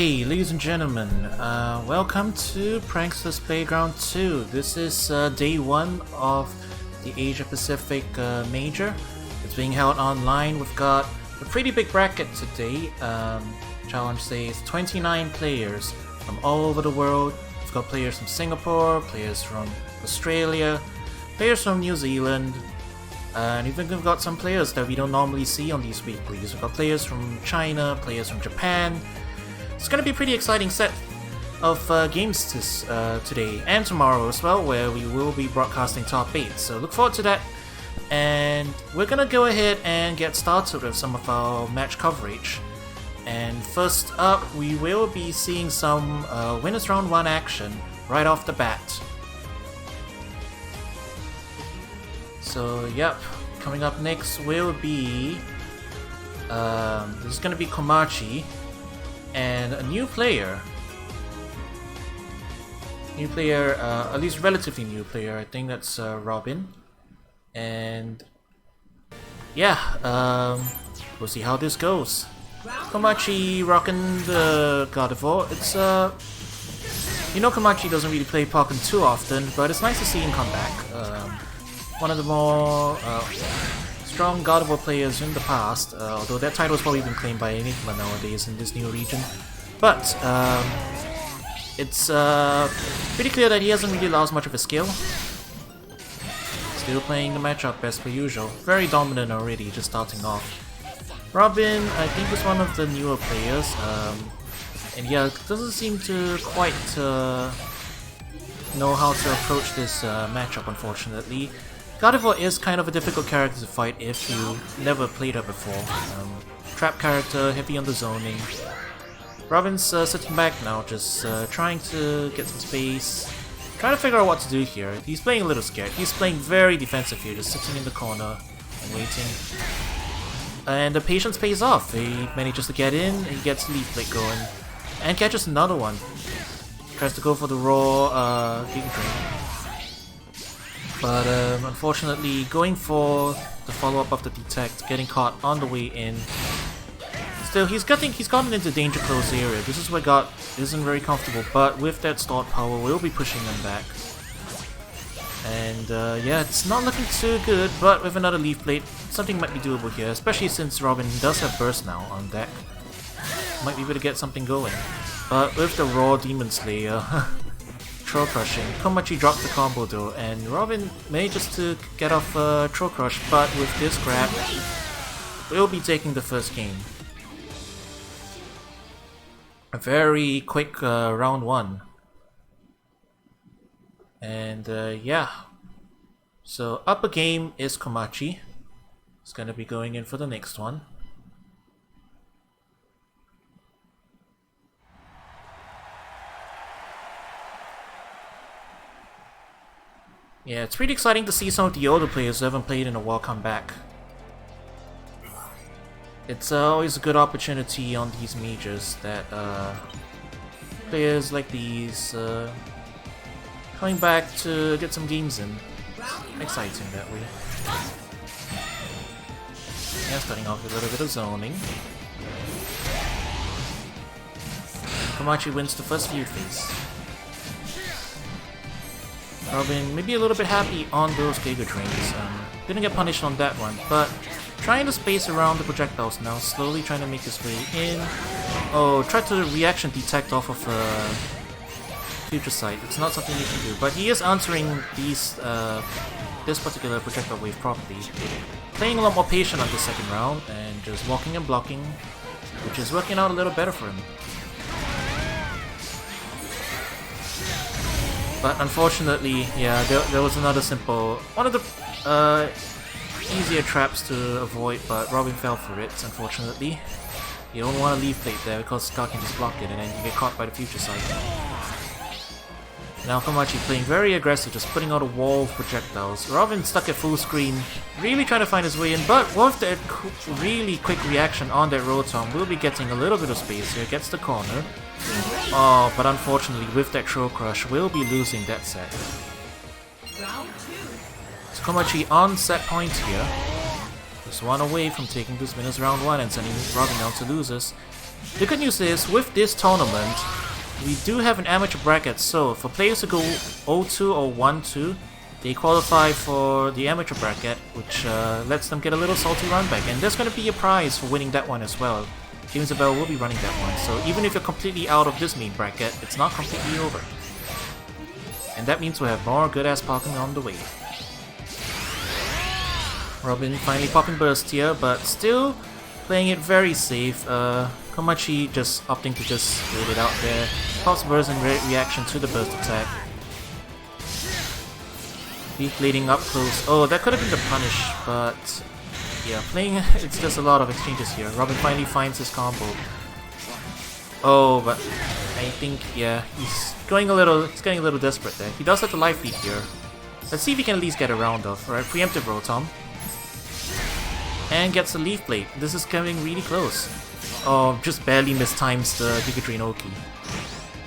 Hey, ladies and gentlemen, welcome to Prankster's Playground 2. This is day 1 of the Asia Pacific Major. It's being held online. We've got a pretty big bracket today. Challenge says 29 players from all over the world. We've got players from Singapore, players from Australia, players from New Zealand, and even we've got some players that we don't normally see on these weeklies. We've got players from China, players from Japan. It's going to be a pretty exciting set of games today and tomorrow as well, where we will be broadcasting top 8. So look forward to that. And we're going to go ahead and get started with some of our match coverage. And first up, we will be seeing some Winners Round 1 action right off the bat. So yep, coming up next will be... this is going to be Komachi. And a new player, at least relatively new player, I think that's Robin. And yeah, we'll see how this goes. Komachi rocking the God of War. It's you know, Komachi doesn't really play Pokken too often, but it's nice to see him come back. One of the more strong God of War players in the past, although that title has probably been claimed by Enigma nowadays in this new region. But it's pretty clear that he hasn't really lost much of his skill. Still playing the matchup as per usual. Very dominant already, just starting off. Robin, I think, is one of the newer players, and yeah, doesn't seem to quite know how to approach this matchup, unfortunately. God of War is kind of a difficult character to fight if you never played her before. Trap character, heavy on the zoning. Robin's sitting back now, just trying to get some space. Trying to figure out what to do here. He's playing a little scared. He's playing very defensive here, just sitting in the corner and waiting. And the patience pays off. He manages to get in, he gets Leaf Blade going, and catches another one. Tries to go for the raw Giga Drain. But unfortunately, going for the follow-up of the detect, getting caught on the way in. Still, he's gotten into danger close area. This is where God isn't very comfortable, but with that stalled power, we'll be pushing him back. And yeah, it's not looking too good, but with another Leaf Blade, something might be doable here, especially since Robin does have Burst now on deck. Might be able to get something going. But with the raw Demon Slayer, Troll Crushing, Komachi drops the combo though, and Robin manages to get off Troll Crush, but with this grab, we'll be taking the first game. A very quick round 1. And yeah, so up a game is Komachi. He's gonna be going in for the next one. Yeah, it's pretty exciting to see some of the older players who haven't played in a while come back. It's always a good opportunity on these majors that players like these coming back to get some games in. It's exciting that way. Yeah, starting off with a little bit of zoning. Komachi wins the first feud phase. Robin maybe a little bit happy on those Giga Drains. Didn't get punished on that one, but trying to space around the projectiles now, slowly trying to make his way in. Oh, tried to reaction detect off of Future Sight. It's not something you can do, but he is answering these this particular projectile wave properly. Playing a lot more patient on the second round and just walking and blocking, which is working out a little better for him. But unfortunately, yeah, there was another simple... one of the easier traps to avoid, but Robin fell for it, unfortunately. You don't want to Leaf Blade there because Scar can just block it and then you get caught by the Future Sight. Now Komachi playing very aggressive, just putting out a wall of projectiles. Robin stuck at full screen, really trying to find his way in, but with that really quick reaction on that Rotom, we'll be getting a little bit of space here, gets the corner. Oh, but unfortunately with that Troll Crush, we'll be losing that set. So Komachi on set point here. Just one away from taking this winners round 1 and sending Robin down to losers. The good news is, with this tournament, we do have an amateur bracket, so for players who go 0-2 or 1-2, they qualify for the amateur bracket, which lets them get a little salty run back. And there's going to be a prize for winning that one as well. Jamesibell will be running that one, so even if you're completely out of this main bracket, it's not completely over. And that means we'll have more good-ass Pokken on the way. Robin finally popping Burst here, but still playing it very safe. Komachi just opting to just wait it out there. Pops Burst in reaction to the Burst attack. Leaf leading up close. Oh, that could have been the punish, but yeah, playing it's just a lot of exchanges here. Robin finally finds his combo. Oh, but I think yeah, he's getting a little desperate there. He does have the life lead here. Let's see if he can at least get a round off. Alright, preemptive Rotom. And gets a Leaf Blade. This is coming really close. Oh, just barely mistimes the Giga Drain Oki.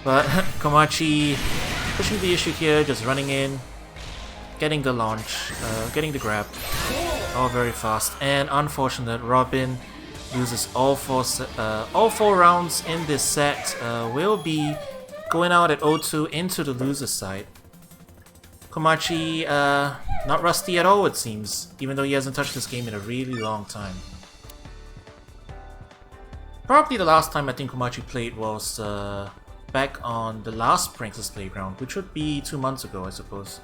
But Komachi pushing the issue here, just running in, getting the launch, getting the grab. All very fast. And unfortunate, Robin loses all four rounds in this set. Will be going out at 0-2 into the loser side. Komachi, not rusty at all it seems, even though he hasn't touched this game in a really long time. Probably the last time I think Komachi played was back on the last Prankster's Playground, which would be 2 months ago I suppose.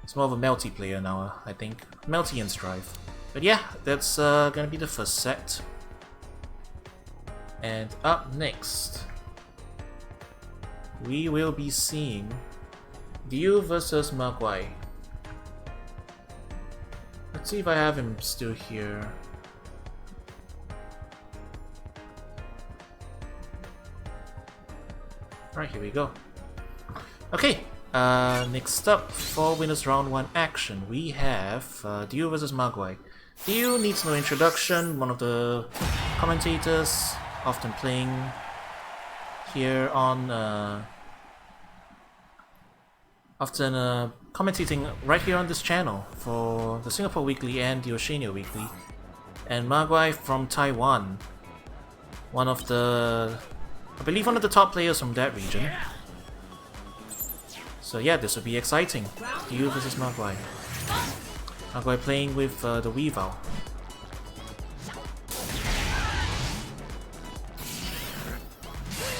It's more of a Melty player now, I think. Melty and Strive. But yeah, that's gonna be the first set. And up next, we will be seeing Dio versus Maguai. Let's see if I have him still here. Alright, here we go. Okay, next up for winners round 1 action, we have Dio versus Maguai. Dio needs no introduction, one of the commentators, often playing here on commentating right here on this channel for the Singapore Weekly and the Oceania Weekly. And Maguai from Taiwan, one of the, I believe one of the top players from that region. So yeah, this will be exciting. Dio versus Maguai. Maguai playing with the Weavile.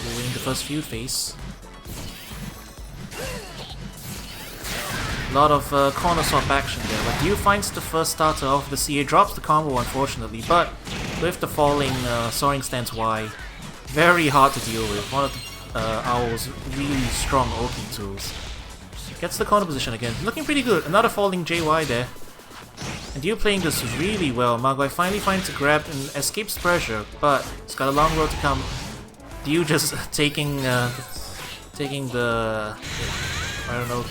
Doing the first feud phase. A lot of corner swap action there, but Dio finds the first starter of the CA, drops the combo unfortunately, but with the falling Soaring Stance Y, very hard to deal with. One of Owl's really strong Oki tools. Gets the corner position again, looking pretty good. Another falling JY there. And Dio playing this really well. Maguai finally finds a grab and escapes pressure, but it's got a long road to come. Dio just taking the I don't know.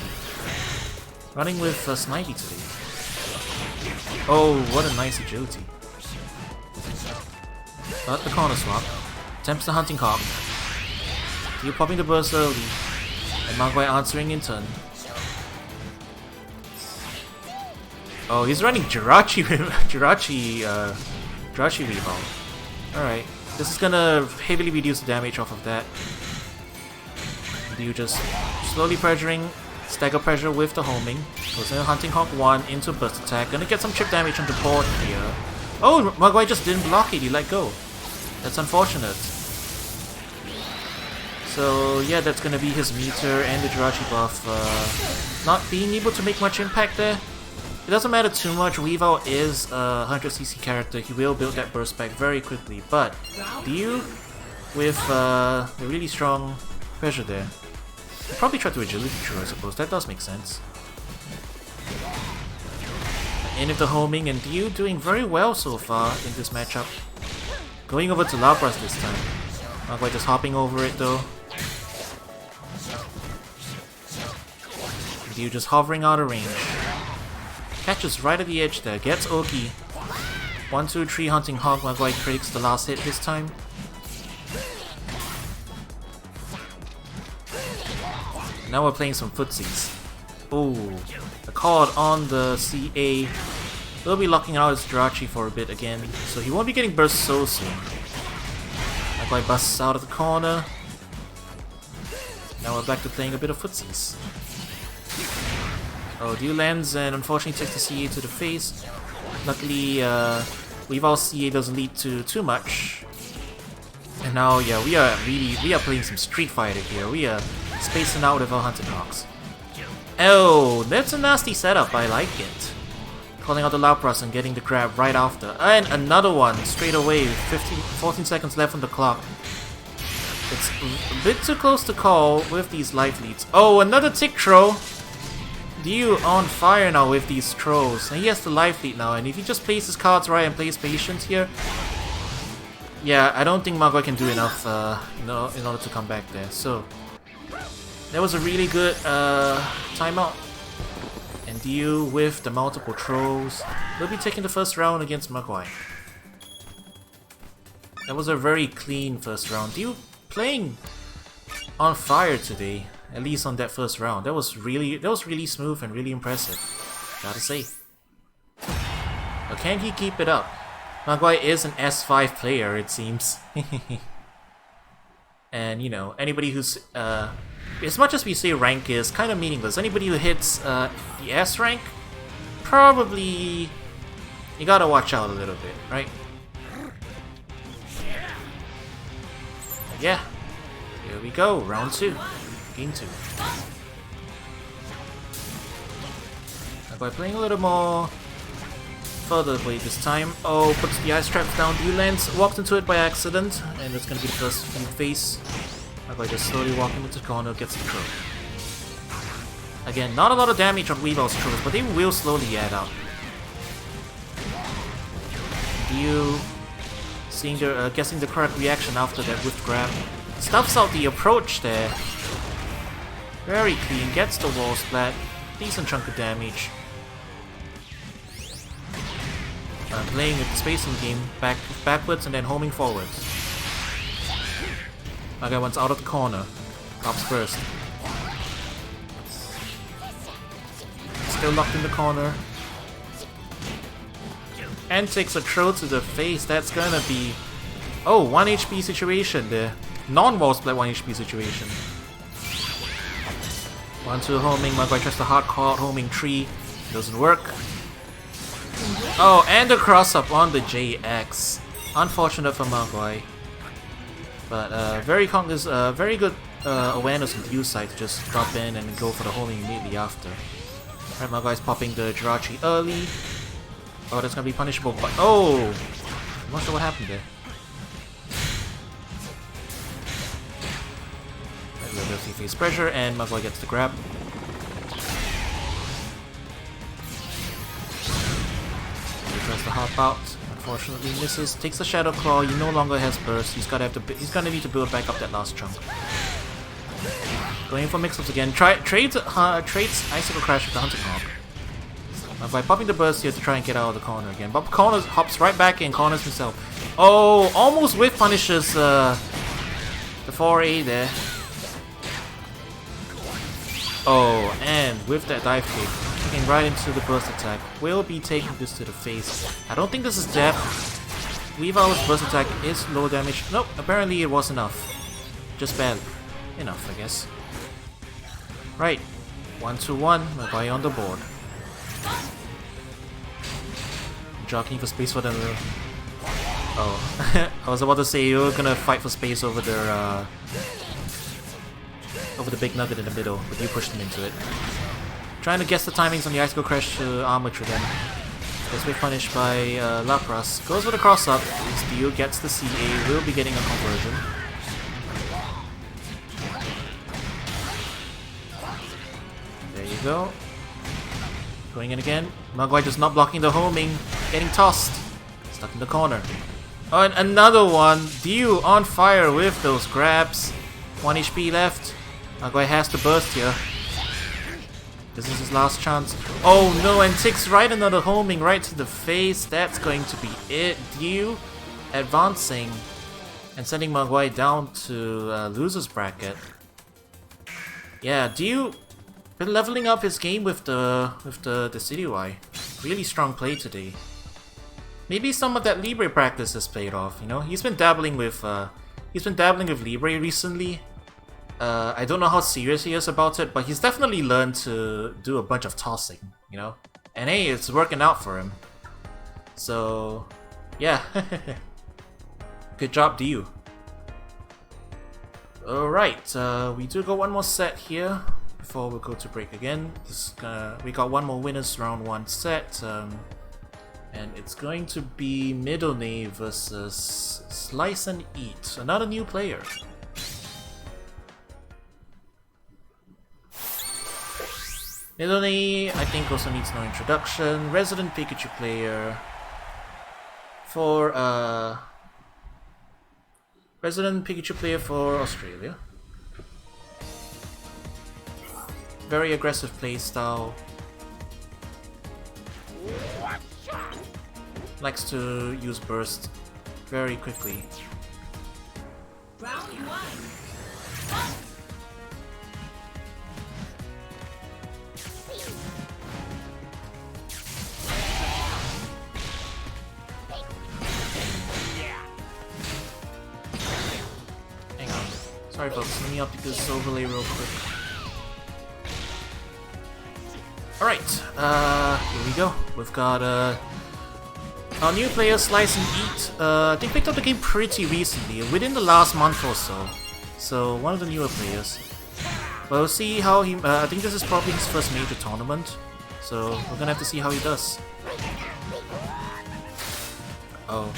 Running with Snivy today. Oh, what a nice agility. But the corner swap. Attempts the Hunting Hawk. Dio popping the burst early. And Maguai answering in turn. Oh, he's running Jirachi Weavile. Alright. This is gonna heavily reduce the damage off of that. Dio just slowly pressuring. Stagger pressure with the homing. Goes into Hunting Hawk 1 into burst attack. Gonna get some chip damage on the board here. Oh, Maguai just didn't block it, he let go. That's unfortunate. So yeah, that's gonna be his meter and the Jirachi buff not being able to make much impact there. It doesn't matter too much, Weavile is a 100cc character, he will build that burst back very quickly, but Dio with the really strong pressure there. I'll probably try to agility through, I suppose. That does make sense. In with the homing, and Dio doing very well so far in this matchup. Going over to Labras this time. Maguai just hopping over it though. Dio just hovering out of range. Catches right at the edge there. Gets Oki. 1, 2, 3 Hunting Hawk. Maguai critics the last hit this time. Now we're playing some footsies. Ooh, the card on the CA will be locking out his Jirachi for a bit again, so he won't be getting burst so soon. Maguai busts out of the corner. Now we're back to playing a bit of footsies. Oh, Dew lands and unfortunately takes the CA to the face. Luckily, Weavile CA doesn't lead to too much. And now, yeah, we are playing some Street Fighter here. We are spacing out with our Hunting Hawks. Oh, that's a nasty setup. I like it. Calling out the Lapras and getting the grab right after. And another one straight away with 14 seconds left on the clock. It's a bit too close to call with these life leads. Oh, another tick throw. Dew on fire now with these throws. And he has the life lead now. And if he just plays his cards right and plays patient here, yeah, I don't think Maguai can do enough in order to come back there. So that was a really good timeout. And Dew with the multiple throws will be taking the first round against Maguai. That was a very clean first round. Dew playing on fire today, at least on that first round. That was really smooth and really impressive, gotta say. But can he keep it up? Maguai is an S5 player, it seems. And you know, anybody who's as much as we say rank is kind of meaningless, anybody who hits the S rank, probably you gotta watch out a little bit, right? Yeah, here we go, round 2, game 2. Maguai playing a little more further away this time. Oh, puts the ice trap down. Dew lands, walked into it by accident, and it's gonna be the first face. Maguai just slowly walking into the corner, gets the throw. Again, not a lot of damage on Weavile's throws, but they will slowly add up. Dew seeing the guessing the correct reaction after that whiff grab. Stuffs out the approach there. Very clean, gets the wall splat. Decent chunk of damage. Playing with the spacing game, backwards and then homing forwards. Maguai wants out of the corner. Pops first. Still locked in the corner. And takes a throw to the face. That's gonna be... Oh, 1 HP situation there. Non-wall split 1 HP situation. 1-2 homing. Maguai tries to hardcore homing 3. Doesn't work. Oh, and a cross up on the JX. Unfortunate for Maguai. But very good awareness on Dew's side to just drop in and go for the homing immediately after. Right, Maguai's popping the Jirachi early. Oh, that's gonna be punishable, but oh! I'm not sure what happened there. A little bit of face pressure, and Maguai gets the grab. He tries to hop out, unfortunately misses. Takes the Shadow Claw. He no longer has burst. He's gonna need to build back up that last chunk. Going for mix-ups again. Trades Icicle Crash with the Hunting Hawk. By popping the burst here to try and get out of the corner again. But corners hops right back in, corners himself. Oh, almost whiff punishes the 4A there. Oh, and with that dive kick, kicking right into the burst attack, will be taking this to the face. I don't think this is death. Weavile's burst attack is low damage. Nope, apparently it was enough. Just bad enough, I guess. Right, 1-2-1, Maguai on the board. Jockeying for space for the... Oh, I was about to say you were gonna fight for space over their over the big nugget in the middle, but you pushed them into it. Trying to guess the timings on the Icicle Crash to Armature then. Gets big punished by Lapras. Goes for the cross up. Dew gets the CA, will be getting a conversion. There you go. Going in again. Maguai just not blocking the homing. Getting tossed. Stuck in the corner. Oh, and another one. Dew on fire with those grabs. 1 HP left. Maguai has to burst here. This is his last chance. Oh no, and takes right another homing right to the face. That's going to be it. Dew advancing and sending Maguai down to loser's bracket. Yeah, Dew been leveling up his game with the Citywide. Really strong play today. Maybe some of that Libre practice has paid off, you know? He's been dabbling with He's been dabbling with Libre recently. I don't know how serious he is about it, but he's definitely learned to do a bunch of tossing, you know? And hey, it's working out for him. So, yeah. Good job to you. Alright, we do got one more set here before we go to break again. We got one more winners round 1 set. And it's going to be midonnay versus Slice and Eat, another new player. midonnay, I think, also needs no introduction. Resident Pikachu player for Australia. Very aggressive playstyle. Likes to use burst very quickly. Round 1. Hang on. Sorry folks, let me update this overlay real quick. Alright, here we go. We've got our new player, Slice and Eat. They picked up the game pretty recently, within the last month or so. So, one of the newer players. But we'll see how he... I think this is probably his first major tournament. So, we're gonna have to see how he does. Oh.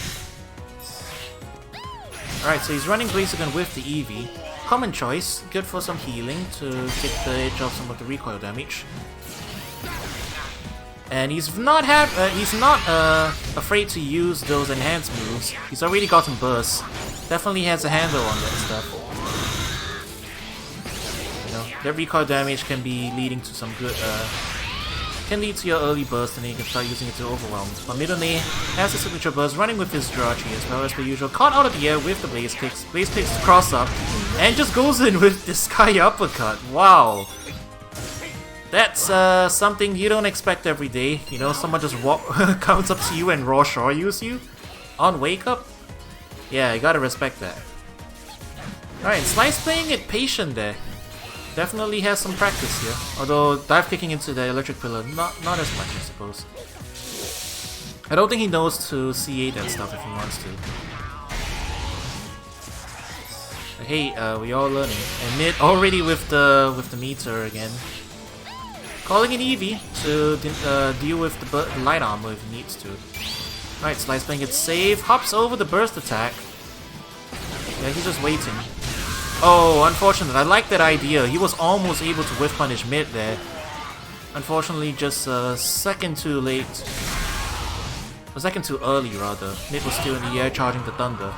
Alright, so he's running Blaziken with the Eevee. Common choice, good for some healing to get the edge off some of the recoil damage. And he's not afraid to use those enhanced moves. He's already gotten burst. Definitely has a handle on that stuff. You know, that recoil damage can be leading to some good. Can lead to your early burst, and then you can start using it to overwhelm. But midonnay has a signature burst, running with his Jirachi as well as per usual. Caught out of the air with the Blaze Kicks. Blaze Kicks cross up, and just goes in with this Sky Uppercut. Wow. That's something you don't expect every day. You know, someone just comes up to you and raw shore use you on wake up. Yeah, you gotta respect that. Alright, Slice playing it patient there. Definitely has some practice here. Although dive kicking into the electric pillar, not as much, I suppose. I don't think he knows to C8 and stuff if he wants to. But hey, we all learning. And mid already with the meter again. Calling in Eevee to deal with the light armor if he needs to. Right, Slice playing it safe, hops over the burst attack. Yeah, he's just waiting. Oh, unfortunate. I like that idea. He was almost able to whiff punish mid there. Unfortunately, just a second too late. A second too early, rather. Mid was still in the air charging the thunder.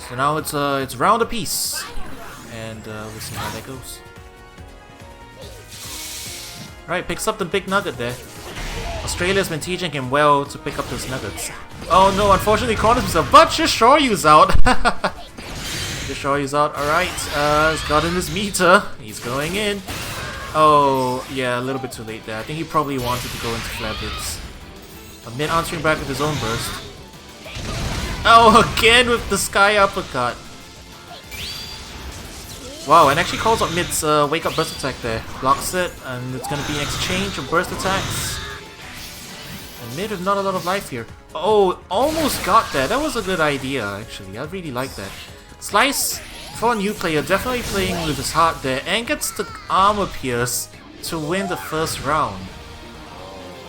So now it's round apiece. And we'll see how that goes. Right, picks up the big nugget there. Australia's been teaching him well to pick up those nuggets. Oh no, unfortunately corners himself, but Shoryu's out! Shoryu's out, alright. He's got in his meter. He's going in. Oh, yeah, a little bit too late there. I think he probably wanted to go into Flare Blitz. But mid answering back with his own burst. Oh, again with the Sky Uppercut. Wow, and actually calls up mid's wake up burst attack there. Blocks it, and it's gonna be an exchange of burst attacks. And mid with not a lot of life here. Oh, almost got that. That was a good idea, actually. I really like that. Slice, for a new player, definitely playing with his heart there, and gets the armor pierce to win the first round.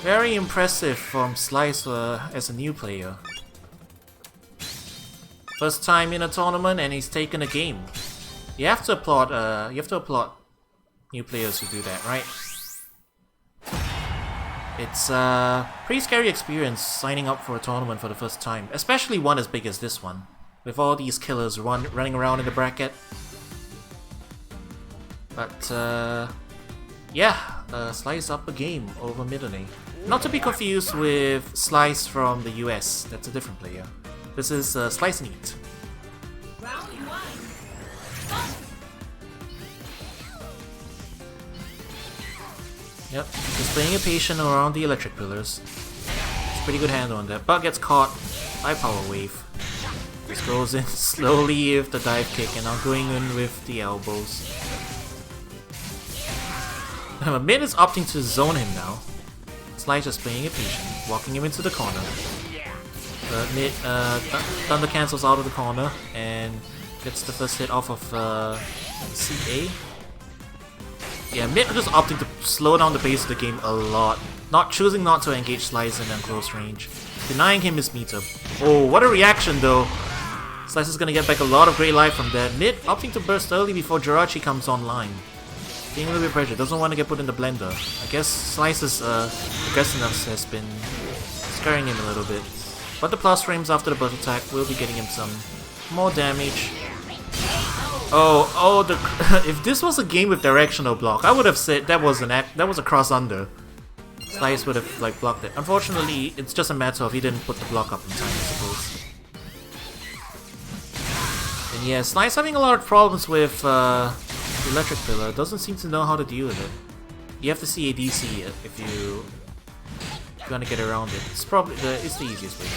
Very impressive from Slice as a new player. First time in a tournament, and he's taken a game. You have to applaud new players who do that, right? It's a pretty scary experience signing up for a tournament for the first time, especially one as big as this one, with all these killers running around in the bracket. But yeah, Slice up a game over midonnay. Not to be confused with Slice from the US, that's a different player. This is Slice and Eat. Yep, just playing it patient around the electric pillars. It's a pretty good handle on that. But gets caught. High power wave. Just goes in slowly with the dive kick and now going in with the elbows. Mid is opting to zone him now. Slice just playing it patient, walking him into the corner. Mid Thunder cancels out of the corner and gets the first hit off of CA. Yeah, Mid just opting to slow down the pace of the game a lot. Choosing not to engage Slice in close range. Denying him his meter. Oh, what a reaction though! Slice is gonna get back a lot of great life from that. Mid opting to burst early before Jirachi comes online. Being a little bit pressured, doesn't want to get put in the blender. I guess Slice's aggressiveness has been scaring him a little bit. But the plus frames after the burst attack will be getting him some more damage. Oh, if this was a game with directional block, I would have said that was a cross under. Slice would have like blocked it. Unfortunately, it's just a matter of he didn't put the block up in time, I suppose. And yeah, Slice having a lot of problems with the electric pillar, doesn't seem to know how to deal with it. You have to see a DC if you want to get around it. It's probably it's the easiest way.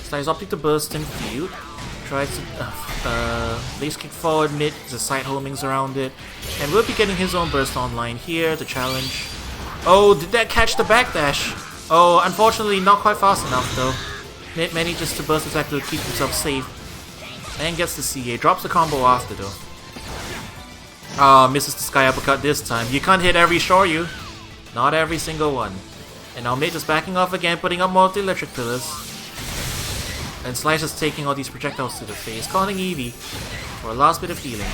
Slice opting to burst in field. Tries to base kick forward mid, the side homings around it. And will be getting his own burst online here to challenge. Oh, did that catch the backdash? Oh, unfortunately not quite fast enough though. Mid manages to burst attack to keep himself safe. And gets the CA, drops the combo after though. Ah, misses the sky uppercut this time. You can't hit every Shoryu. Not every single one. And now Mid just backing off again, putting up more electric pillars. And Slice is taking all these projectiles to the face, calling Eevee for a last bit of healing.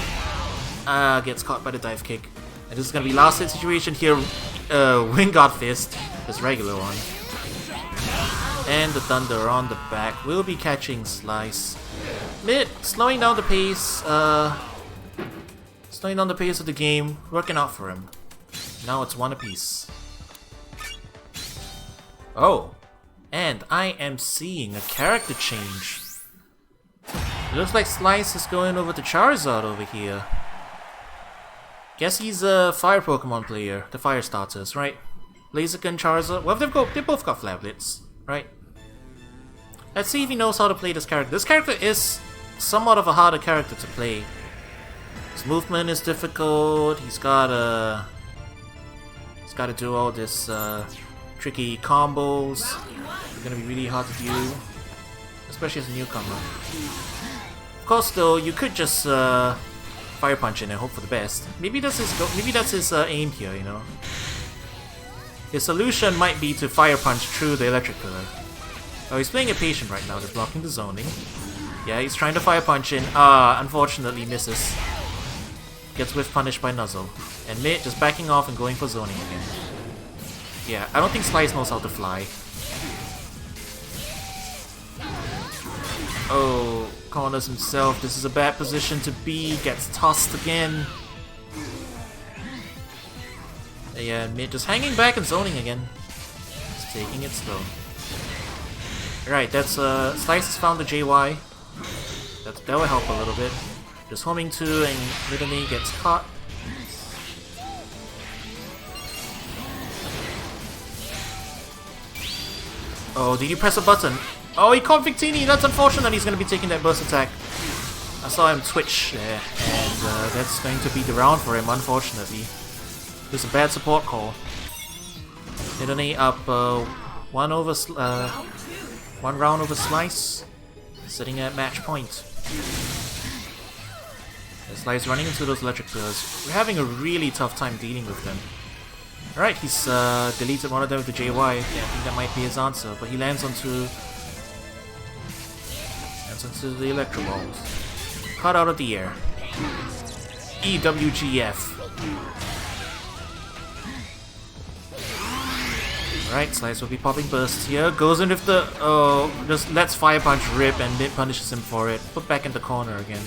Gets caught by the dive kick. And this is gonna be last hit situation here. Wingard Fist, this regular one. And the Thunder on the back will be catching Slice. Mid slowing down the pace. Slowing down the pace of the game, working out for him. Now it's one apiece. Oh, and I am seeing a character change. It looks like Slice is going over to Charizard over here. Guess he's a fire Pokemon player, the fire starters, right? Blaziken, Charizard. Well, they both got Flablets, right? Let's see if he knows how to play this character. This character is somewhat of a harder character to play. His movement is difficult. He's got to do all this tricky combos. It's gonna be really hard to do, especially as a newcomer. Of course, though, you could just fire punch in and hope for the best. Maybe that's his aim here, you know. His solution might be to fire punch through the electric pillar. Oh, he's playing it patient right now. They're blocking the zoning. Yeah, he's trying to fire punch in. Unfortunately misses. Gets whiff punished by Nuzzle. And Mid just backing off and going for zoning again. Yeah, I don't think Slice knows how to fly. Oh, corners himself. This is a bad position to be. Gets tossed again. Yeah, Mid just hanging back and zoning again. Just taking it slow. Right, that's Slice has found the JY. That will help a little bit. Just homing 2 and midonnay gets caught. Oh, did you press a button? Oh, he caught Victini! That's unfortunate, he's going to be taking that burst attack. I saw him twitch there, and that's going to be the round for him, unfortunately. It was a bad support call. midonnay up one round over Slice, sitting at match point. Slice running into those electric pillars. We're having a really tough time dealing with them. Alright, he's deleted one of them with the JY. Yeah, I think that might be his answer, but he lands onto the electro balls. Caught out of the air. EWGF. Alright, Slice will be popping bursts here. Goes in with the just lets Fire Punch rip and Mid punishes him for it. Put back in the corner again.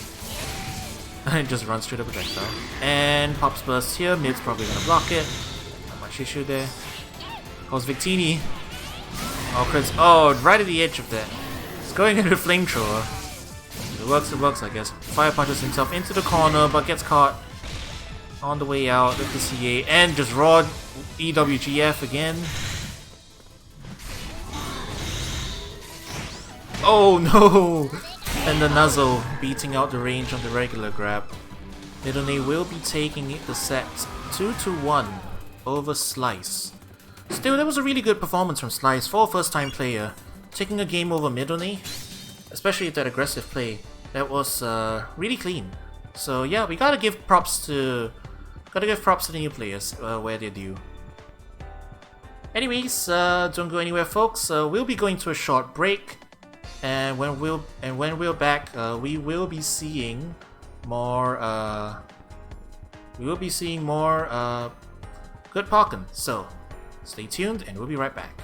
And just runs through the projectile. And pops burst here. Mid's probably gonna block it. Not much issue there. Calls Victini. Oh, Chris. Oh, right at the edge of that. It's going into Flamethrower. It works, I guess. Fire punches himself into the corner, but gets caught on the way out with the CA. And just raw EWGF again. Oh no! And the Nuzzle beating out the range on the regular grab. Midonnay will be taking the set 2-1 over Slice. Still, that was a really good performance from Slice for a first time player. Taking a game over Midonnay, especially that aggressive play, that was really clean. So yeah, we gotta give props to the new players where they're due. Anyways, don't go anywhere, folks. We'll be going to a short break, and when we're back, we will be seeing more. Good Pokken. So stay tuned, and we'll be right back.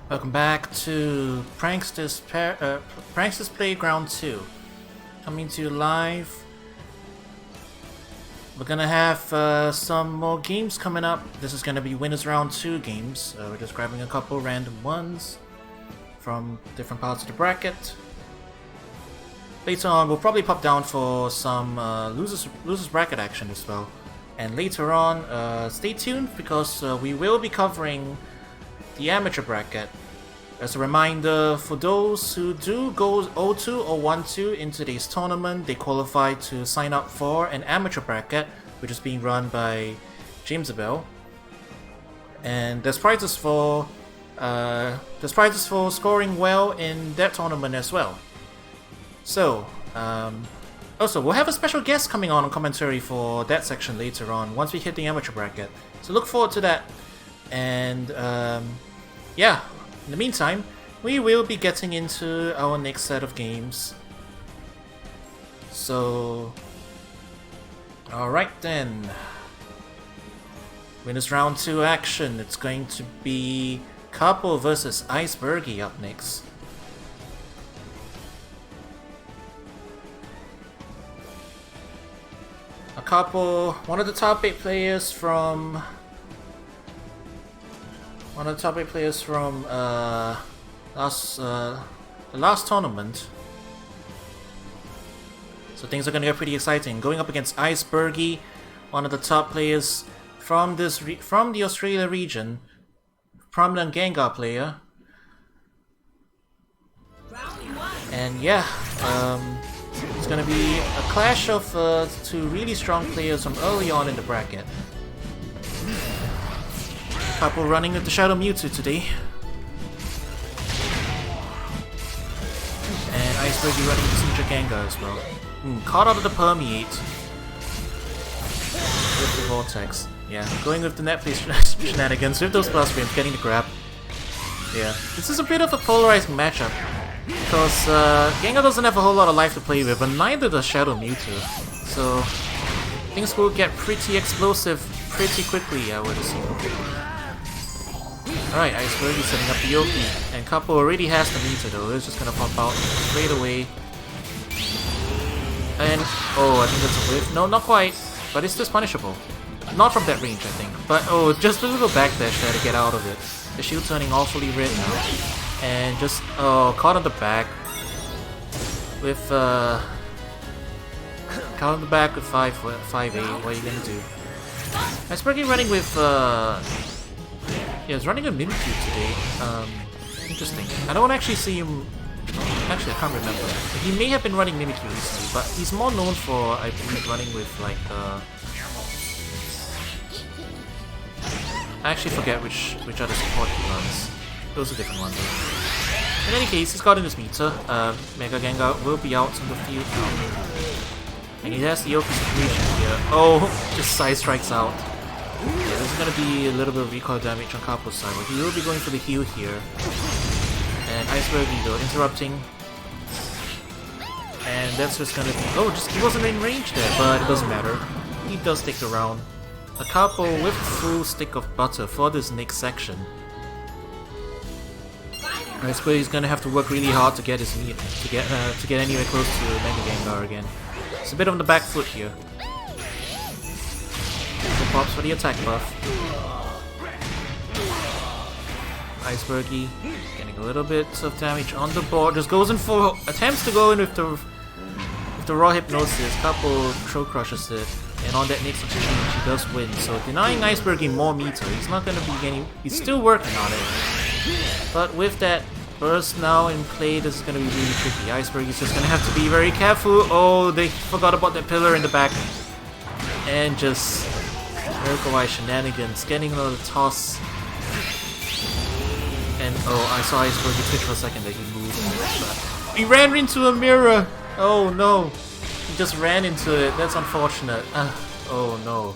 Welcome back to Prankster's Playground 2. Coming to you live. We're gonna have some more games coming up. This is gonna be Winners Round 2 games. We're just grabbing a couple random ones from different parts of the bracket. Later on, we'll probably pop down for some losers bracket action as well. And later on, stay tuned because we will be covering the amateur bracket. As a reminder, for those who do go 0-2 or 1-2 in today's tournament, they qualify to sign up for an amateur bracket, which is being run by Jamesibell. And there's prizes for scoring well in that tournament as well. So, also we'll have a special guest coming on commentary for that section later on once we hit the amateur bracket. So look forward to that. And yeah. In the meantime, we will be getting into our next set of games. So, alright then. Winners Round 2 action. It's going to be Kapo versus Iceburgy up next. Kapo, one of the top 8 players from the last tournament. So things are gonna get pretty exciting. Going up against Iceburgy, one of the top players from the Australia region, prominent Gengar player. And yeah, it's gonna be a clash of two really strong players from early on in the bracket. Kapo running with the Shadow Mewtwo today. And Iceburgy running with Signature Gengar as well. Caught out of the Permeate. With the Vortex. Yeah, going with the net play shenanigans with those plus frames, getting the grab. Yeah, this is a bit of a polarizing matchup. Because Gengar doesn't have a whole lot of life to play with, but neither does Shadow Mewtwo. So things will get pretty explosive pretty quickly, I would assume. Alright, Iceburgy setting up the Yoki, and Kapo already has the meter though, it's just gonna pop out straight away. And, oh, I think that's a whiff. No, not quite, but it's just punishable. Not from that range, I think. But, oh, just a little backdash there to get out of it. The shield turning awfully red now. And just, oh, caught on the back. With, caught on the back with 5-8, what are you gonna do? Iceburgy running with, yeah, he's running a Mimikyu today. Interesting. I don't actually see him... Actually, I can't remember. He may have been running Mimikyu recently, but he's more known for, I believe, running with, like, I actually forget which other support he runs. Those are different ones, though. In any case, he's gotten his meter. Mega Gengar will be out on the field now. And he has the Yoki situation here. Oh, just side strikes out. Yeah, there's gonna be a little bit of recoil damage on Kapo's side, but he will be going for the heal here. And Iceburgy though, interrupting. And that's just gonna be... Oh, just he wasn't in range there, but it doesn't matter. He does take the round. A Kapo with full stick of butter for this next section. Iceburgy's gonna have to work really hard to get his meat, to get anywhere close to Mega Gengar again. It's a bit on the back foot here. Pops for the attack buff. Iceburgy getting a little bit of damage on the board. Just goes in for attempts to go in with the raw hypnosis. Kapo throw crushes it, and on that next exchange he does win. So denying Iceburgy more meter. He's not gonna be getting. He's still working on it. But with that burst now in play, this is gonna be really tricky. Iceburgy's just gonna have to be very careful. Oh, they forgot about that pillar in the back, and just. Maguai shenanigans, getting another toss. And oh, I saw Iceburgy twitch for a second that he moved. But he ran into a mirror! Oh no! He just ran into it, that's unfortunate. Oh no.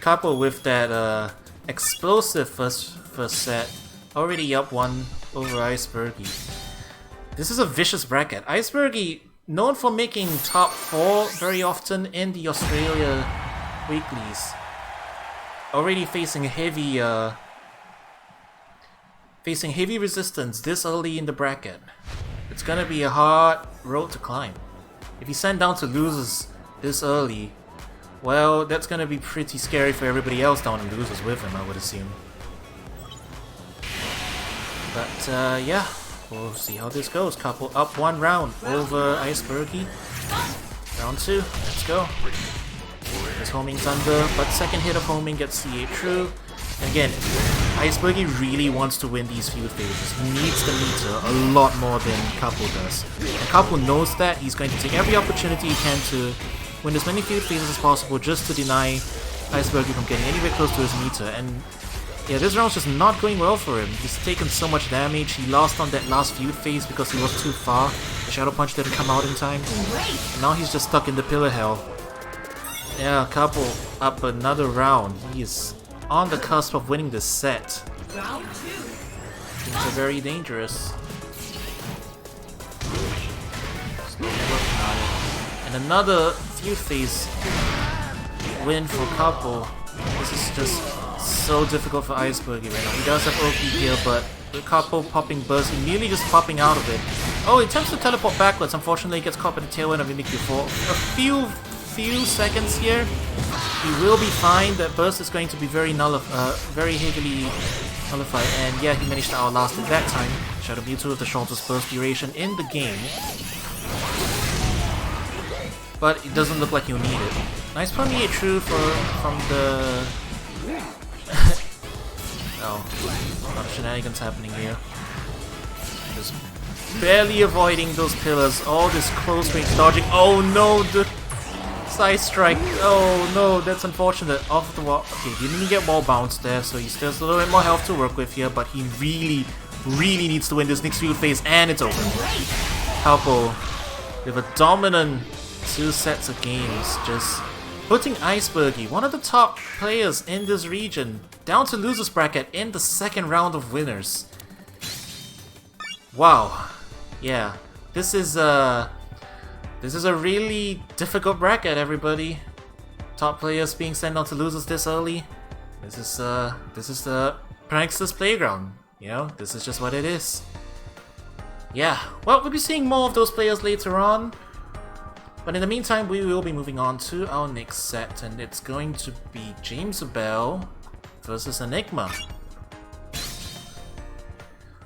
Kapo with that explosive first set. Already up 1 over Iceburgy. This is a vicious bracket. Iceburgy, known for making top 4 very often in the Australia weeklies. Already facing heavy facing heavy resistance this early in the bracket. It's gonna be a hard road to climb. If you send down to losers this early, well, that's gonna be pretty scary for everybody else down in losers with him, I would assume. But yeah, we'll see how this goes. Kapo up 1 round over Iceburgy. Round 2, let's go. His homing's under, but second hit of homing gets C8 true. And again, Iceburgy really wants to win these feud phases. He needs the meter a lot more than Kapo does. And Kapo knows that. He's going to take every opportunity he can to win as many feud phases as possible just to deny Iceburgy from getting anywhere close to his meter. And yeah, this round's just not going well for him. He's taken so much damage. He lost on that last feud phase because he was too far. The Shadow Punch didn't come out in time. And now he's just stuck in the pillar hell. Yeah, Kapo up another round. He is on the cusp of winning this set. Round 2. Things are very dangerous. Slowly working on it. And another feud phase win for Kapo. This is just so difficult for Iceburgy right now. He does have OP here, but with Kapo popping burst, he nearly just popping out of it. Oh, he attempts to teleport backwards. Unfortunately, he gets caught by the tailwind of Mimikyu for a few seconds here. He will be fine. That burst is going to be very heavily nullified, and yeah, he managed to outlast it that time. Shadow Mewtwo with the shortest burst duration in the game, but it doesn't look like he'll need it. Nice permeate true from the oh, a lot of shenanigans happening here. Just barely avoiding those pillars. All this close range dodging. Oh no, the side strike. Oh no, that's unfortunate. Off the wall. Okay, he didn't get wall bounce there, so he still has a little bit more health to work with here, but he really needs to win this next field phase, and it's over. Kapo with a dominant 2 sets of games, just putting Iceburgy, one of the top players in this region, down to losers bracket in the second round of winners. Wow. Yeah, this is a really difficult bracket, everybody. Top players being sent on to losers this early. This is the Prankster's playground. You know, this is just what it is. Yeah, well, we'll be seeing more of those players later on. But in the meantime, we will be moving on to our next set, and it's going to be Jamesibell versus Enigma.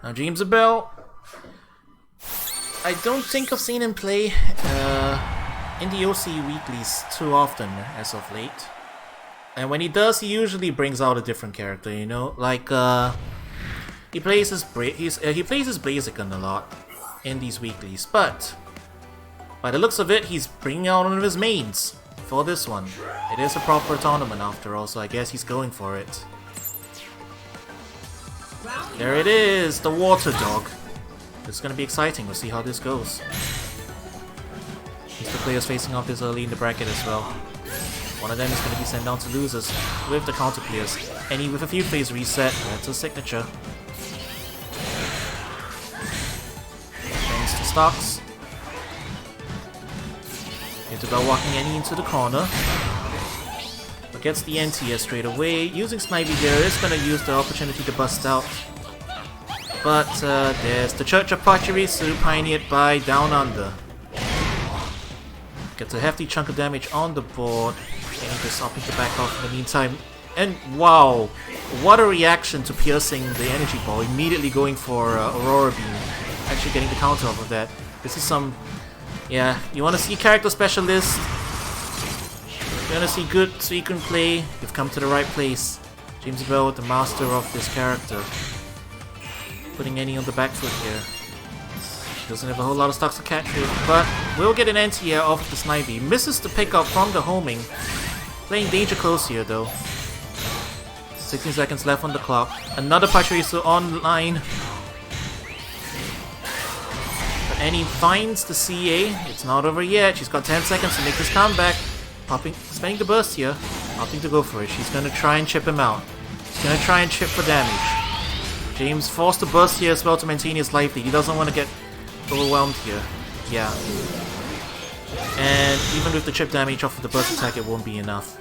Now, Jamesibell, I don't think I've seen him play in the OC weeklies too often as of late. And when he does, he usually brings out a different character, you know? Like, he plays his Blaziken a lot in these weeklies, but by the looks of it, he's bringing out one of his mains for this one. It is a proper tournament after all, so I guess he's going for it. There it is, the water dog. This is going to be exciting. We'll see how this goes. These two players facing off this early in the bracket as well. One of them is going to be sent down to losers with the counter players. Any with a few phase reset, that's a signature. Thanks to stocks. Jamesibell walking Any into the corner. But gets the NTS straight away. Using Snivy here is going to use the opportunity to bust out. But there's the Church of Pachirisu pioneered by Down Under. Gets a hefty chunk of damage on the board. And just opting to back off in the meantime. And wow, what a reaction to piercing the energy ball. Immediately going for Aurora Beam. Actually getting the counter off of that. This is some... Yeah, you want to see character specialist. You want to see good Suicune play. You've come to the right place. Jamesibell, the master of this character. Putting Any on the back foot here. Doesn't have a whole lot of stocks to catch with, but will get an anti-air off the Snivy. Misses the pickup from the homing. Playing danger close here though. 16 seconds left on the clock. Another Pachirisu online. But Any finds the CA. It's not over yet. She's got 10 seconds to make this comeback. Spending the burst here. Opting to go for it. She's gonna try and chip him out. She's gonna try and chip for damage. James forced to burst here as well to maintain his life lead. He doesn't want to get overwhelmed here. Yeah. And even with the chip damage off of the burst attack, it won't be enough.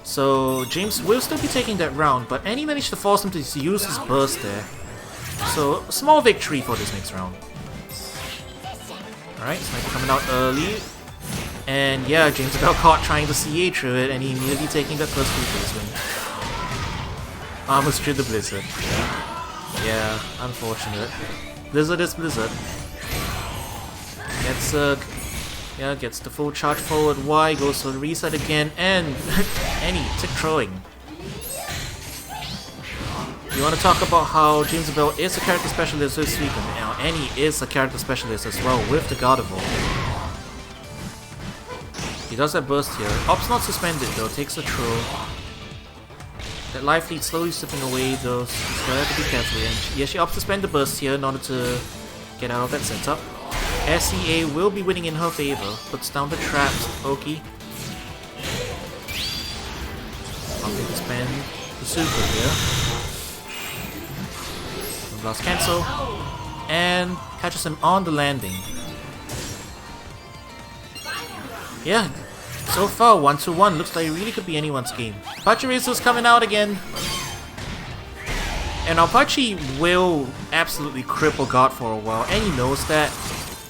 So James will still be taking that round, but Any managed to force him to use his burst there. So, a small victory for this next round. Alright, Sniper coming out early. And yeah, Jamesibell caught trying to CA through it, and he immediately taking that first free win. Almost through the Blizzard. Yeah, unfortunate. Blizzard is Blizzard. Gets the full charge forward Y, goes for the reset again, and Annie, tick throwing. You want to talk about how Jamesibell is a character specialist this week, and now Annie is a character specialist as well with the Gardevoir. He does that burst here. Op's not suspended though, takes a throw. That life lead slowly slipping away though, so he's gonna have to be careful. And yeah, she opts to spend the burst here in order to get out of that setup. SEA will be winning in her favor, puts down the traps, Oki. Opting to spend the super here. Blast cancel, and catches him on the landing. Yeah, so far 1-1, looks like it really could be anyone's game. Pachirisu's coming out again. And Apache will absolutely cripple God for a while, and he knows that.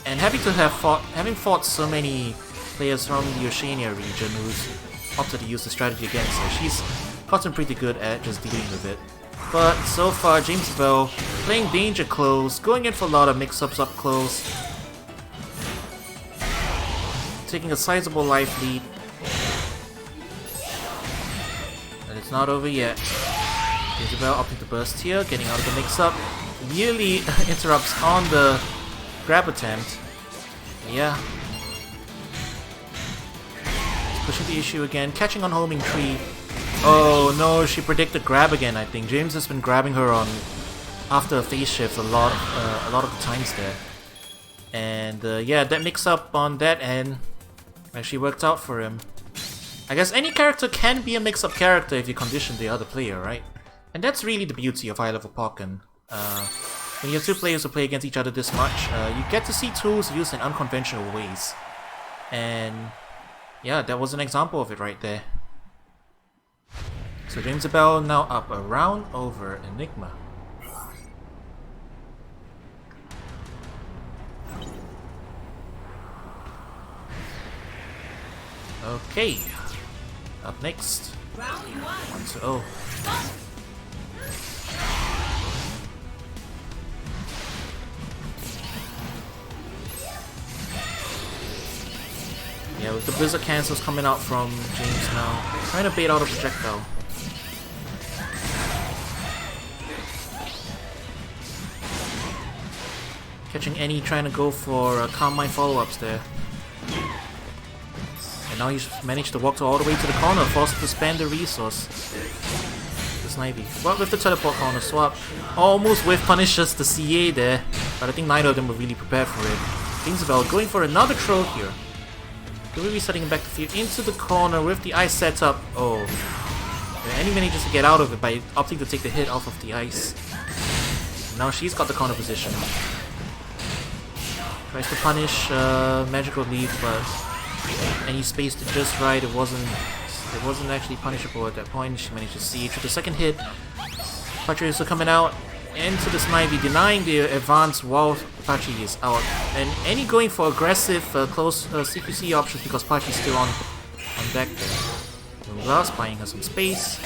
And having fought so many players from the Oceania region who's opted to use the strategy against her, she's gotten pretty good at just dealing with it. But so far, Jamesibell playing danger close, going in for a lot of mix-ups up close. Taking a sizable life lead. And it's not over yet. Jamesibell opting to burst here, getting out of the mix-up. Nearly interrupts on the grab attempt. Yeah. Pushing the issue again, catching on homing tree. Oh no, she predicted grab again, I think. James has been grabbing her on after a phase shift a lot of the times there. And yeah, that mix up on that end actually worked out for him. I guess any character can be a mix-up character if you condition the other player, right? And that's really the beauty of high-level Pokken. When you have two players who play against each other this much, you get to see tools used in unconventional ways. And yeah, that was an example of it right there. So Jamesibell now up a round over Enigma. Okay, up next, 1-0. Yeah, with the Blizzard cancels coming out from James now, trying to bait out a projectile. Catching Annie trying to go for Calm Mind follow-ups there. And now he's managed to walk all the way to the corner, forced to spend the resource. The Snivy. Well, with the teleport corner swap, almost with punishes the CA there, but I think neither of them were really prepared for it. Jamesibell going for another throw here. He'll be setting him back to field into the corner with the ice setup. Oh. And Annie manages to get out of it by opting to take the hit off of the ice. And now she's got the corner position. Tries to punish Magical Leaf, but Annie spaced it just right. It wasn't actually punishable at that point. She managed to see through the second hit. Pachirisu coming out into the Snivy, denying the advance while Pachi is out. And Annie going for aggressive close CQC options because Pachi's still on deck there. Glass buying her some space.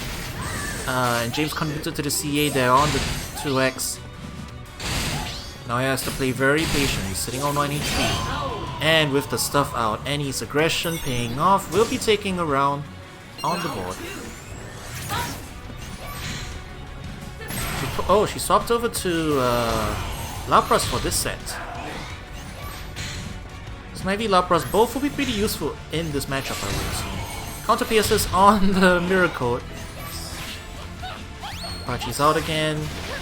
And James contributed to the CA there on the 2x. Now he has to play very patient. He's sitting on 9 HP. And with the stuff out, Annie's aggression paying off, will be taking a round on the board. Oh, she swapped over to Lapras for this set. Snivy, Lapras, both will be pretty useful in this matchup, I would assume. Counter pierces on the Mirror Coat. Pachi's out again.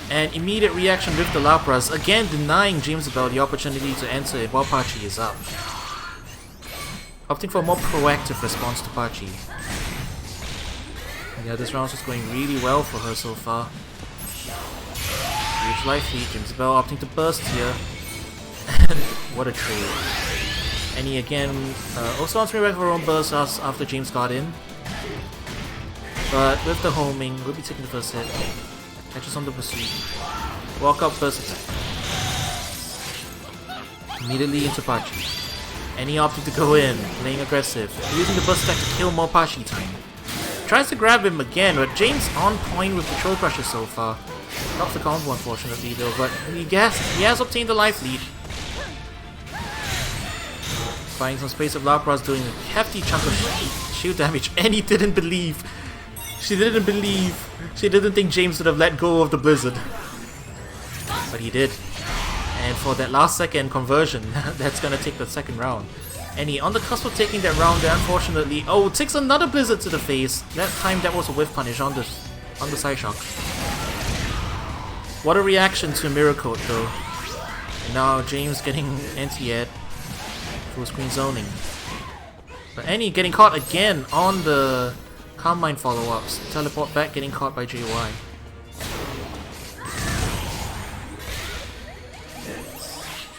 And immediate reaction with the Lapras, again denying Jamesibell the opportunity to enter it while Pachi is up. Opting for a more proactive response to Pachi. Yeah, this round's just going really well for her so far. Huge life lead, Jamesibell opting to burst here. And what a trade. Annie again also wants to revive her own burst after James got in. But with the homing, we'll be taking the first hit. Catches on the pursuit. Walk up burst attack. Immediately into Pachi. And he opted to go in, playing aggressive, using the burst attack to kill more Pachi time. Tries to grab him again, but James on point with the Troll Crusher so far. Drops the combo unfortunately though, but he has obtained the life lead. Buying some space of Lapras doing a hefty chunk of shield damage, and he didn't believe. She didn't think James would have let go of the Blizzard. But he did. And for that last second conversion, that's gonna take the second round. And he on the cusp of taking that round there, unfortunately. Oh, takes another Blizzard to the face. That time that was a whiff punish on the side shock. What a reaction to Mirror Coat though. And now James getting anti-ed. Full screen zoning. But Annie getting caught again on the Calm Mind follow-ups. Teleport back, getting caught by JY.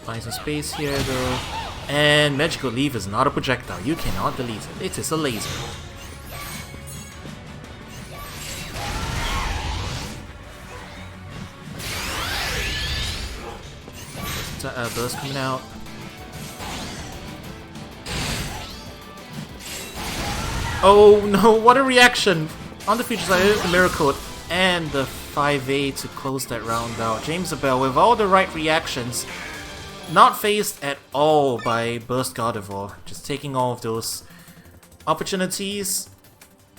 Find some space here though. And Magical Leaf is not a projectile. You cannot delete it. It is a laser. Burst coming out. Oh no, what a reaction! On the future side, there's the Mirror Coat and the 5A to close that round out. Jamesibell with all the right reactions. Not phased at all by Burst Gardevoir. Just taking all of those opportunities.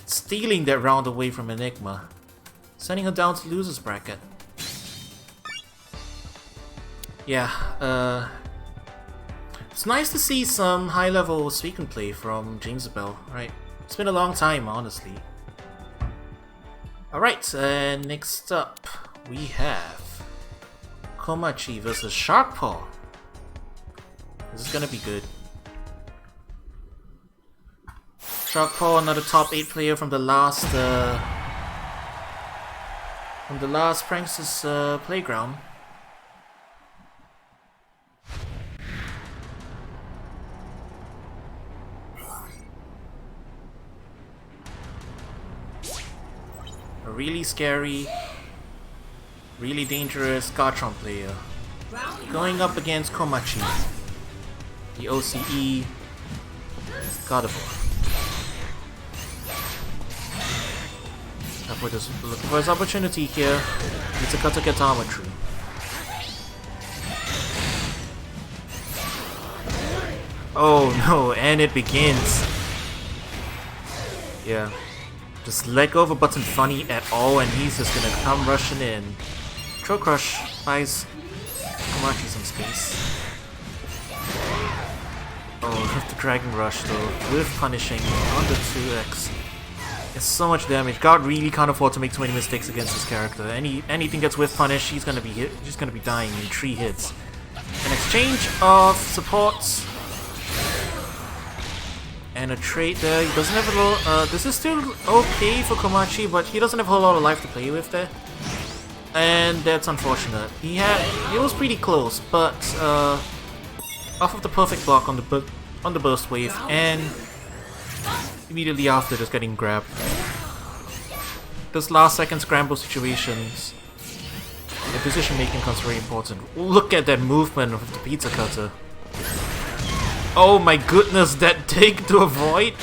Stealing that round away from Enigma. Sending her down to loser's bracket. Yeah, it's nice to see some high-level speak and play from Jamesibell, right? It's been a long time, honestly. Alright, and next up, we have Komachi versus SharKpaw. This is gonna be good. SharKpaw, another top 8 player from the last Prankster's playground. A really scary, really dangerous Garchomp player. Going up against Komachi, the OCE Gardevoir. Kapo just looking for his opportunity here. Needs to cut to get armor true. Oh no, and it begins. Yeah. Just let go of a button funny at all, and he's just gonna come rushing in. Troll Crush buys Komachi some space. Oh, with the Dragon Rush though, with punishing on the 2x. It's so much damage. God really can't afford to make too many mistakes against this character. Anything gets whiff punish, he's gonna be dying in 3 hits. An exchange of supports. And a trait there. He doesn't have a lot. This is still okay for Komachi, but he doesn't have a whole lot of life to play with there. And that's unfortunate. He was pretty close, but off of the perfect block on the burst wave, and immediately after just getting grabbed. This last second scramble situations, the decision making becomes very important. Look at that movement of the pizza cutter. Oh my goodness, that take to avoid?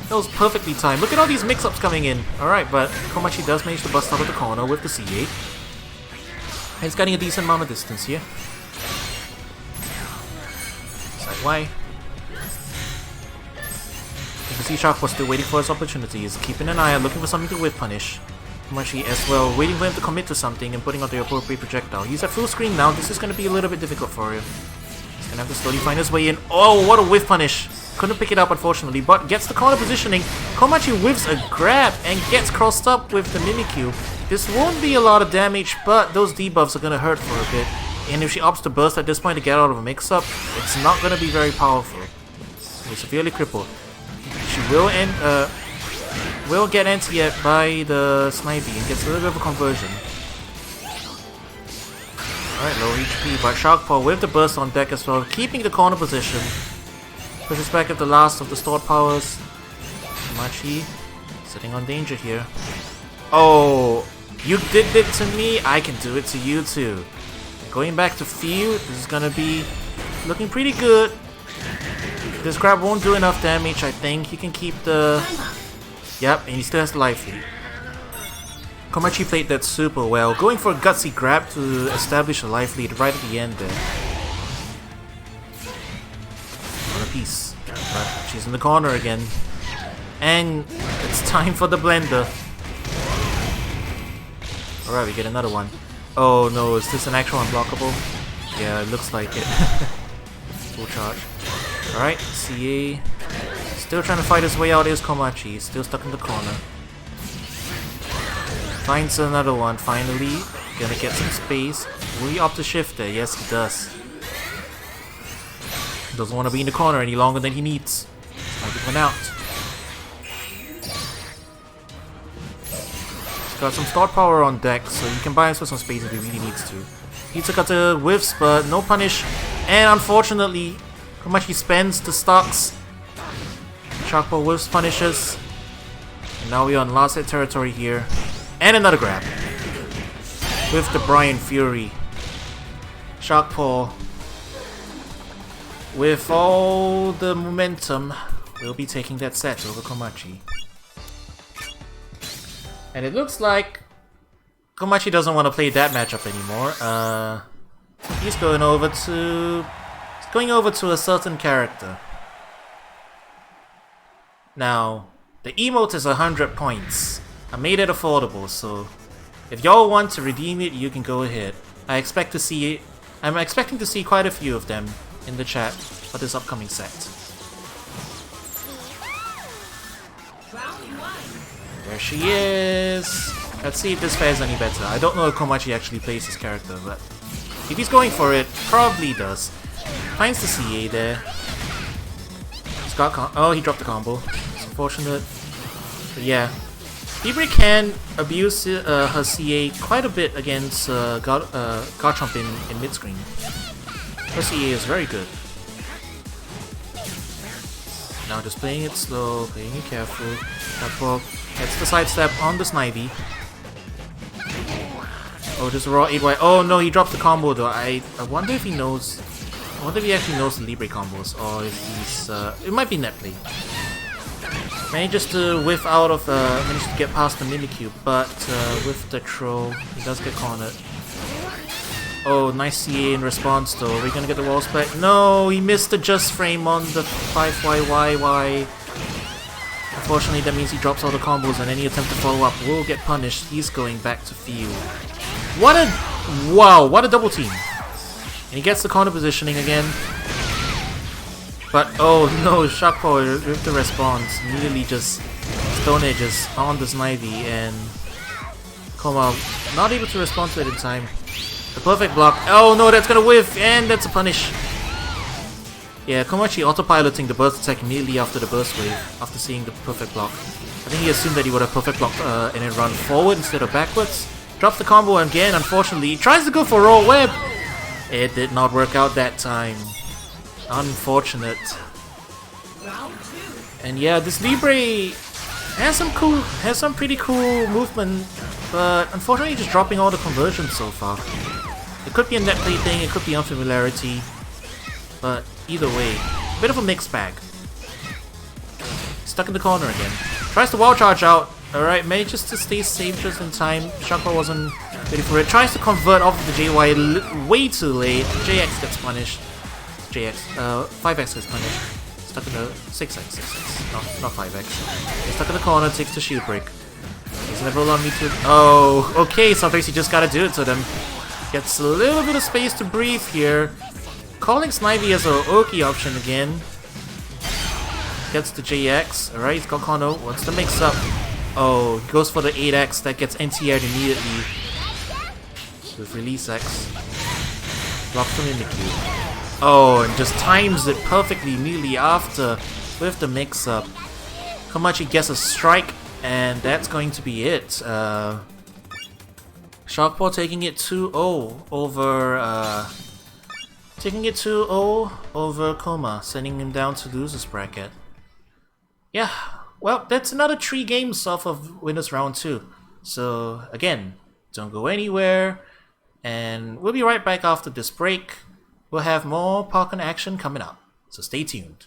That was perfectly timed. Look at all these mix-ups coming in. Alright, but Komachi does manage to bust out of the corner with the C8. He's getting a decent amount of distance here. Side Y. You can see SharKpaw still waiting for his opportunities, keeping an eye out, looking for something to whip punish. Komachi as well, waiting for him to commit to something and putting out the appropriate projectile. He's at full screen now, this is going to be a little bit difficult for him. Gonna have to slowly find his way in. Oh, what a whiff punish! Couldn't pick it up unfortunately, but gets the corner positioning. Komachi whiffs a grab and gets crossed up with the Mimikyu. This won't be a lot of damage, but those debuffs are gonna hurt for a bit. And if she opts to burst at this point to get out of a mix-up, it's not gonna be very powerful. She's severely crippled. She will get anti-ed by the Snivy and gets a little bit of a conversion. Alright, low HP, but SharKpaw with the burst on deck as well, keeping the corner position. Pushes back at the last of the stored powers. Komachi sitting on danger here. Oh, You did it to me, I can do it to you too. Going back to field, this is gonna be looking pretty good. This grab won't do enough damage, I think. He can keep the... Yep, and he still has the life lead. Komachi played that super well, going for a gutsy grab to establish a life lead right at the end there. One piece. But she's in the corner again. And it's time for the blender. Alright, we get another one. Oh no, is this an actual unblockable? Yeah, it looks like it. Full charge. Alright, CA. Still trying to fight his way out is Komachi. Still stuck in the corner. Finds another one, finally. Gonna get some space. Will he opt to shift there? Yes, he does. Doesn't want to be in the corner any longer than he needs. Time to win out. He's got some start power on deck, so he can buy himself some space if he really needs to. He took out the whiffs, but no punish. And unfortunately, Komachi spends the stocks. SharKpaw whiffs punishes. And now we're on last hit territory here. And another grab. With the Brian Fury. SharKpaw, with all the momentum, will be taking that set over Komachi. And it looks like Komachi doesn't want to play that matchup anymore. He's going over to a certain character. Now, the emote is 100 points. I made it affordable, so if y'all want to redeem it, you can go ahead. I'm expecting to see quite a few of them in the chat for this upcoming set. There she is! Let's see if this fares any better. I don't know if Komachi actually plays this character, but if he's going for it, probably does. Finds the CA there. He's got oh, he dropped the combo. It's unfortunate. But yeah. Libre can abuse her CA quite a bit against Garchomp in mid-screen. Her CA is very good. Now just playing it slow, playing it careful. Kapo gets the sidestep on the Snivy. Oh, just a raw 8Y. Oh no, he dropped the combo though. I wonder if he knows... I wonder if he actually knows the Libre combos, or if he's... it might be net play. Manages to whiff out of managed to get past the Mimikyu, but with the troll, he does get cornered. Oh, nice CA in response though. Are we gonna get the wall spec? No, he missed the just frame on the 5YYY. Unfortunately, that means he drops all the combos, and any attempt to follow up will get punished. He's going back to field. What a... Wow, what a double team. And he gets the corner positioning again. But oh no, SharKpaw with the response immediately just Stone Edges on the Snivy, and Koma not able to respond to it in time. The perfect block. Oh no, that's gonna whiff, and that's a punish. Yeah, Komachi autopiloting the burst attack immediately after the burst wave, after seeing the perfect block. I think he assumed that he would have perfect blocked and then run forward instead of backwards. Drops the combo again, unfortunately. He tries to go for roll web. It did not work out that time. Unfortunate. And yeah, this Libre has some pretty cool movement, but unfortunately just dropping all the conversions so far. It could be a net play thing, it could be unfamiliarity, but either way, bit of a mixed bag. Stuck in the corner again. Tries to wall charge out. Alright, manages to stay safe just in time. SharKpaw wasn't ready for it. Tries to convert off of the JY way too late. JX gets punished. JX, 5X gets punished. Stuck in the 6X, not 5X. He's stuck in the corner, takes the shield break. He's never allowed me to... Oh, okay, sometimes you just gotta do it to them. Gets a little bit of space to breathe here. Calling Snivy as a Oki option again. Gets the JX. Alright, he's got Kono. What's the mix up? Oh, he goes for the 8X. That gets NTR'd immediately. With Release X. Blocks the Mimikyu. Oh, and just times it perfectly immediately after with the mix up. Komachi gets a strike, and that's going to be it. SharKpaw taking it 2-0 over over Koma, sending him down to losers bracket. Yeah, well, that's another 3 games off of winners round 2. So again, Don't go anywhere, and we'll be right back after this break. We'll have more Pokken action coming up, so stay tuned.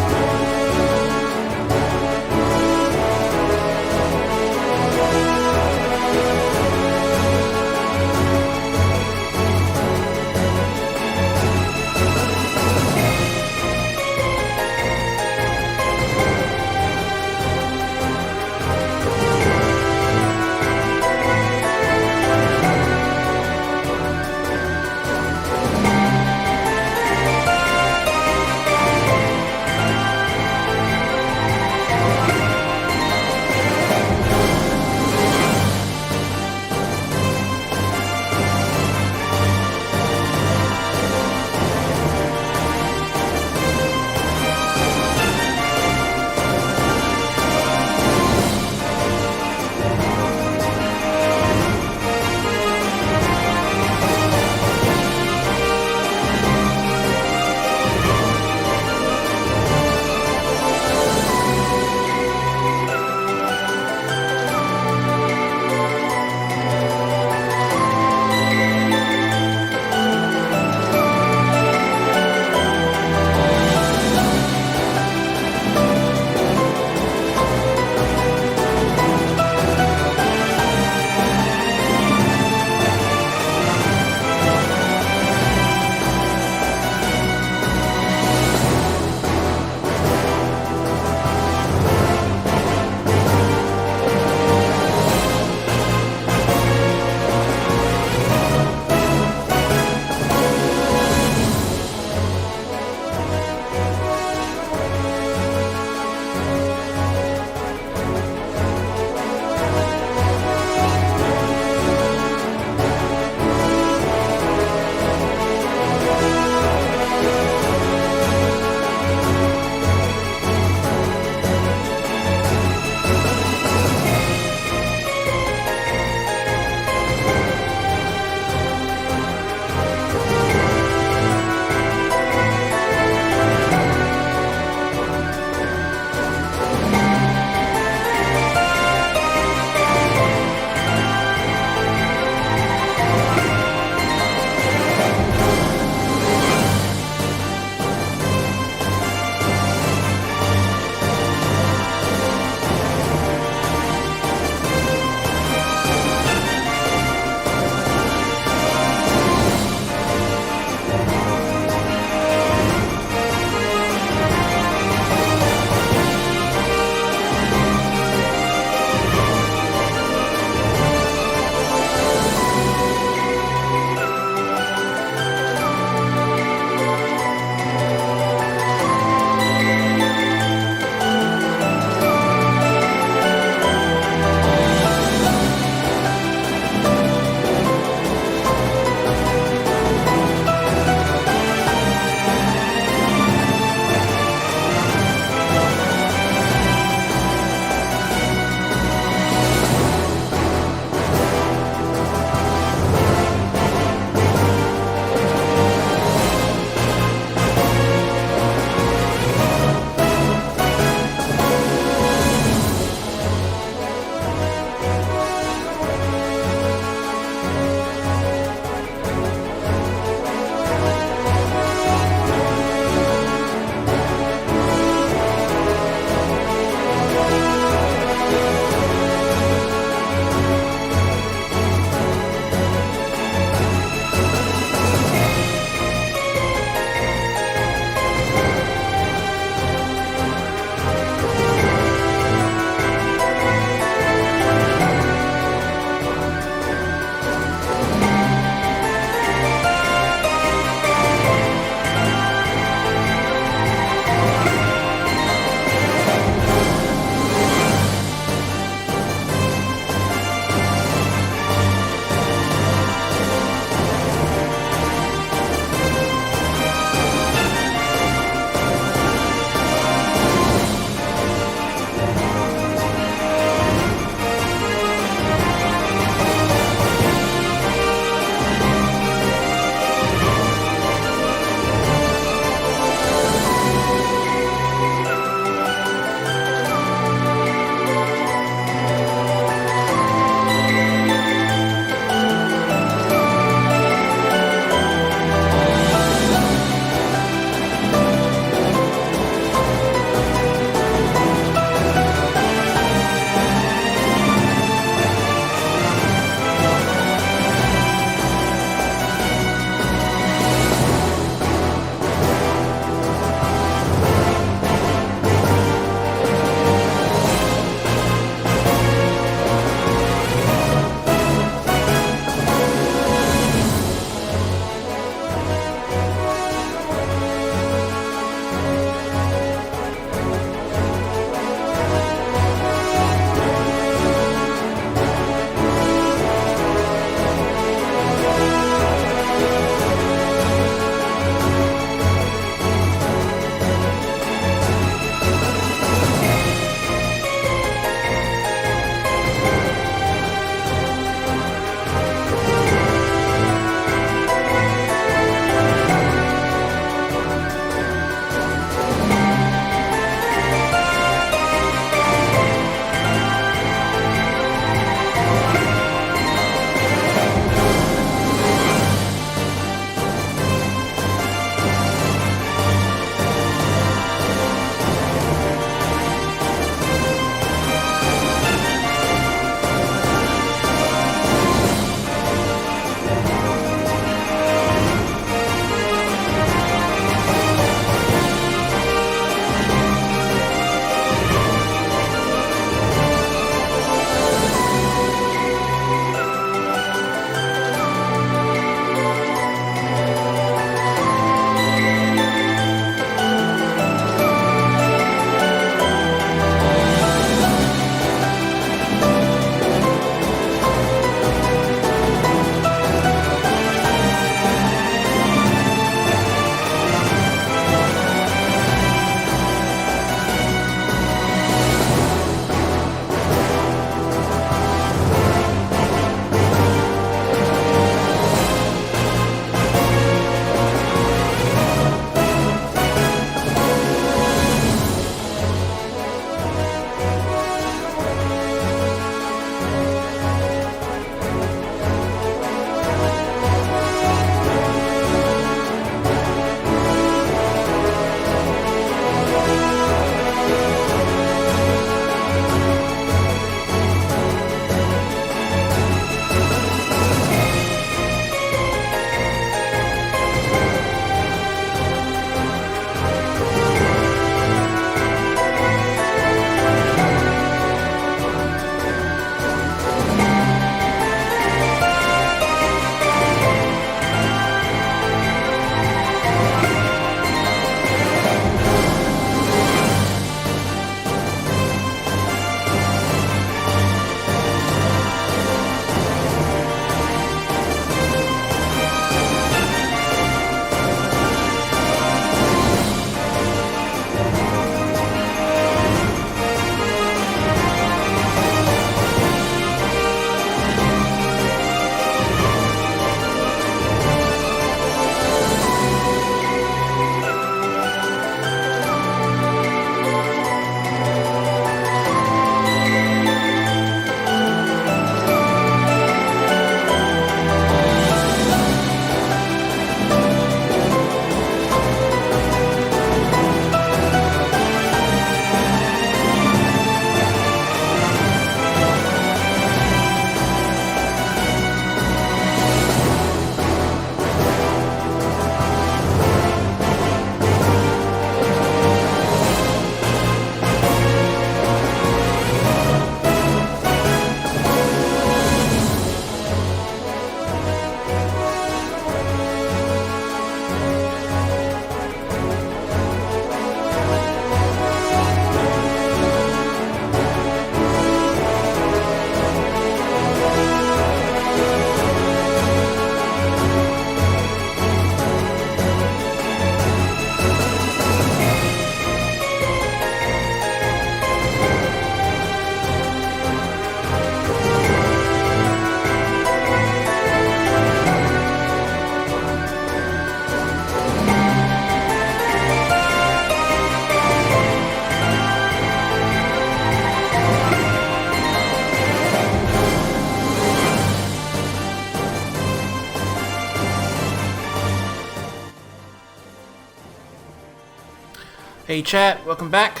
Hey chat, welcome back.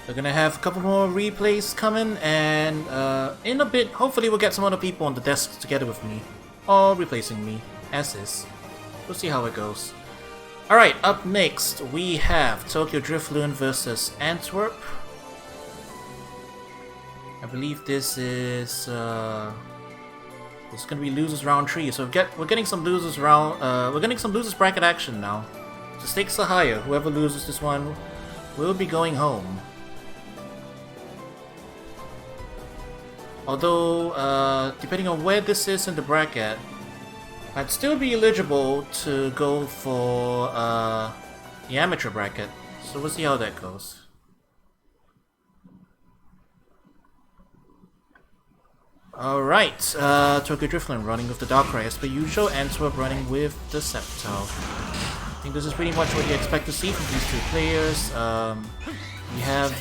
We're gonna have a couple more replays coming, and in a bit, hopefully we'll get some other people on the desk together with me, or replacing me, as is. We'll see how it goes. Alright, up next, we have TokyoDrifloon versus Antwerp. I believe this is it's gonna be losers round 3, so we're getting some losers round. We're getting some losers bracket action now. The stakes are higher. Whoever loses this one will be going home. Although, depending on where this is in the bracket, I'd still be eligible to go for the amateur bracket. So we'll see how that goes. Alright, TokyoDrifloon running with the Darkrai as per usual, Antwerp running with the Sceptile. I think this is pretty much what you expect to see from these two players. We have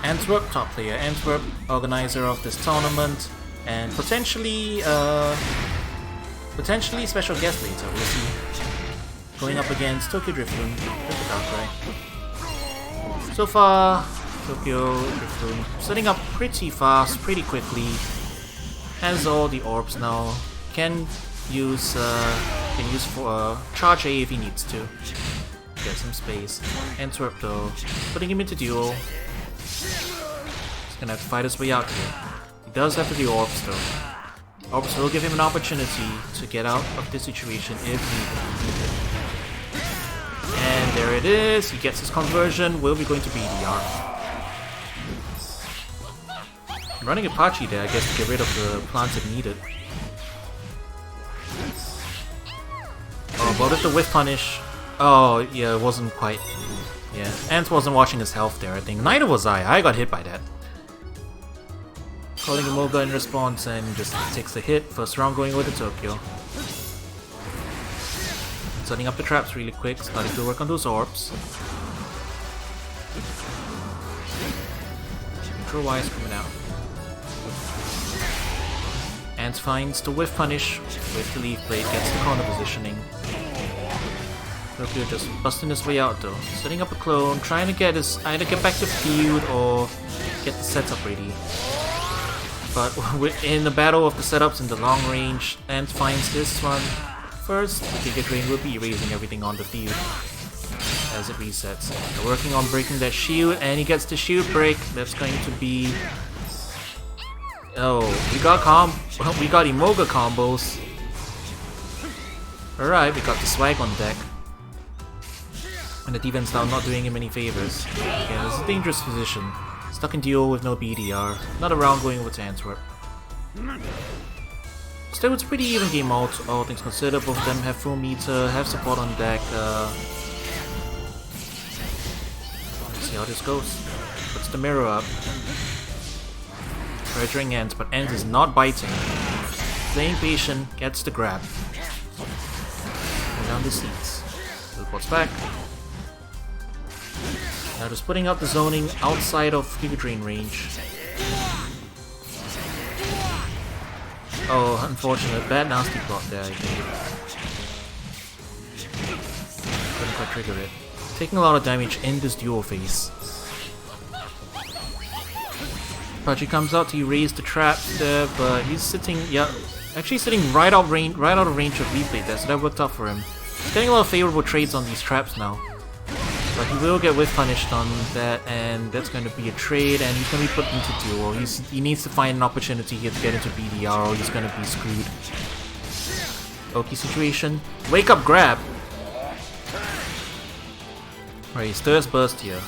Antwerp, top player Antwerp, organizer of this tournament, and potentially special guest later, we'll see. Going up against TokyoDrifloon with the Darkrai. So far, TokyoDrifloon setting up pretty fast, pretty quickly. Has all the orbs now. Can use for charge A if he needs to. Get some space. Antwerp though, putting him into duel. He's gonna have to fight his way out here. He does have the orbs though. Orbs will give him an opportunity to get out of this situation if needed. And there it is. He gets his conversion. Will be going to BDR. Running Apache there, I guess, to get rid of the plants if needed. Oh, but with the whiff punish. Oh, yeah, it wasn't quite. Yeah, Ant wasn't watching his health there, I think. Neither was I. I got hit by that. Calling Imoga in response and just takes the hit. First round going over to Tokyo. Setting up the traps really quick, starting to work on those orbs. Control wise coming out. Ant finds the whiff punish with the leaf blade, gets the corner positioning. Tokyo just busting his way out though, setting up a clone, trying to get his either get back to field or get the setup ready. But in the battle of the setups in the long range, Ant finds this one first. The Giga Drain will be erasing everything on the field as it resets. They're working on breaking that shield, and he gets the shield break. That's going to be. Oh, we got Imoga combos. Alright, we got the swag on deck. And the defense now not doing him any favors. Yeah, this is a dangerous position. Stuck in duel with no BDR. Another round going over to Antwerp. Still, it's a pretty even game out, all things considered. Both of them have full meter, have support on deck. Let's see how this goes. Puts the mirror up. Pressuring Ant, but Ant is not biting. Playing patient, gets the grab. Going down the seats. Teleports back. Now just putting out the zoning outside of Giga Drain range. Oh, unfortunate. Bad nasty plot there, I think. Couldn't quite trigger it. Taking a lot of damage in this duel phase. Apache comes out to erase the traps there, but he's sitting, actually sitting right out of range of replay there, so that worked out for him. He's getting a lot of favorable trades on these traps now. But he will get whiff punished on that, and that's going to be a trade, and he's going to be put into duel. He needs to find an opportunity here to get into BDR, or he's going to be screwed. Oki situation. Wake up grab! Right, he stirs burst here.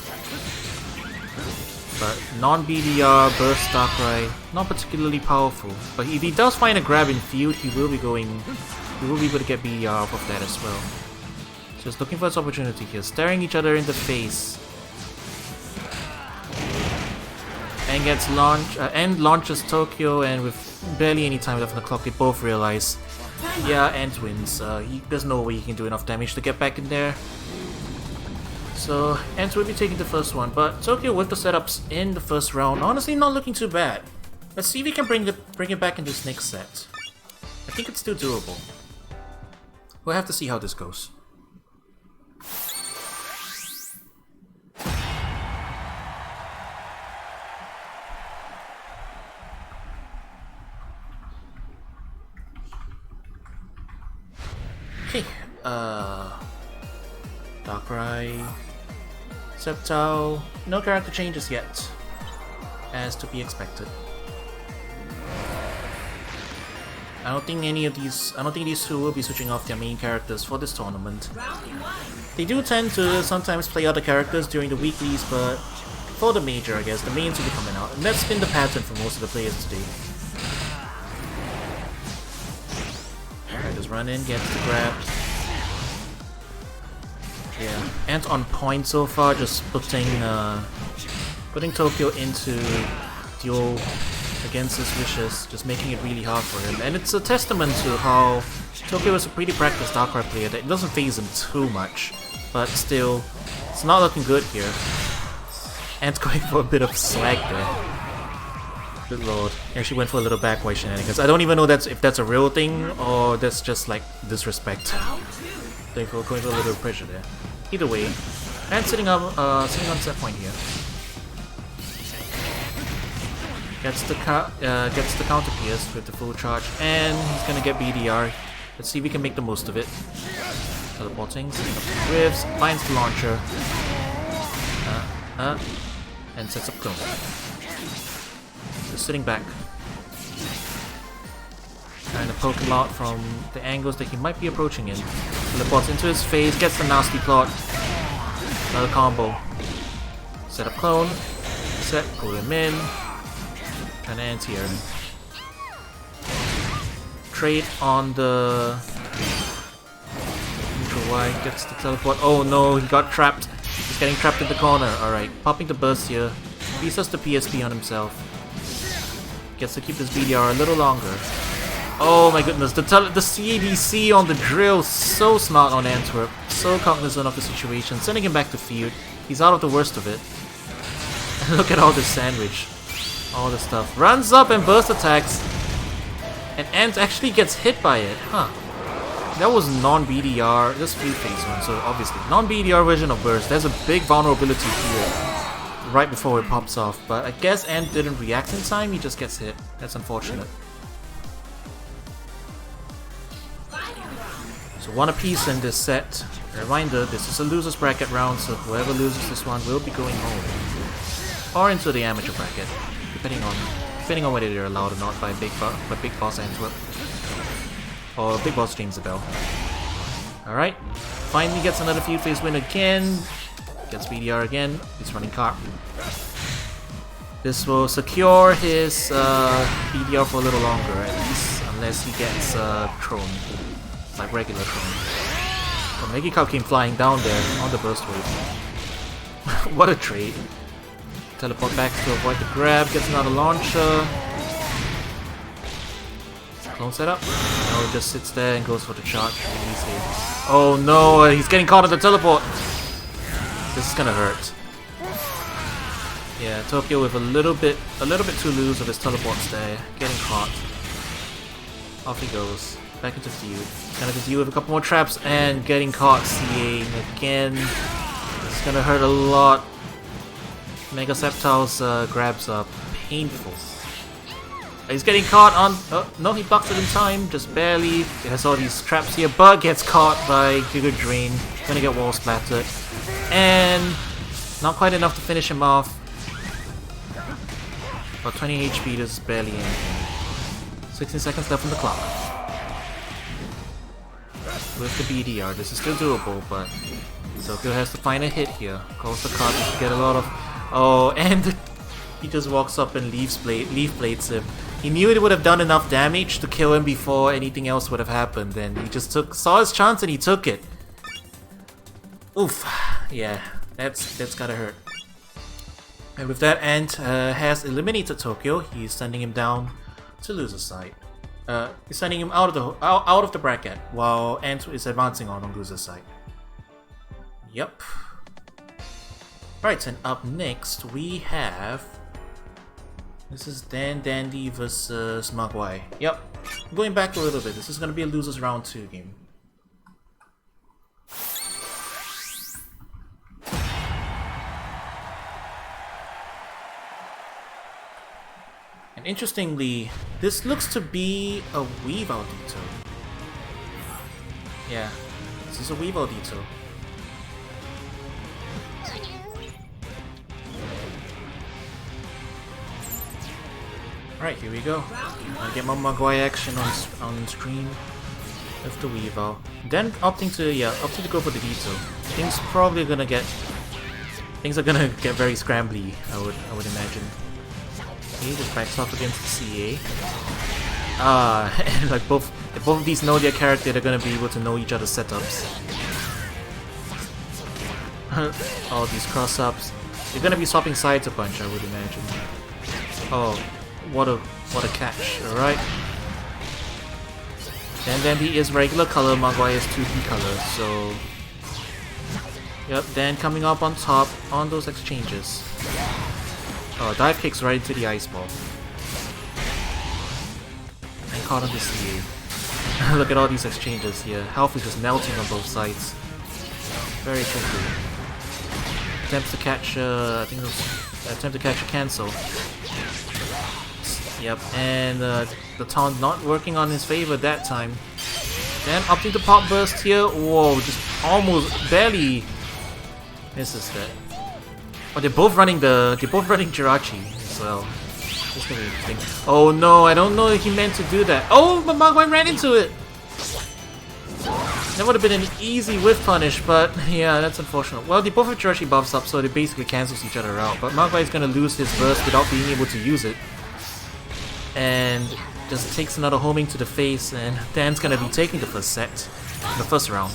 But non-BDR burst Darkrai, not particularly powerful. But if he does find a grab in field, he will be able to get BDR off of that as well. Just looking for his opportunity here, staring each other in the face. And gets launches Tokyo, and with barely any time left on the clock, they both realize, yeah, Ant wins. There's no way he can do enough damage to get back in there. So Ant will be taking the first one, but Tokyo with the setups in the first round, honestly not looking too bad. Let's see if we can bring it back in this next set. I think it's still doable. We'll have to see how this goes. Okay, Darkrai, Sceptile, no character changes yet, as to be expected. I don't think these two will be switching off their main characters for this tournament. They do tend to sometimes play other characters during the weeklies, but for the major, I guess, the mains will be coming out, and that's been the pattern for most of the players today. Alright, just run in, get the grab. Yeah, Ant on point so far, just putting Tokyo into duel against his wishes, just making it really hard for him. And it's a testament to how Tokyo is a pretty practiced Darkrai player that it doesn't phase him too much, but still, it's not looking good here. Ant's going for a bit of swag there. Good lord. Actually went for a little backway shenanigans. I don't even know if that's a real thing or that's just like disrespect. Going for a little pressure there. Either way, Ant's sitting on set point here. Gets the counter pierce with the full charge, and he's gonna get BDR. Let's see if we can make the most of it. Teleporting, setting up the drifts, finds the launcher, and sets up clone. Just sitting back, trying to poke him out from the angles that he might be approaching in. Teleports into his face, gets the nasty plot. Another combo. Set up clone, set, pull him in. Trying to anti-air him. Trade on the neutral Y, gets the teleport. Oh no, he got trapped. He's getting trapped in the corner. Alright, popping the burst here. Resets the PSP on himself. Gets to keep his BDR a little longer. Oh my goodness, the CABC on the drill, so smart on Antwerp. So cognizant of the situation, sending him back to field. He's out of the worst of it. And look at all this sandwich. All the stuff. Runs up and burst attacks. And Ant actually gets hit by it. Huh. That was non-BDR. Just free phase one, so obviously. Non-BDR version of burst. There's a big vulnerability here. Right before it pops off. But I guess Ant didn't react in time. He just gets hit. That's unfortunate. So one apiece in this set. A reminder, this is a loser's bracket round, so whoever loses this one will be going home. Or into the amateur bracket. Depending on whether they're allowed or not by Big Boss Antwerp or Big Boss Jamesibell. Alright, finally gets another field phase win again. Gets BDR again. He's running Carp. This will secure his BDR for a little longer at least, unless he gets thrown, like regular thrown. But Magikarp came flying down there on the burst wave. What a trade. Teleport back to avoid the grab, gets another launcher. Clone setup. No, it just sits there and goes for the charge. Oh no, he's getting caught at the teleport. This is gonna hurt. Yeah, Tokyo with a little bit too loose of his teleports there, getting caught. Off he goes, back into field. Gonna deal with a couple more traps and getting caught. CAing again. It's gonna hurt a lot. Mega Sceptile's grabs are painful. He's getting caught on... Oh, no, he blocks it in time, just barely. He has all these traps here. Bug gets caught by Giga Drain. Gonna get wall splattered. And not quite enough to finish him off. About 20 HP, this is barely anything. 16 seconds left on the clock. With the BDR, this is still doable, but Tokyo has to find a hit here. Calls the card to get a lot of... Oh, and he just walks up and leaf blades him. He knew it would have done enough damage to kill him before anything else would have happened, and he just saw his chance and he took it. Oof. Yeah, that's gotta hurt. And with that, Ant has eliminated Tokyo. He's sending him down to loser's side. He's sending him out of the bracket, while Ant is advancing on loser's side. Yep. Right, and up next we have... This is DanDandy versus Maguai. Yep. Going back a little bit, this is going to be a losers round 2 game. And interestingly, this looks to be a Weave Audito. Yeah, this is a VOD detour. Alright, here we go. I get my Maguai action on screen with the Weavile. Then opting to go for the detour. Things are gonna get very scrambly, I would imagine. Okay, just backs off against the CA. And like if both of these know their character, they're gonna be able to know each other's setups. All these cross-ups. They're gonna be swapping sides a bunch, I would imagine. Oh. What a catch, alright. DanDandy is regular color, Maguai is 2D color, so... Yep, Dan coming up on top on those exchanges. Oh, dive kicks right into the ice ball. And caught on the CA. Look at all these exchanges here. Health is just melting on both sides. Very tricky. Attempts to catch I think it was attempt to catch a cancel. Yep, and the taunt not working on his favor that time. Then opting to pop burst here. Whoa, just almost barely misses that. Oh, they're both running Jirachi as well. This is gonna be interesting. Oh no, I don't know if he meant to do that. Oh, but Maguai ran into it. That would have been an easy whiff punish, but yeah, that's unfortunate. Well, they both have Jirachi buffs up, so they basically cancels each other out. But Maguai is gonna lose his burst without being able to use it. And just takes another homing to the face, and Dan's gonna be taking the first set, the first round.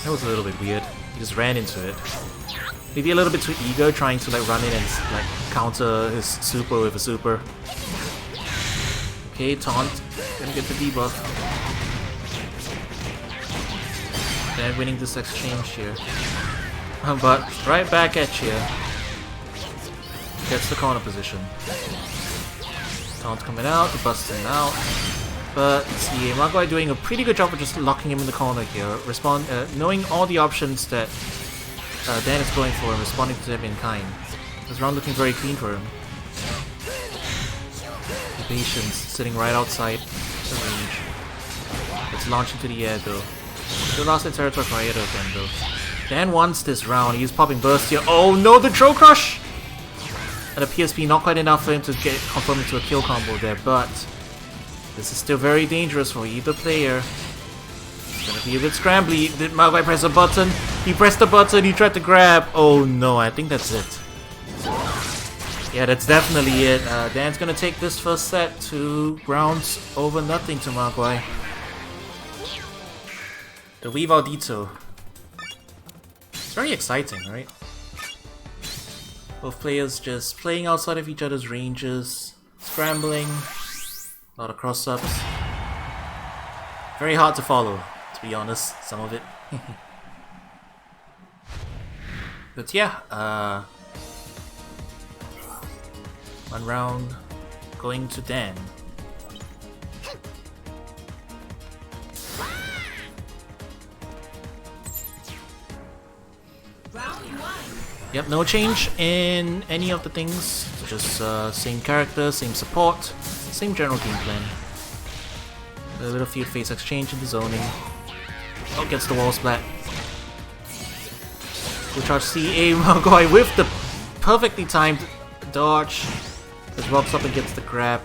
That was a little bit weird. He just ran into it. Maybe a little bit too eager, trying to like run in and like counter his super with a super. Okay, taunt. Gonna get the debuff. Dan winning this exchange here. But right back at you. Gets the corner position. Taunt coming out, the busting out. But see, Maguai doing a pretty good job of just locking him in the corner here. Knowing all the options that Dan is going for and responding to them in kind. This round looking very clean for him. The patience sitting right outside the range. It's launched into the air though. Still lost the territory for Aedo again though. Dan wants this round. He's popping burst here. Oh no, the Troll Crush! And the PSP not quite enough for him to get confirmed into a kill combo there, but this is still very dangerous for either player. It's gonna be a bit scrambly. Did Maguai press a button? He pressed the button, he tried to grab. Oh no, I think that's it. Yeah, that's definitely it. Dan's gonna take this first set 2 rounds over nothing to Maguai. The Weavile Dito. It's very exciting, right? Both players just playing outside of each other's ranges, scrambling, a lot of cross-ups. Very hard to follow, to be honest, some of it. But yeah, 1 round going to Dan. Yep, no change in any of the things, just same character, same support, same general game plan. A little field face exchange in the zoning. Oh, gets the wall splat. Full charge CA Maguai with the perfectly timed dodge. Just rocks up and gets the grab.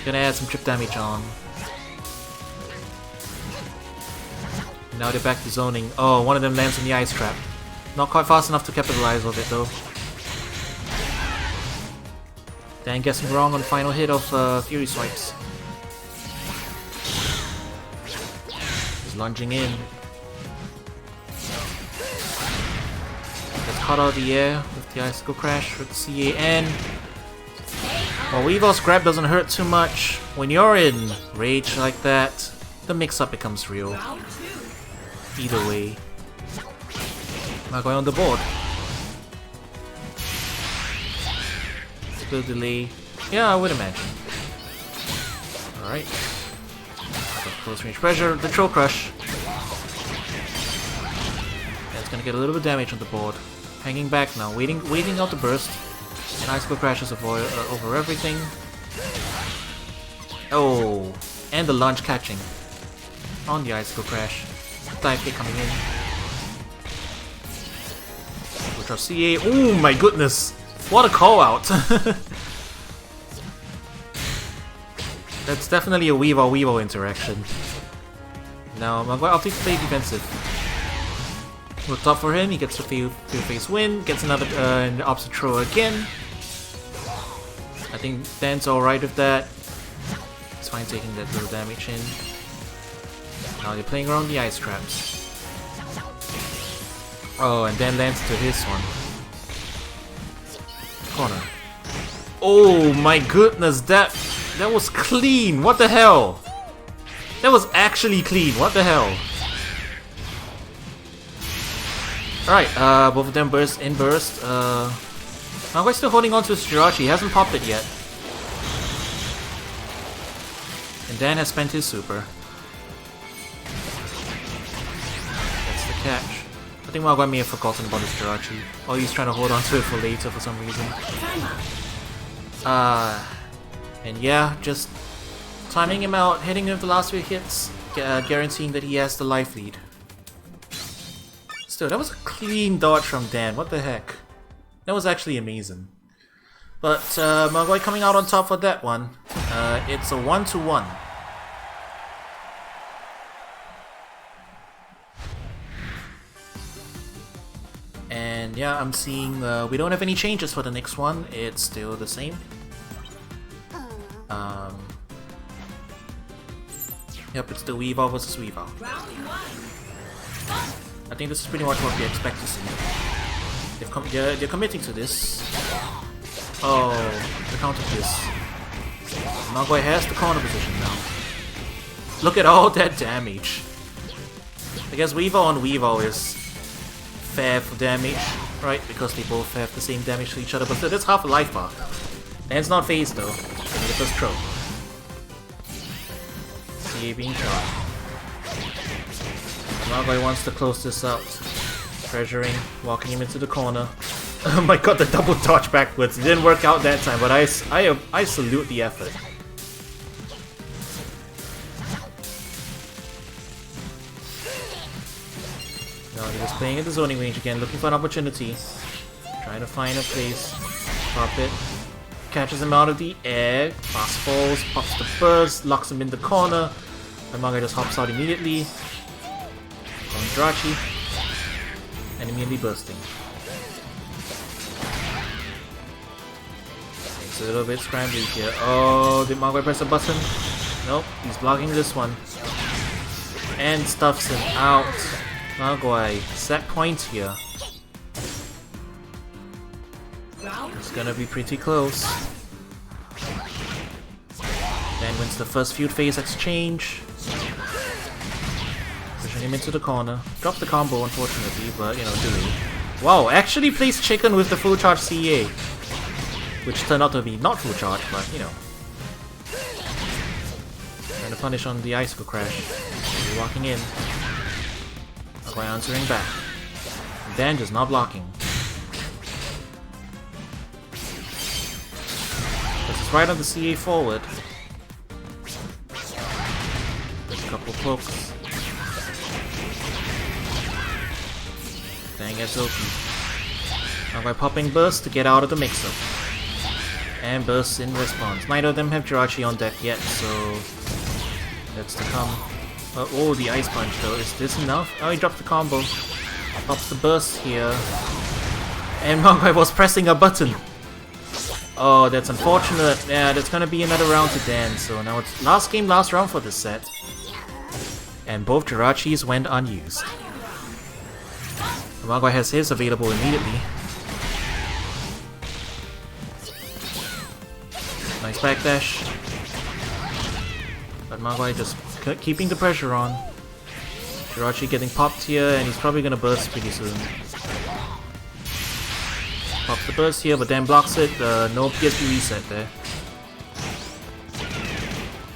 Gonna add some trip damage on. Now they're back to zoning. Oh, one of them lands in the ice trap. Not quite fast enough to capitalize on it though. Dan guessing wrong on the final hit of Fury Swipes. He's lunging in. Gets caught out of the air with the Icicle Crash with the CAN. While Weavile's grab doesn't hurt too much, when you're in rage like that, the mix-up becomes real. Either way. Maguai on the board. Still delay. Yeah, I would imagine. Alright. Close range pressure, the Troll Crush. That's gonna get a little bit of damage on the board. Hanging back now, waiting out the burst. And Icicle Crashes over everything. Oh, and the launch catching. on the Icicle Crash. Dive kick coming in. Which are CA. Oh my goodness! What a call out! That's definitely a Weavile interaction. Now Maguai opting to play defensive. Looked up for him, he gets the field face win, gets another opposite throw again. I think Dan's alright with that. It's fine taking that little damage in. Now they're playing around the ice traps. Oh, and Dan lands to his one. Corner. Oh my goodness, that was clean! What the hell? That was actually clean, what the hell? Alright, both of them burst in burst. Magui's still holding on to his Jirachi, he hasn't popped it yet. And Dan has spent his super. That's the catch. I think Maguai may have forgotten about his Jirachi. Or he's trying to hold on to it for later for some reason. And yeah, just timing him out, hitting him with the last few hits, guaranteeing that he has the life lead. Still, that was a clean dodge from Dan, what the heck. That was actually amazing. But Maguai coming out on top for that one. It's a 1-1. And yeah, I'm seeing we don't have any changes for the next one. It's still the same. Yep, it's the Weavile versus Weavile. I think this is pretty much what we expect to see. They're committing to this. Oh, the counter this. Maguai has the corner position now. Look at all that damage. I guess Weavile on Weavile is fair for damage, right? Because they both have the same damage to each other, but still, that's half a life bar. And it's not phased though. Give me the first throw. CA being shot. Maguai wants to close this out. Pressuring, walking him into the corner. Oh my god, the double dodge backwards. It didn't work out that time, but I salute the effort. Now he was playing at the zoning range again, looking for an opportunity. Trying to find a place. Pop it. Catches him out of the air. Fast falls, pops the burst, locks him in the corner. And Maguai just hops out immediately. Going Jirachi. And immediately bursting. It's a little bit scrambly here. Oh, did Maguai press a button? Nope, he's blocking this one. And stuffs him out. Maguai, set point here. It's gonna be pretty close. Dan wins the first field phase exchange. Pushing him into the corner. Drops the combo unfortunately, but you know, delay. Wow, actually plays chicken with the full charge CA. Which turned out to be not full charge, but you know. Trying to punish on the Icicle Crash. Walking in. Maguai answering back. Dan just not blocking. This is right on the CA forward. There's a couple pokes. Dan gets open. Maguai popping burst to get out of the mix-up. And bursts in response. Neither of them have Jirachi on deck yet, so that's to come. Oh, the Ice Punch though. Is this enough? Oh, he dropped the combo. Pops the burst here. And Maguai was pressing a button. Oh, that's unfortunate. Yeah, that's gonna be another round to Dan. So now it's last game, last round for this set. And both Jirachis went unused. Maguai has his available immediately. Nice backdash. But Maguai just keeping the pressure on. Jirachi getting popped here, and he's probably gonna burst pretty soon. Pops the burst here, but then blocks it. No PSP reset there.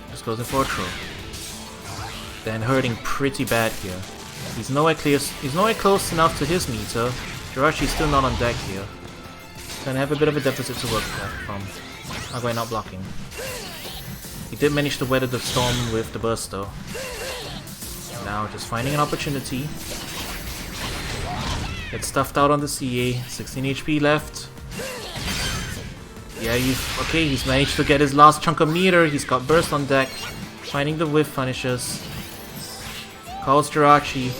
Just goes in for a throw. Then hurting pretty bad here. He's nowhere close enough to his meter. Jirachi's still not on deck here. Gonna have a bit of a deficit to work from. Maguai not blocking. He did manage to weather the storm with the burst though. Now just finding an opportunity. Get stuffed out on the CA. 16 HP left. Yeah, he's managed to get his last chunk of meter. He's got burst on deck. Finding the whiff punishes. Calls Jirachi.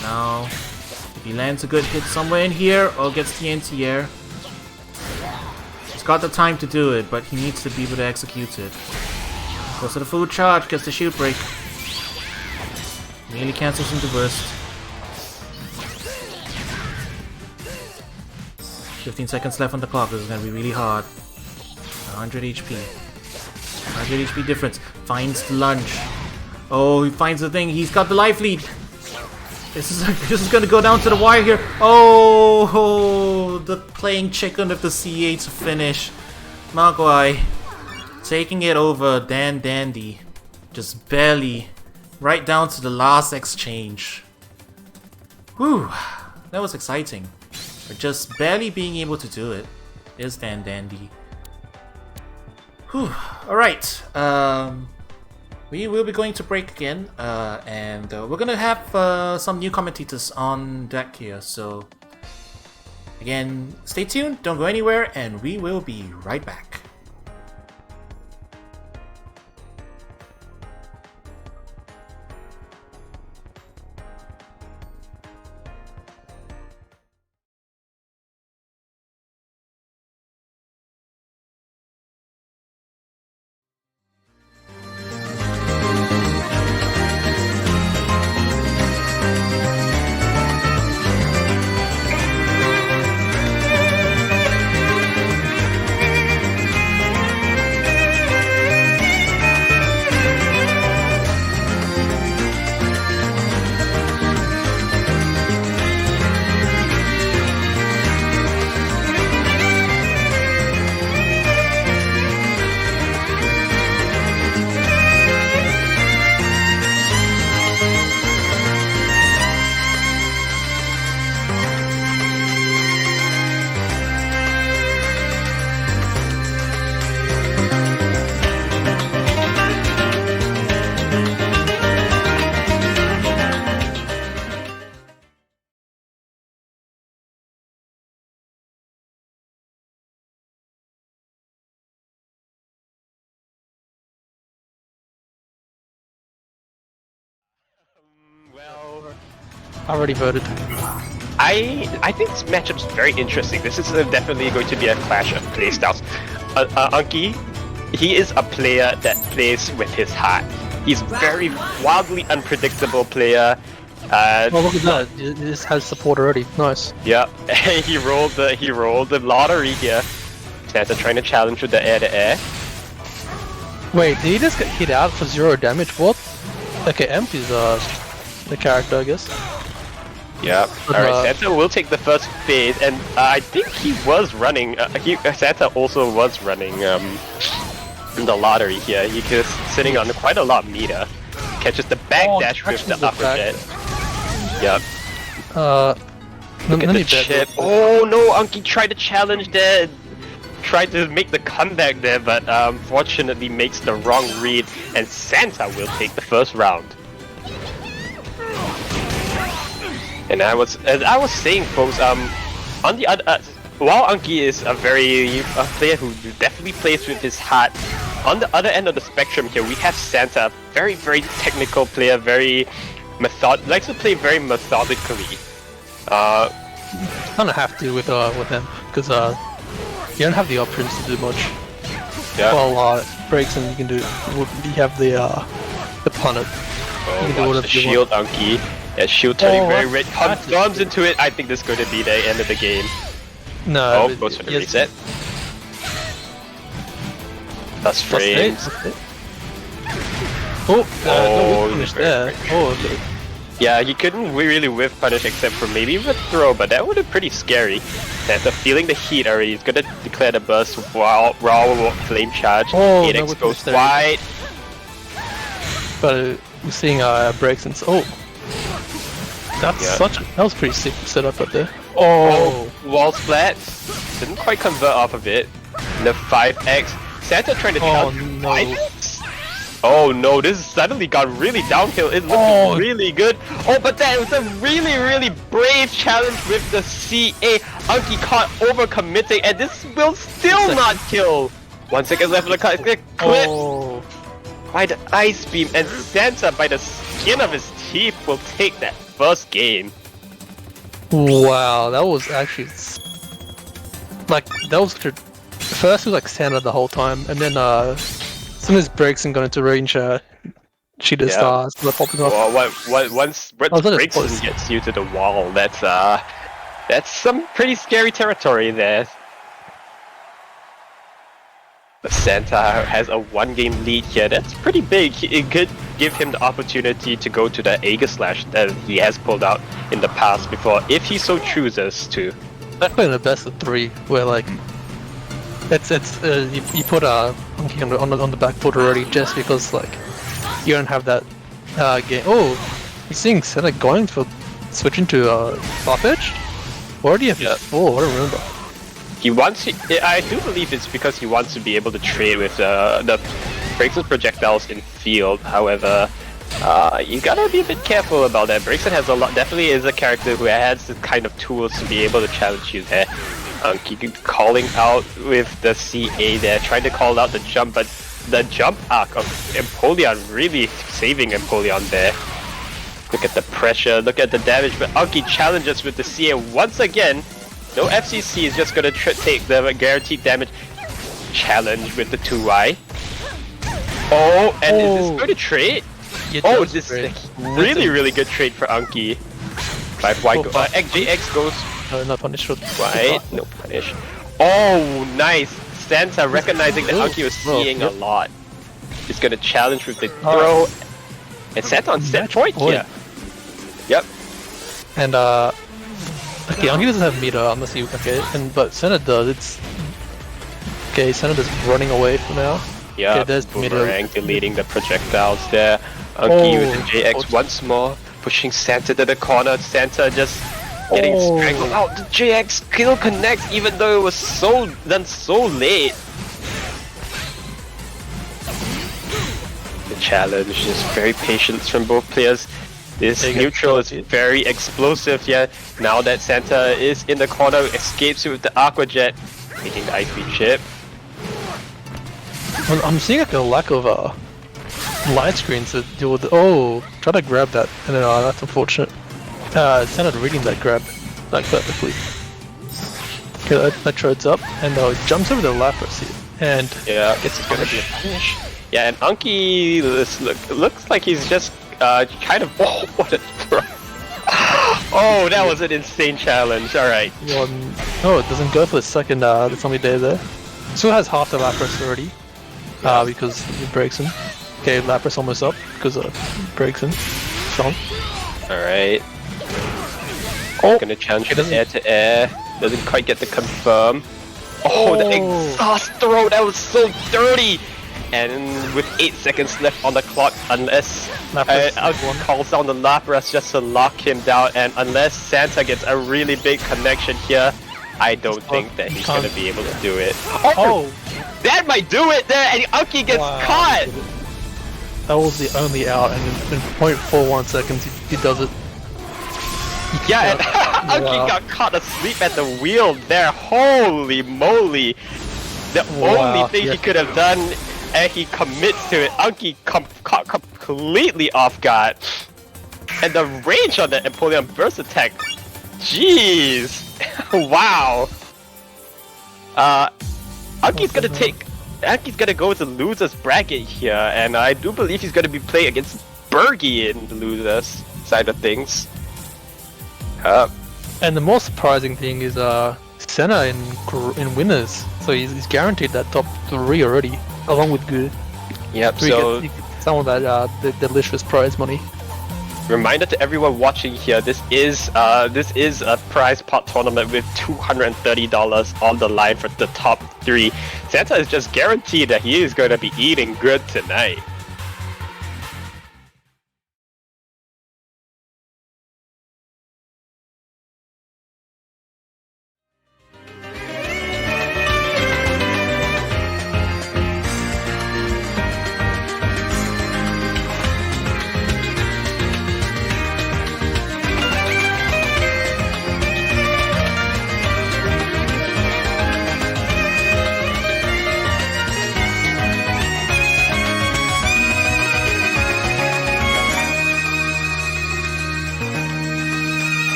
Now, if he lands a good hit somewhere in here or gets TNT air. He's got the time to do it, but he needs to be able to execute it. Goes to the full charge, gets the shield break. Nearly cancels into burst. 15 seconds left on the clock. This is gonna be really hard. 100 HP. 100 HP difference. Finds the lunge. Oh, he finds the thing. He's got the life lead. This is gonna go down to the wire here. Oh, the playing chicken of the CA to finish. Maguai taking it over DanDandy. Just barely. Right down to the last exchange. Whew, that was exciting. But just barely being able to do it is DanDandy. Whew, alright. We will be going to break again, and we're gonna have some new commentators on deck here, so again, stay tuned, don't go anywhere, and we will be right back. Well, I already voted. I think this matchup's very interesting. This is definitely going to be a clash of playstyles. Anki, he is a player that plays with his heart. He's very wildly unpredictable player. Oh, look at that! This has support already. Nice. Yeah, he rolled the lottery here. Santa trying to challenge with the air. Wait, did he just get hit out for 0 damage? What? Okay, empties the character, I guess. Yeah. Alright, Santa will take the first phase, and I think he was running. Santa also was running in the lottery here. He is sitting on quite a lot of meter. Catches the backdash with the upper jet. Yep. Look at the chip. Oh no, Anki tried to challenge there. Tried to make the comeback there, but unfortunately makes the wrong read, and Santa will take the first round. And as I was saying, folks, on the other, while Anki is a player who definitely plays with his heart, on the other end of the spectrum here, we have Santa, very technical player, likes to play very methodically. Kind of have to with him because you don't have the options to do much. Yeah. Well, breaks and you can do. You have the punnet. Oh, watch the shield, Anki. Yeah, shield turning very red. Comes into it. I think this is going to be the end of the game. No. Oh, goes for the reset. That's frames. Oh, no punish there. Oh, yeah, he couldn't really whiff punish except for maybe with throw, but that would have been pretty scary. Santa feeling the heat already. He's gonna declare the burst while raw flame charge. Oh, 8x goes wide. But we're seeing breaks and that's that was pretty sick setup right there. Oh, wall splat. Didn't quite convert off of it. The 5x. Santa trying to challenge 5x. Oh no, this suddenly got really downhill. It looked really good. Oh, but that was a really brave challenge with the CA. Anki caught overcommitting, and this will still not kill. 1 second left of the clip. By the ice beam, and Santa, by the skin of his teeth, will take that first game. Wow, that was actually like that was first it was like Santa the whole time, and then as soon as Breakson got into range, she just started popping off. Well, once Breakson gets you to the wall, that's some pretty scary territory there. But Santa has a 1-game lead here. That's pretty big. It could give him the opportunity to go to the Aegis Slash that he has pulled out in the past before, if he so chooses to. Definitely in the best of 3, where like you put Anki on the back foot already, just because like you don't have that game. Oh, you're seeing Santa going for switching to Farfetch'd? Already have 4. I don't remember. He wants to, I do believe it's because he wants to be able to trade with the Breakson's projectiles in field. However, you gotta be a bit careful about that. Breakson has definitely is a character who has the kind of tools to be able to challenge you there. Calling out with the CA there, trying to call out the jump, but the jump arc of Empoleon really saving Empoleon there. Look at the pressure, look at the damage, but Anki challenges with the CA once again. No FCC is just gonna take the guaranteed damage challenge with the 2Y. Oh, and is this going to trade? Oh, this is a really good trade for Anki. 5Y JX goes. No punish. Right, no punish. Oh, nice. Santa recognizing that Anki was seeing a lot. Is gonna challenge with the throw. And Santa on set point here. Yep. And okay, Anki doesn't have meter unless you but Senna does. It's okay. Senna is running away for now. Yeah, okay, there's Boomerang deleting the projectiles there. Anki with the JX once more, pushing Santa to the corner. Santa just getting strangled out. The JX kill connects, even though it was done so late. The challenge is very patient from both players. This neutral is very explosive, now that Santa is in the corner, escapes with the Aqua Jet, taking the Ice Beam chip. I'm seeing like a lack of light screens to deal with try to grab that, and then that's unfortunate. Santa reading that grab like perfectly. Okay, that trodes up, and jumps over the Lapras here, and it's gonna be a punish. Yeah, and Anki looks like he's just kind of what a throw. Oh, that was an insane challenge. Alright. No, it doesn't go for the second that's only there. Still has half the Lapras already. Because it breaks him. Okay, Lapras almost up because it breaks him. Strong. Alright. Gonna challenge the air to air. Doesn't quite get the confirm. Oh, the exhaust throw, that was so dirty! And with 8 seconds left on the clock, unless calls down the Lapras just to lock him down, and unless Santa gets a really big connection here, I don't think that he's gonna be able to do it. That might do it there, and Anki gets caught! That was the only out, and in 0.41 seconds he does it. Yeah, and Anki got caught asleep at the wheel there. Holy moly! The only thing he could have done, and he commits to it. Anki caught completely off guard. And the range on the Empoleon burst attack. Jeez! Wow! Anki's gonna go with the losers bracket here, and I do believe he's gonna be playing against Bergie in the losers side of things. And the most surprising thing is Senna in winners, so he's guaranteed that top 3 already, along with Good. Yep. So he gets some of that the delicious prize money. Reminder to everyone watching here: this is a prize pot tournament with $230 on the line for the top 3. Santa is just guaranteed that he is going to be eating good tonight.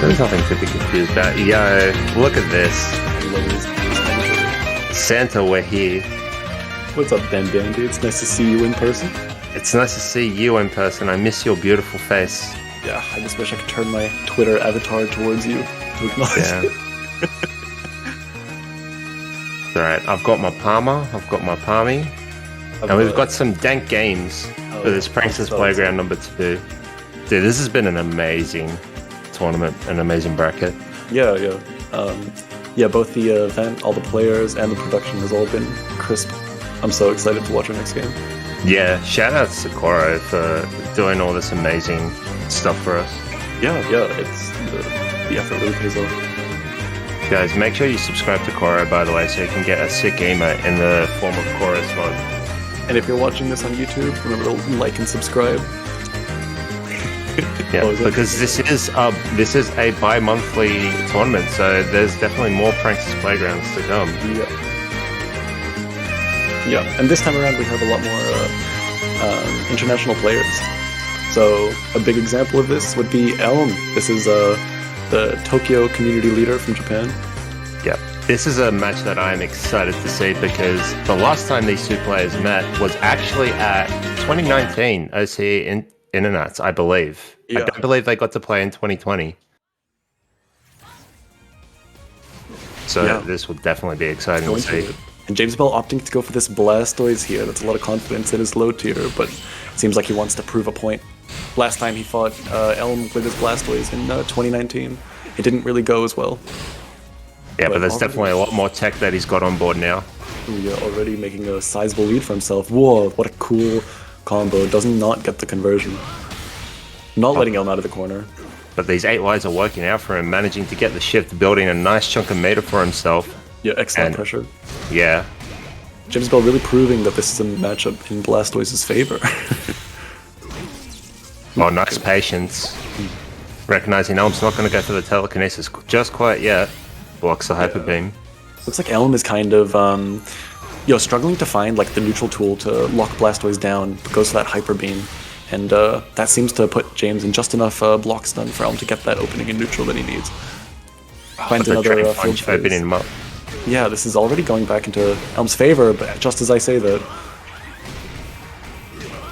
There's nothing to be confused about. Yo, look at this. Santa, we're here. What's up, DanDandy? It's nice to see you in person. It's nice to see you in person. I miss your beautiful face. Yeah, I just wish I could turn my Twitter avatar towards you to acknowledge it. Alright, I've got my Palmer, I've got my Palmy, and we've got some dank games for this Prankster's Playground number 2. Dude, this has been an amazing tournament, an amazing bracket. Yeah. Yeah, both the event, all the players, and the production has all been crisp. I'm so excited to watch our next game. Yeah, shout out to Koro for doing all this amazing stuff for us. Yeah, it's the effort really pays off. Guys, make sure you subscribe to Koro, by the way, so you can get a sick emote in the form of Koro's mod. And if you're watching this on YouTube, remember to like and subscribe. Yeah, because this is a bi-monthly tournament, so there's definitely more Prankster's Playgrounds to come. Yeah, and this time around we have a lot more international players. So a big example of this would be Elm. This is the Tokyo community leader from Japan. Yeah, this is a match that I am excited to see because the last time these two players met was actually at 2019 OC Internets, I believe. Yeah. I don't believe they got to play in 2020. So this will definitely be exciting to see. And Jamesibell opting to go for this Blastoise here. That's a lot of confidence in his low tier, but it seems like he wants to prove a point. Last time he fought Elm with his Blastoise in 2019, it didn't really go as well. Yeah, but there's definitely a lot more tech that he's got on board now. Yeah, already making a sizable lead for himself. Whoa, what a cool combo. Does not get the conversion. Not letting Elm out of the corner. But these 8Ys are working out for him, managing to get the shift, building a nice chunk of meter for himself. Yeah, excellent pressure. Yeah. Jamesibell really proving that this is a matchup in Blastoise's favor. Oh, nice patience. Recognizing Elm's not going to go for the telekinesis just quite yet. Blocks the Hyper Beam. Looks like Elm is kind of, struggling to find like the neutral tool to lock Blastoise down, but goes for that Hyper Beam. And that seems to put James in just enough block stun for Elm to get that opening in neutral that he needs. Finds another field phase. Opening him up. Yeah, this is already going back into Elm's favor, but just as I say that.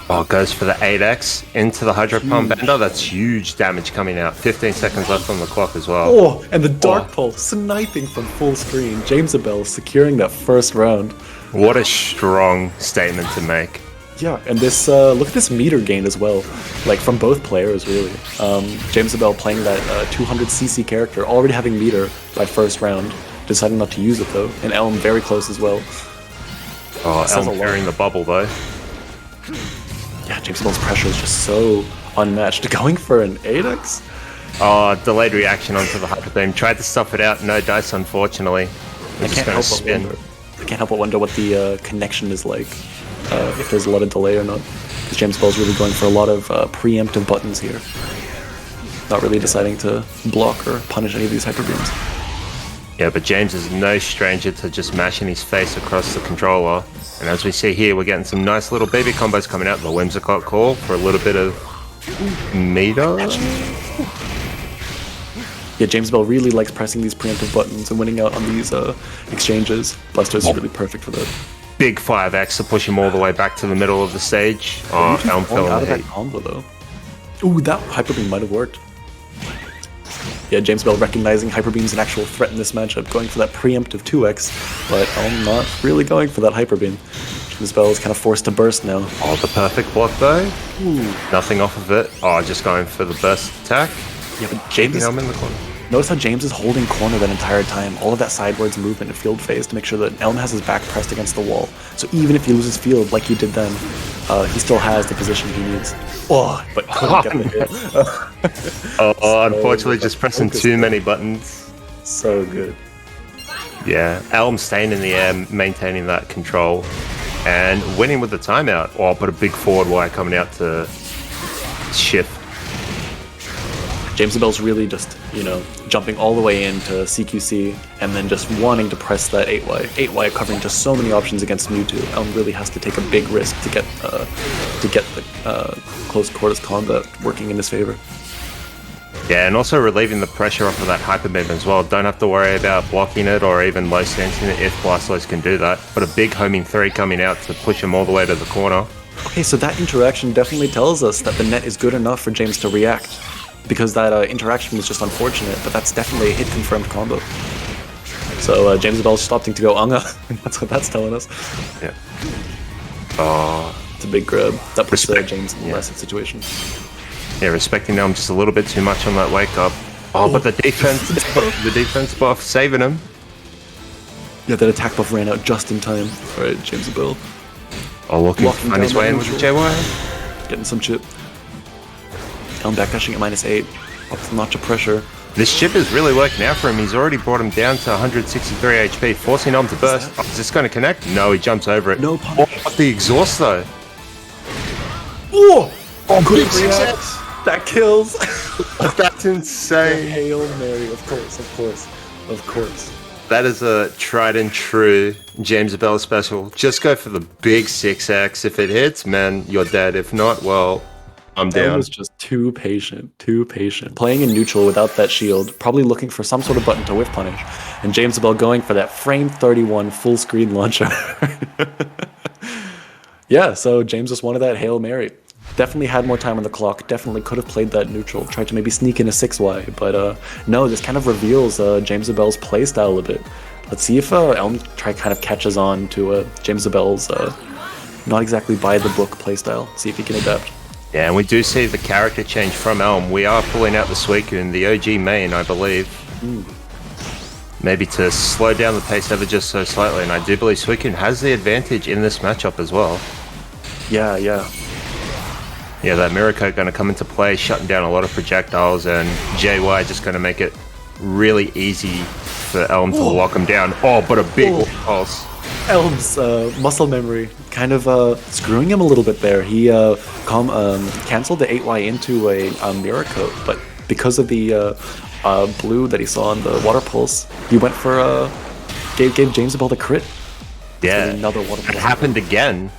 Oh, goes for the 8x into the Hydro Pump Bender. That's huge damage coming out. 15 seconds left on the clock as well. Oh, and the Dark Pulse sniping from full screen. Jamesibell securing that first round. What a strong statement to make. Yeah, and this look at this meter gain as well, like from both players really. Jamesibell playing that 200cc character, already having meter by first round, deciding not to use it though, and Elm very close as well. Oh, Elm carrying the bubble though. Yeah, Jamesibell's pressure is just so unmatched. Going for an 8x? Oh, delayed reaction onto the Hyper Beam. Tried to stuff it out, no dice unfortunately. I can't help but wonder what the connection is like. If there's a lot of delay or not. Because Jamesibell's really going for a lot of preemptive buttons here. Not really deciding to block or punish any of these Hyper Beams. Yeah, but James is no stranger to just mashing his face across the controller. And as we see here, we're getting some nice little baby combos coming out. The Whimsicott call for a little bit of meter. Yeah, Jamesibell really likes pressing these preemptive buttons and winning out on these exchanges. Blastoise is really perfect for that. Big 5x to push him all the way back to the middle of the stage. Oh, Elm fell out of that combo though. Ooh, that Hyper Beam might have worked. Yeah, Jamesibell recognizing Hyper Beam's an actual threat in this matchup, going for that preemptive 2x, but Elm not really going for that Hyper Beam. Jamesibell is kind of forced to burst now. Oh, the perfect block though. Ooh. Nothing off of it. Oh, just going for the burst attack. Yeah, but James Elm in the corner. Notice how James is holding corner that entire time. All of that sidewards movement and field phase to make sure that Elm has his back pressed against the wall. So even if he loses field like he did then, he still has the position he needs. Oh, but couldn't get the hit. Unfortunately, just pressing too many buttons. So good. Yeah, Elm staying in the air, maintaining that control, and winning with the timeout. Oh, but a big forward wire coming out to shift. Jamesibell's really just, jumping all the way into CQC and then just wanting to press that 8Y. 8Y covering just so many options against Mewtwo. Elm really has to take a big risk to get the close quarters combat working in his favor. Yeah, and also relieving the pressure off of that hyper beam as well. Don't have to worry about blocking it or even low stancing it if Blastoise can do that. But a big homing 3 coming out to push him all the way to the corner. Okay, so that interaction definitely tells us that the net is good enough for James to react. Because that interaction was just unfortunate, but that's definitely a hit-confirmed combo. So Jamesibell's opting to go Unga, and that's what that's telling us. Yeah. Oh, it's a big grab. That puts James in a blessed situation. Yeah, respecting Elm just a little bit too much on that wake up. Oh, but the defense buff saving him. Yeah, that attack buff ran out just in time. Alright, Jamesibell. Oh, looking to find his way in with the JY. Getting some chip. Elm backdashing at -8. Up the notch of pressure. This chip is really working out for him. He's already brought him down to 163 HP, forcing Elm to burst. Oh, is this going to connect? No, he jumps over it. No punish. Oh, the exhaust though. Oh! Good success! That kills! That's insane. Hail Mary, of course, of course, of course. That is a tried and true Jamesibell special. Just go for the big 6x. If it hits, man, you're dead. If not, well, I'm down. That was just too patient, too patient. Playing in neutral without that shield, probably looking for some sort of button to whiff punish. And Jamesibell going for that frame 31 full screen launcher. Yeah, so James just wanted that Hail Mary. Definitely had more time on the clock, definitely could have played that neutral, tried to maybe sneak in a 6Y, but no, this kind of reveals Jamesibell's playstyle a bit. Let's see if Elm kind of catches on to Jamesibell's not exactly by-the-book playstyle, see if he can adapt. Yeah, and we do see the character change from Elm. We are pulling out the Suicune, the OG main, I believe. Maybe to slow down the pace ever just so slightly, and I do believe Suicune has the advantage in this matchup as well. Yeah, yeah. Yeah, that Mirror Coat going to come into play, shutting down a lot of projectiles, and JY just going to make it really easy for Elm to lock him down. Oh, but a big pulse. Elm's muscle memory kind of screwing him a little bit there. He canceled the 8Y into a Mirror Coat, but because of the blue that he saw in the Water Pulse, he went for gave Jamesibell the crit. Yeah, another Water Pulse. It happened again.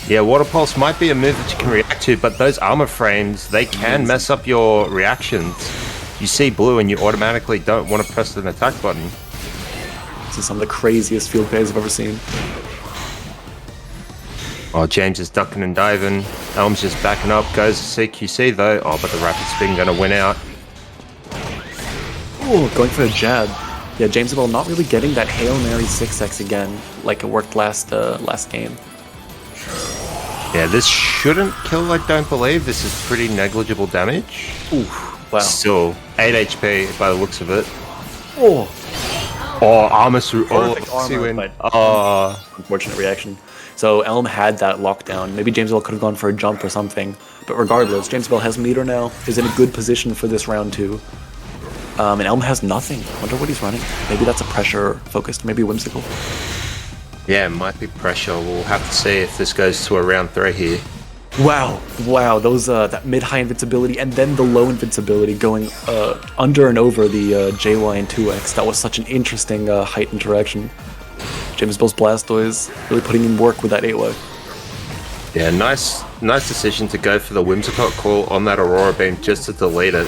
Yeah, Water Pulse might be a move that you can react to, but those armor frames, they can mess up your reactions. You see blue and you automatically don't want to press an attack button. This is some of the craziest field plays I've ever seen. Oh, James is ducking and diving. Elm's just backing up, goes to CQC though. Oh, but the Rapid Spin going to win out. Oh, going for a jab. Yeah, Jamesibell not really getting that Hail Mary 6x again, like it worked last game. Yeah, this shouldn't kill, I don't believe. This is pretty negligible damage. Ooh, wow. Still, 8 HP by the looks of it. Oh, armor through all perfect armor, but unfortunate reaction. So Elm had that lockdown. Maybe Jamesibell could have gone for a jump or something. But regardless, Jamesibell has meter now, is in a good position for this round 2. And Elm has nothing. Wonder what he's running. Maybe that's a pressure focused, maybe whimsical. Yeah, it might be pressure. We'll have to see if this goes to a round 3 here. Wow, those that mid-high invincibility and then the low invincibility going under and over the JY and 2X. That was such an interesting height interaction. Jamesibell's Blastoise really putting in work with that 8Y. Yeah, nice decision to go for the Whimsicott call on that Aurora Beam just to delete it.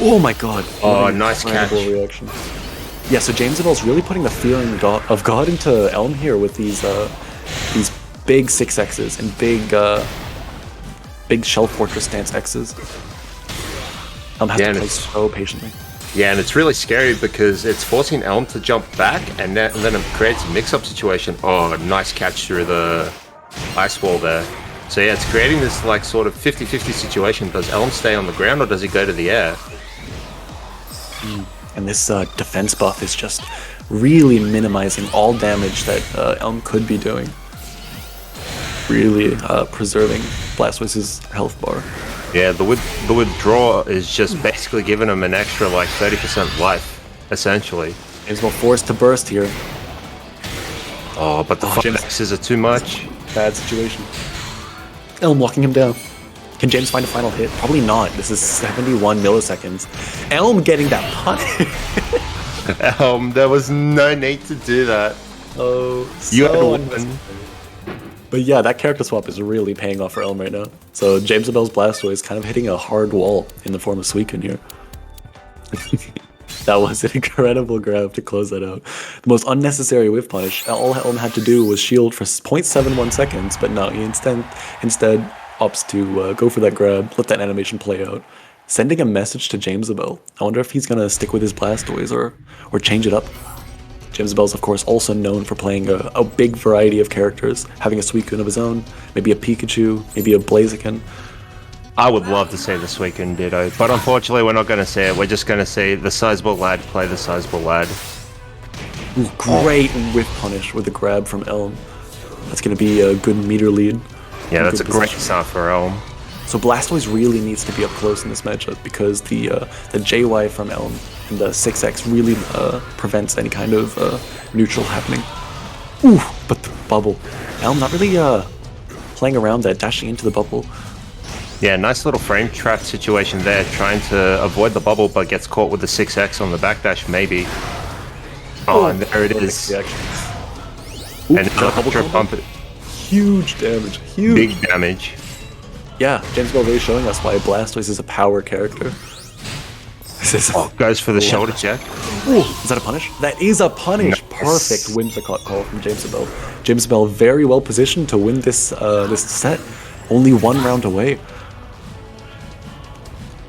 Oh my god. Oh, nice catch. Reaction. Yeah, so Jamesibell's really putting the fear of God into Elm here with these big 6Xs and big Shell Fortress stance Xs. Elm has to play so patiently. Yeah, and it's really scary because it's forcing Elm to jump back and then it creates a mix-up situation. Oh, nice catch through the ice wall there. So yeah, it's creating this like sort of 50-50 situation. Does Elm stay on the ground or does he go to the air? And this defense buff is just really minimizing all damage that Elm could be doing. Really preserving Blastoise's health bar. Yeah, the withdraw is just basically giving him an extra like 30% life, essentially. Jamesibell forced to burst here. Oh, but the 5Xs are too much. Bad situation. Elm walking him down. Can James find a final hit? Probably not. This is 71 milliseconds. Elm getting that punish. There was no need to do that. Oh, You had so to win. But yeah, that character swap is really paying off for Elm right now. So Jamesibell's Blastoise is kind of hitting a hard wall in the form of Suicune here. That was an incredible grab to close that out. The most unnecessary whiff punish. All Elm had to do was shield for 0.71 seconds, but no, he instead opts to go for that grab, let that animation play out, sending a message to Jamesibell. I wonder if he's gonna stick with his Blastoise or change it up. Jamesibell's, of course, also known for playing a big variety of characters, having a Suicune of his own, maybe a Pikachu, maybe a Blaziken. I would love to see the Suicune Ditto, but unfortunately we're not going to see it. We're just going to see the sizable lad play the sizable lad. Ooh, great whiff punish with the grab from Elm. That's going to be a good meter lead. Yeah, that's a great start for Elm. So Blastoise really needs to be up close in this matchup because the JY from Elm and the 6X really prevents any kind of neutral happening. Ooh, but the bubble. Elm not really playing around that, dashing into the bubble. Yeah, nice little frame trap situation there, trying to avoid the bubble but gets caught with the 6X on the backdash maybe. Oh, and there it is. Ooh, And another bump. Huge damage, huge. Big damage. Yeah, Jamesibell really showing us why Blastoise is a power character. Goes for the shoulder check. Ooh, is that a punish? That is a punish. Nice. Perfect wins the call from Jamesibell. Jamesibell very well positioned to win this this set. Only one round away.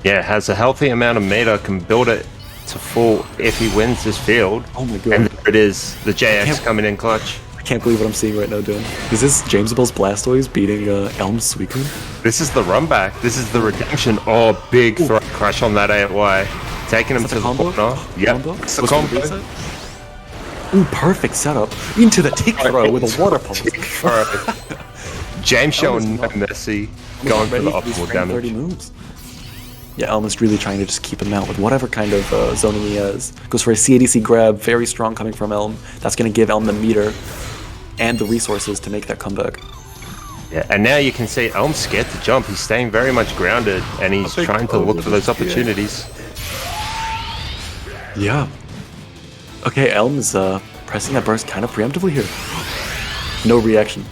Yeah, has a healthy amount of meter, can build it to full if he wins this field. Oh my god. And there it is, the JX coming in clutch. I can't believe what I'm seeing right now, Dan. Is this Jamesibell's Blastoise beating Elm's Suicune? This is the run back. This is the redemption. Oh, big throw crash on that AY. Taking him to the corner. Yep, it's the combo. Ooh, perfect setup. Into the tick throw with a water pulse. James showing no mercy. Going for the optimal damage. 30 moves. Yeah, Elm is really trying to just keep him out with whatever kind of zoning he has. Goes for a CADC grab, very strong coming from Elm. That's going to give Elm the meter and the resources to make that comeback. Yeah, and now you can see Elm's scared to jump. He's staying very much grounded, and he's trying to look for those opportunities. Yeah. Okay, Elm is pressing that burst kind of preemptively here. No reaction.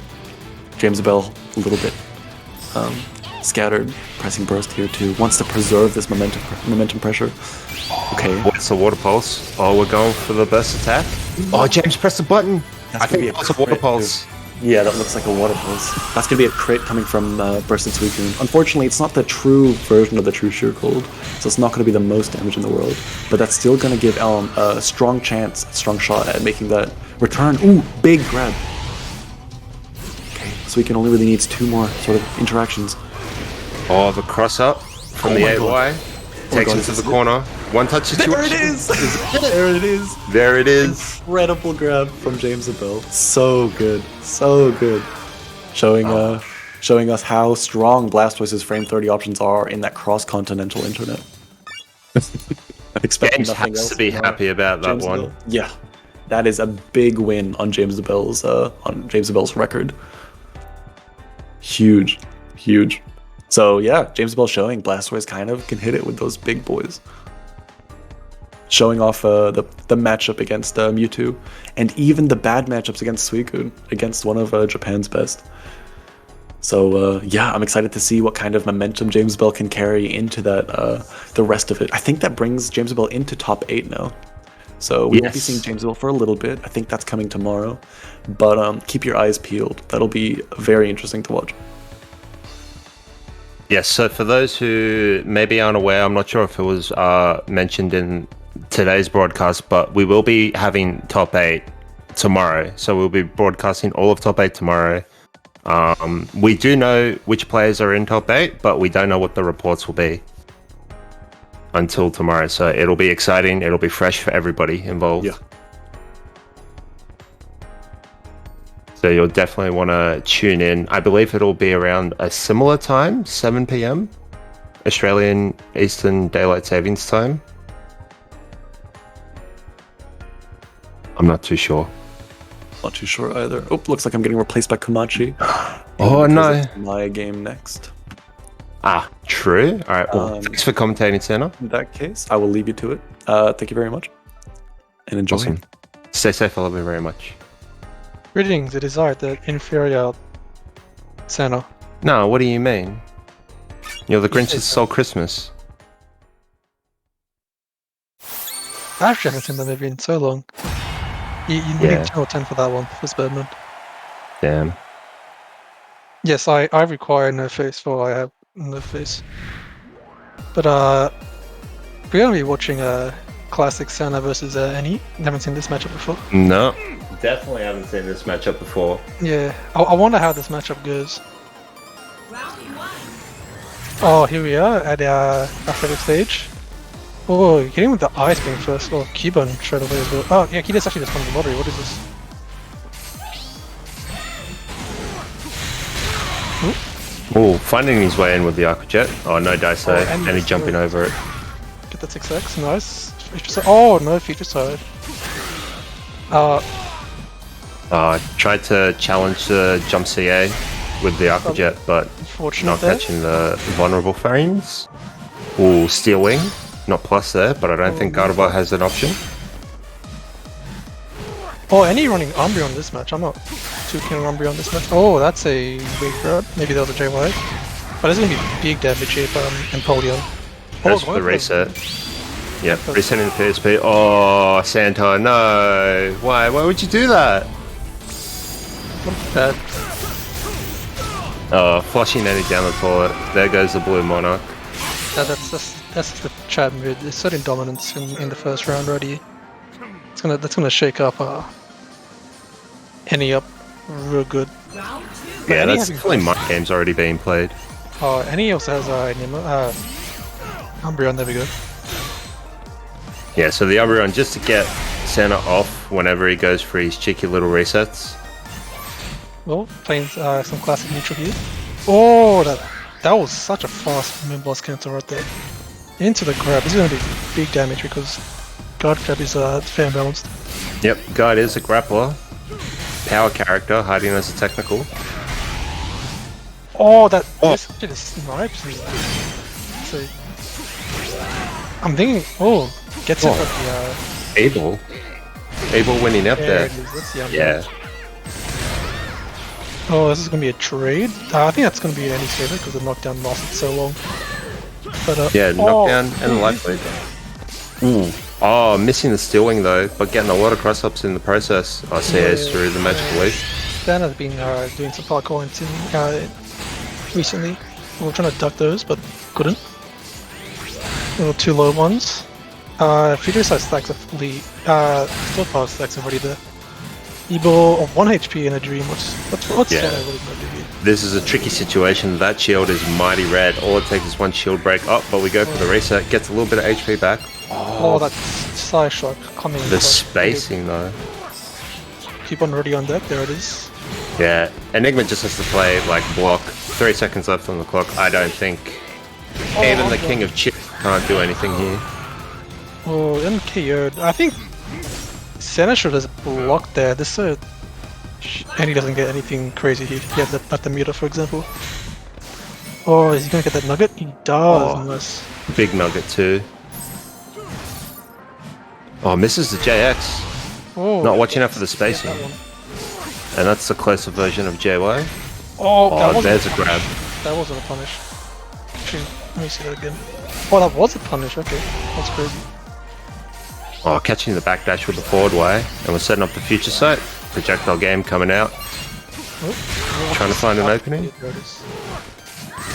Jamesibell a little bit scattered, pressing burst here too. Wants to preserve this momentum pressure. Okay. What's the water pulse? Oh, we're going for the burst attack. Oh, James pressed the button. I think it's a water pulse. Yeah, that looks like a water pulse. That's going to be a crit coming from Bursted Suicune. Unfortunately, it's not the true version of the true Sheer Cold, so it's not going to be the most damage in the world. But that's still going to give Elm a strong chance, a strong shot at making that return. Ooh, big grab. Okay, Suicune only really needs 2 more sort of interactions. Oh, the cross up from the AY. Takes him to the corner. One touch situation. There it is! There it is! There it is. Incredible grab from Jamesibell. So good. So good. Showing us how strong Blastoise's frame 30 options are in that cross-continental internet. I'm expecting James nothing has else to be happy about that one. Yeah. That is a big win on Jamesibell's record. Huge. Huge. So yeah, Jamesibell showing Blastoise kind of can hit it with those big boys. Showing off the matchup against Mewtwo, and even the bad matchups against Suicune, against one of Japan's best. So yeah, I'm excited to see what kind of momentum Jamesibell can carry into that the rest of it. I think that brings Jamesibell into top 8 now. So we won't be seeing Jamesibell for a little bit. I think that's coming tomorrow. But keep your eyes peeled. That'll be very interesting to watch. Yes, so for those who maybe aren't aware, I'm not sure if it was mentioned in today's broadcast, but we will be having top 8 tomorrow. So we'll be broadcasting all of top 8 tomorrow. We do know which players are in top 8, but we don't know what the reports will be until tomorrow. So it'll be exciting. It'll be fresh for everybody involved. Yeah. So you'll definitely want to tune in. I believe it'll be around a similar time, 7 p.m. Australian Eastern Daylight Savings Time. I'm not too sure. Not too sure either. Oh, looks like I'm getting replaced by Komachi. Oh no. It's my game next. Ah, true. All right, well, thanks for commentating, Santa. In that case, I will leave you to it. Thank you very much. And enjoy. Awesome. Stay safe, I love you very much. Greetings, it is Art, the inferior Santa. No, what do you mean? You're the Grinch that stole Christmas. I actually haven't seen that movie in so long. You need Channel 10 for that one, for Spider-Man. Damn. Yes, I require no face for I have no face. But we're gonna be watching classic Santa versus Annie. Haven't seen this matchup before. No. Definitely haven't seen this matchup before. Yeah, I wonder how this matchup goes. Oh, here we are at our athletic stage. Oh, getting with the ice beam first. Oh, Cuban straight away as well. Oh, yeah, he just actually just won the lottery. What is this? Oh, finding his way in with the Aqua Jet. Oh, no dice though, and he's jumping over it. Get the 6x, nice. Feature side. Oh, no feature side. Tried to challenge the jump CA with the Aqua Jet, but not catching the vulnerable frames. Ooh, Steel Wing. Not plus there, but I don't think Gardevoir has an option. Oh, any running Umbreon on this match. I'm not too keen on Umbreon on this match. Oh, that's a weak grab. Maybe that was a JY. But it's going to be big damage here from Empoleon. That's for the reset. Yep, resetting the PSP. Oh, Santa, no. Why would you do that? Oh, flushing Nanny down the toilet. There goes the Blue Monarch. That's the Chad mood. It's certain dominance in the first round already. That's gonna shake up Annie up real good. Yeah, that's definitely my game's already being played. Oh, Annie also has Enigma. Umbreon, there we go. Yeah, so the Umbreon just to get Santa off whenever he goes for his cheeky little resets. Well, playing some classic neutral here. Oh, that was such a fast mid-boss cancel right there. Into the grab. This is going to be big damage because Guard Grab is fan balanced. Yep, Guard is a grappler. Power character, hiding as a technical. Oh, this shit is snipes. So, I'm thinking, gets it at the Able winning up there. It is. That's the Yeah. Oh, this is going to be a trade? I think that's going to be any saver because the knockdown lasted so long. But, yeah, knockdown and a life lead. Ooh. Oh, missing the Steel Wing though, but getting a lot of cross-ups in the process. I see it through the Magical Leaf. Dan has been doing some parkour recently. We were trying to duck those, but couldn't. Little two low ones. Future Size stacks are fully... Still power stacks are already there. Ebo of 1 HP in a dream. What's yeah. what really gonna do here? This is a tricky situation. That shield is mighty red. All it takes is one shield break up, but we go for the reset. Gets a little bit of HP back. Oh, that side shot coming. The spacing though. Keep on ready on deck. There it is. Yeah, Enigma just has to play like block. 3 seconds left on the clock. I don't think even the King of Chip can't do anything here. Oh, MKO'd. I think Santa should have blocked there. This and he doesn't get anything crazy here. He has the meter, for example. Oh, is he gonna get that nugget? He does. Nice. Big nugget too. Oh, misses the JX. Oh, not watching out for the spacing. And that's the closer version of JY. Oh, there's a grab. That wasn't a punish. Actually, let me see that again. Oh, that was a punish. Okay, that's crazy. Oh, catching the backdash with the forward way, and we're setting up the future sight. Projectile game coming out. Trying to find an opening.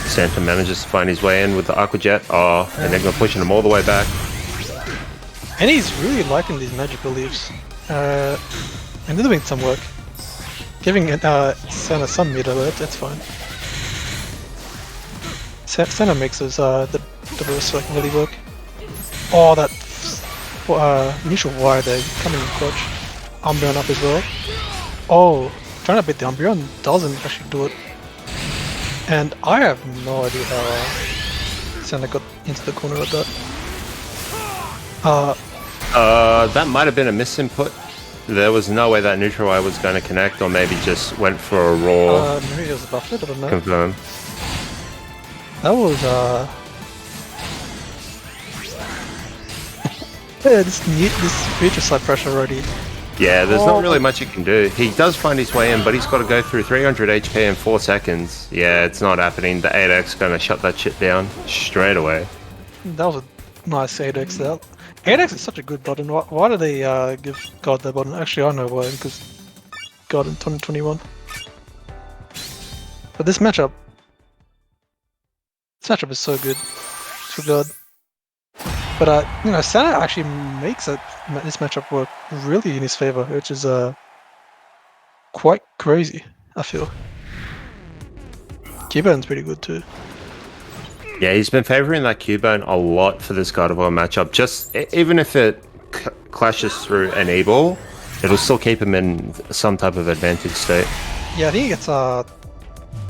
Santa manages to find his way in with the Aqua Jet. Oh, Enigma pushing him all the way back. And he's really liking these magical leaves. And they're doing some work. Giving Santa some meter, but that's fine. Santa makes those the burst like really work. Oh, that initial wire there coming in clutch. Umbreon up as well. Oh, trying to beat the Umbreon doesn't actually do it. And I have no idea how Santa got into the corner of that. That might have been a misinput. There was no way that neutral wire was going to connect, or maybe just went for a raw. Maybe it was a buffer, I don't know. Confirm. That was yeah, this future side pressure already. Yeah, there's not really much he can do. He does find his way in, but he's got to go through 300 HP in 4 seconds. Yeah, it's not happening. The 8X going to shut that shit down straight away. That was a nice 8X there. 8X is such a good button. Why do they give God that button? Actually, I know why, because God in 2021. But this matchup is so good for God. But you know, Santa actually makes this matchup work really in his favor, which is quite crazy, I feel. Cubone pretty good too. Yeah, he's been favoring that Cubone a lot for this God of War matchup. Just even if it clashes through an E-ball, it'll still keep him in some type of advantage state. Yeah, I think he gets a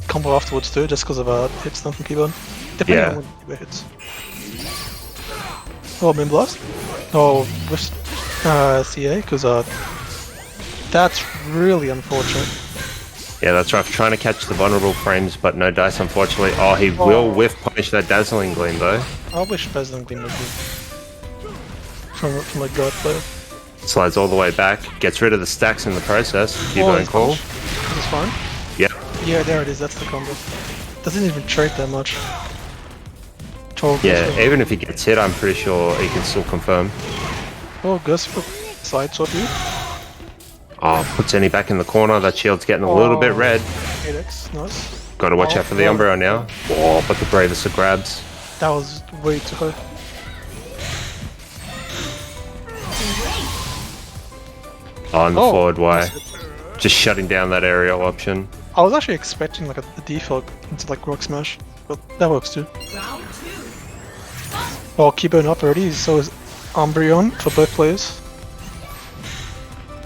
combo afterwards too, just because of hit stun from Cubone. Depending on when Cubone hits. Oh, Min Blast? Oh, with CA, because that's really unfortunate. Yeah, that's rough. Trying to catch the vulnerable frames, but no dice, unfortunately. Oh, he will whiff punish that Dazzling Gleam, though. I wish Dazzling Gleam was good. From a God player. Slides all the way back, gets rid of the stacks in the process. Cubone call. That's fine. Yep. Yeah, there it is, that's the combo. Doesn't even trade that much. Yeah, even if he gets hit, I'm pretty sure he can still confirm. Oh, Gus for side swap you. Oh, puts Any back in the corner. That shield's getting a little bit red. 8X, nice. Got to watch out for the Umbro now. Oh, but the bravest of grabs. That was way too high. On the forward Y. Just shutting down that aerial option. I was actually expecting like a defog into like Rock Smash, but that works too. Oh, Cubone up already, so is Umbreon for both players.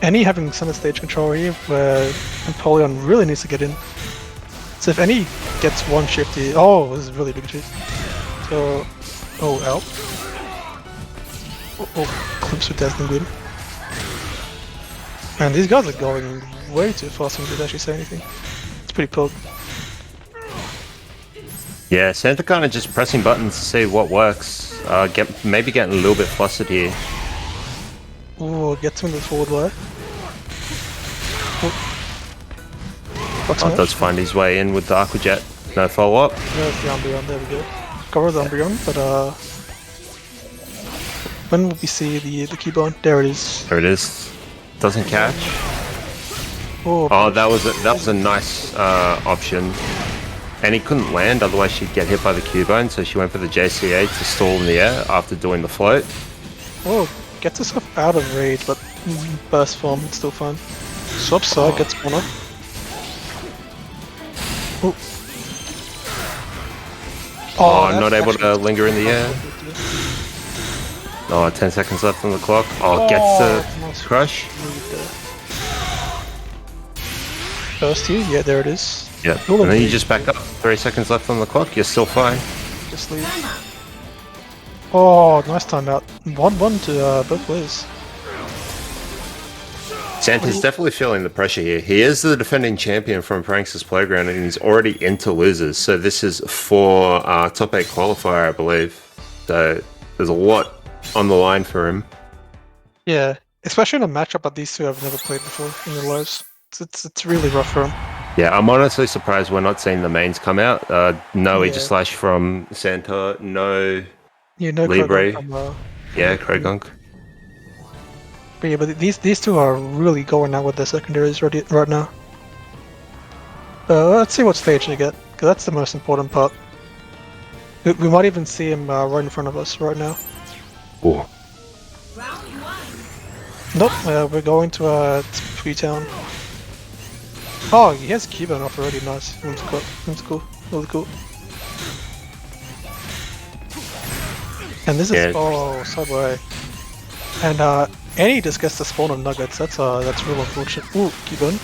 Any having center stage control here, where Empoleon really needs to get in. So if Any gets one shift here, oh, this is really big shift. So, oh, out. Oh, clips with Dazzling Gleam. Man, these guys are going way too fast for me to actually say anything. It's pretty pug. Yeah, Santa kind of just pressing buttons to see what works. Maybe getting a little bit flustered here. Oh, gets him in the forward way. Oh, does find his way in with the Aqua Jet. No follow up. There's the Umbreon, there we go. Cover the Umbreon, but when will we see the Cubone? There it is. There it is. Doesn't catch. Oh, that was a nice option. And he couldn't land, otherwise she'd get hit by the Cubone, so she went for the JCA to stall in the air after doing the float. Oh, gets herself out of rage, but burst form, it's still fine. Swap side, gets one up. Oh, not able to linger in the air. Oh, 10 seconds left on the clock. Oh, gets the crush. First here, yeah, there it is. Yeah, and then you just back up. 3 seconds left on the clock, you're still fine. Just leave. Oh, nice timeout. 1-1 to both players. Santa's definitely feeling the pressure here. He is the defending champion from Prankster's Playground, and he's already into losers. So this is for top 8 qualifier, I believe. So there's a lot on the line for him. Yeah, especially in a matchup that these two have never played before in their lives. It's really rough for him. Yeah, I'm honestly surprised we're not seeing the mains come out. No Aegislash from Santa, no Libre. Yeah, Krogunk. But yeah, but these two are really going out with their secondaries right now. Let's see what stage they get, because that's the most important part. We might even see him right in front of us right now. Ooh. Nope, we're going to Freetown. Oh, he has Cubone off already, nice. That's cool, really cool. And this is, oh, Subway. And Any just gets to spawn on Nuggets, that's real unfortunate. Ooh, Cubone.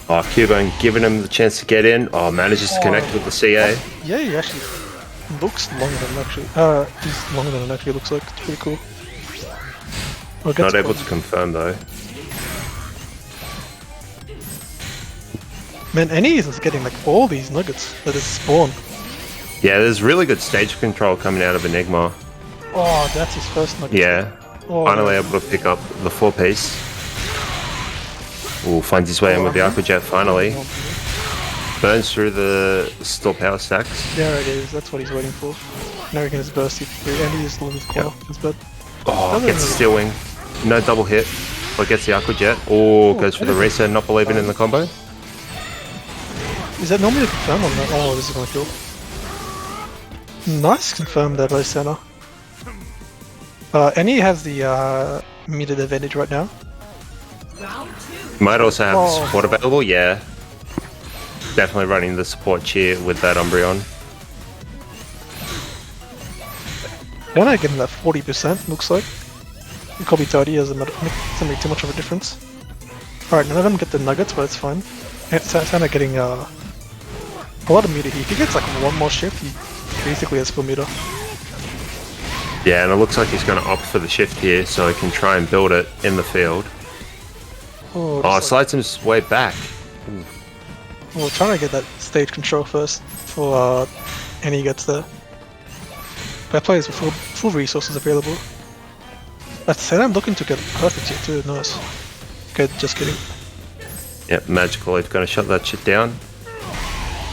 Oh, Cubone giving him the chance to get in. Oh, manages to connect with the CA. Yeah, he actually looks longer than it actually. He's longer than it actually looks like, it's pretty cool. Not able to confirm though. Man, Any is getting like all these nuggets that is spawn. Yeah, there's really good stage control coming out of Enigma. Oh, that's his first nugget. Yeah. Oh, Finally no. able to pick up the 4-piece. Ooh, finds his way in with the Aqua Jet finally. Burns through the store power stacks. There it is, that's what he's waiting for. Now he can just burst it through, and he just loses corner. It's bad. Oh, gets the Steel Wing. No double hit, but gets the Aqua Jet. Oh, goes for the reset, not believing in the combo. Is that normally a confirm on that? Oh, this is gonna kill. Nice confirm there by Senna. Any has the meter advantage right now. Might also have the support available, yeah. Definitely running the support cheer with that Umbreon. Senna getting that 40%, looks like. It could be 30, doesn't make too much of a difference. Alright, none of them get the nuggets, but it's fine. Senna getting a lot of meter here. If he gets like one more shift, he basically has full meter. Yeah, and it looks like he's going to opt for the shift here so he can try and build it in the field. Oh, slides him way back. Well, trying to get that stage control first before any gets there. That players with full resources available. That said, I'm looking to get perfect here too, nice. Good, just kidding. Yep, Magical Leaf going to shut that shit down.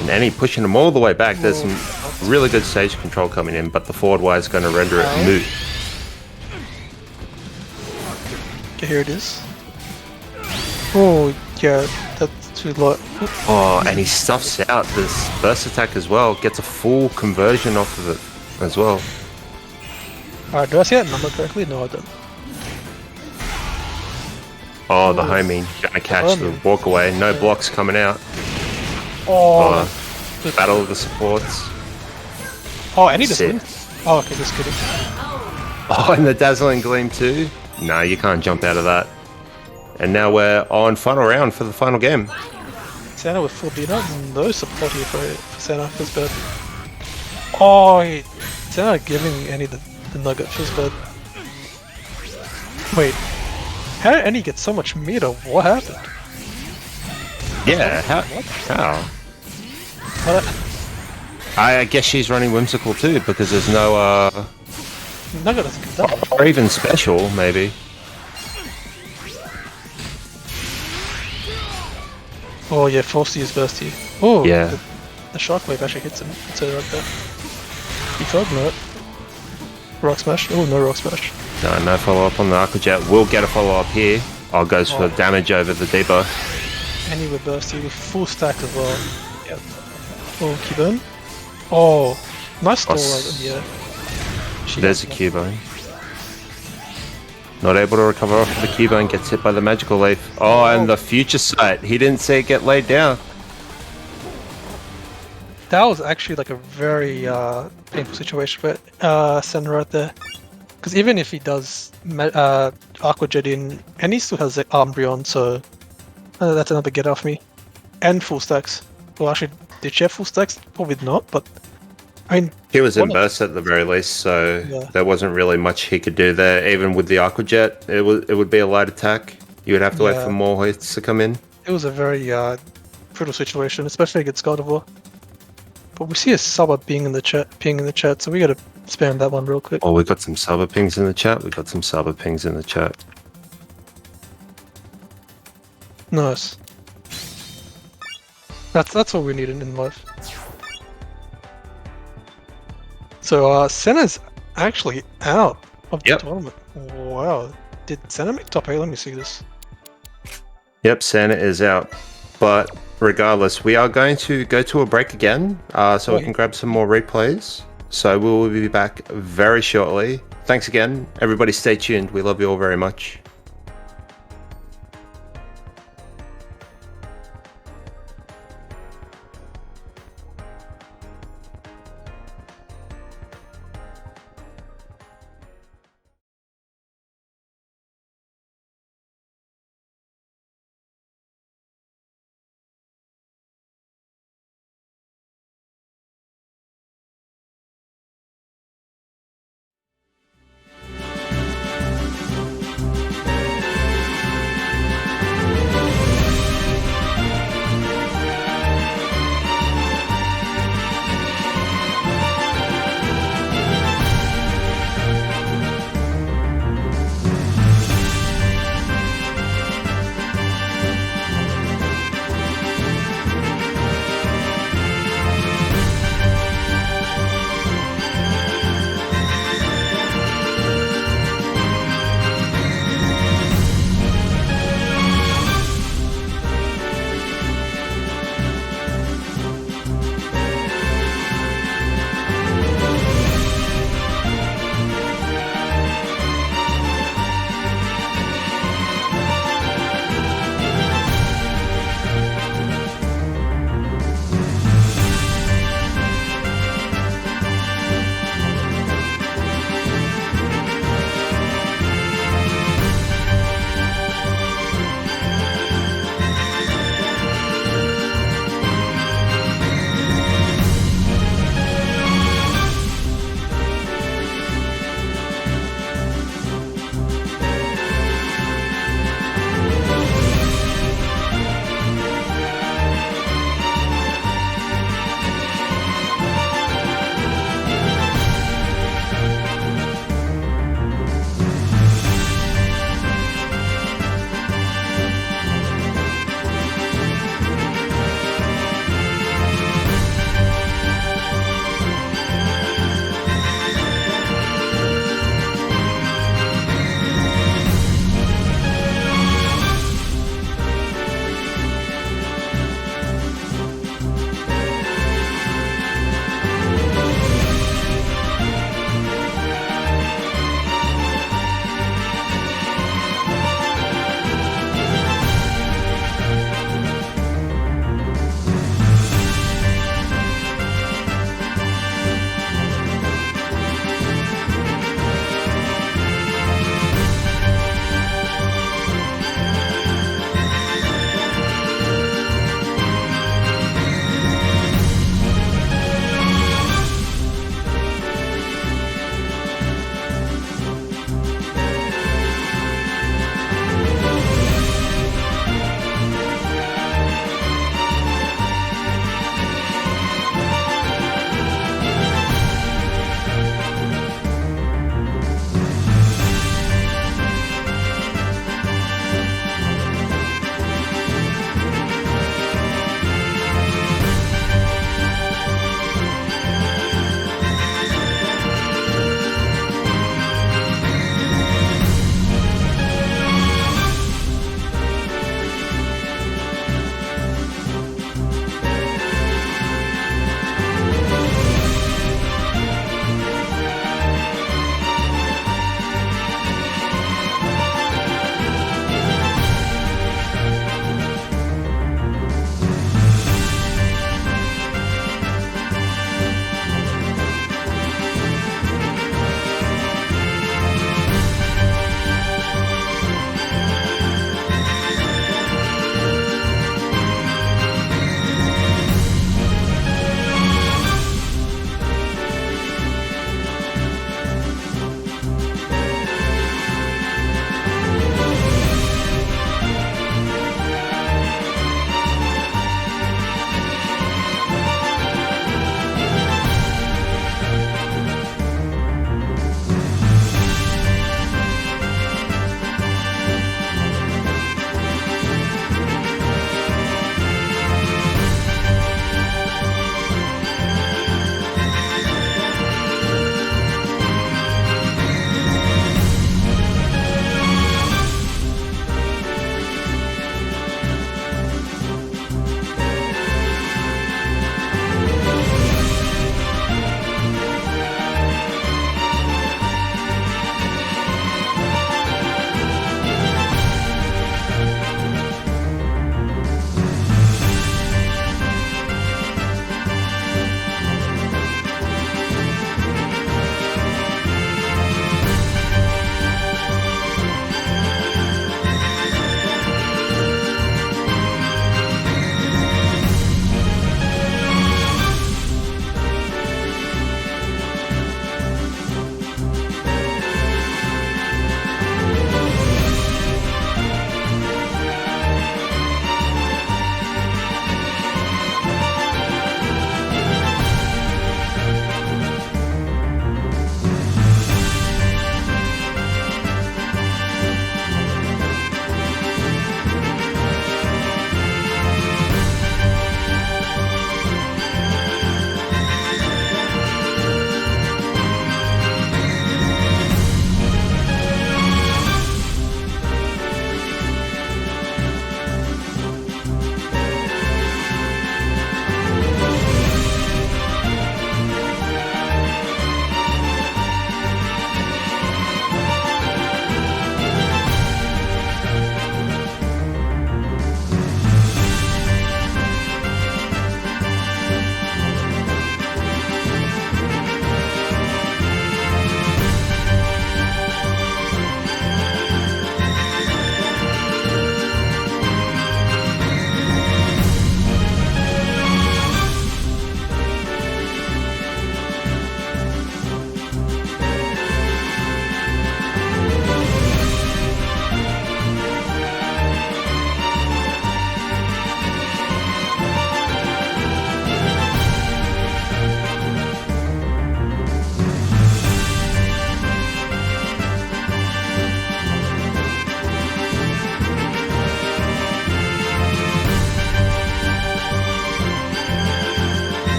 And Annie pushing him all the way back. There's some really good stage control coming in, but the forward wire is going to render it moot. Okay, here it is. Oh, yeah, that's too low. Oh, and he stuffs out this burst attack as well. Gets a full conversion off of it as well. Alright, do I see that number correctly? No, I don't. Oh, the homing. Gonna catch the walk away. No blocks coming out. Oh, Battle of the supports. oh, Annie just win. Oh, okay, just kidding. Oh, and the Dazzling Gleam too. No, you can't jump out of that. And now we're on final round for the final game. Senna with full beater, no support here for Senna, feels bad. Oh, Senna giving Annie the nugget, feels bad. Wait, how did Annie get so much meter? What happened? Yeah, how? What? I guess she's running Whimsical too, because there's no, Nugget doesn't get that much. or even Special, maybe. Oh yeah, forced to use burst here. Oh, Yeah. the shockwave actually hits him. It's right there. He felt no. Rock smash. Oh, no rock smash. No follow up on the Aqua Jet. We'll get a follow up here. Oh, goes for damage over the debuff. Any with burst here with full stack as well. Yep. Oh, Cubone. Oh, nice stall right in the air. There's a Cubone. Not able to recover off the Cubone, gets hit by the Magical Leaf. Oh, and the Future Sight. He didn't see it get laid down. That was actually like a very painful situation for Sen right there. Because even if he does Aqua Jet in, and he still has the Umbreon, so that's another get off me. And full stacks. Well, actually, did she have full stacks? Probably not, but I mean... He was in burst at the very least, so there wasn't really much he could do there. Even with the Aqua Jet, it would be a light attack. You would have to wait for more hits to come in. It was a very brutal situation, especially against God of War. But we see a sub being in the chat, so we gotta spam that one real quick. Oh, we got some Saba pings in the chat. Nice. That's what we need in life. So Senna's actually out of the tournament. Wow. Did Senna make top 8? Let me see this. Yep, Santa is out. But regardless, we are going to go to a break again, so we can grab some more replays. So we will be back very shortly. Thanks again. Everybody stay tuned. We love you all very much.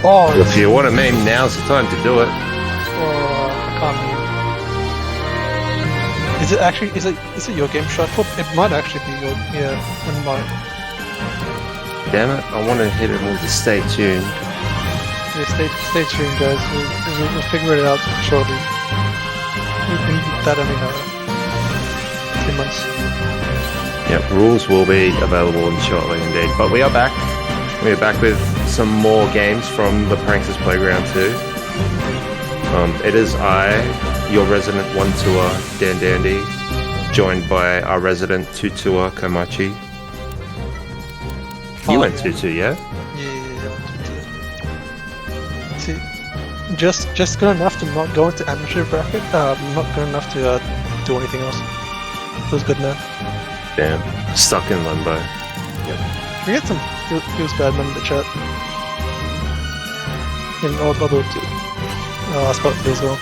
Oh, If you want to meme, now's the time to do it. I can't move. Is it actually? Is it your game, SharKpaw? It might actually be your. Yeah, it might. Damn it! I want to hit it with the stay tuned. Yeah, stay tuned, guys. We'll figure it out shortly. That only 3 months. Yep, rules will be available shortly indeed. But we are back. We are back with some more games from the Pranksters Playground 2. It is I, your resident 1 tour, DanDandy, joined by our resident 2 tour, Komachi. You went 2-2, yeah? Yeah, 2-2. See, just good enough to not go into amateur bracket. Not good enough to do anything else. It was good, man. Damn, stuck in limbo. Yep. We get some feels bad man in the chat. And I'll do it too. I spot feels well.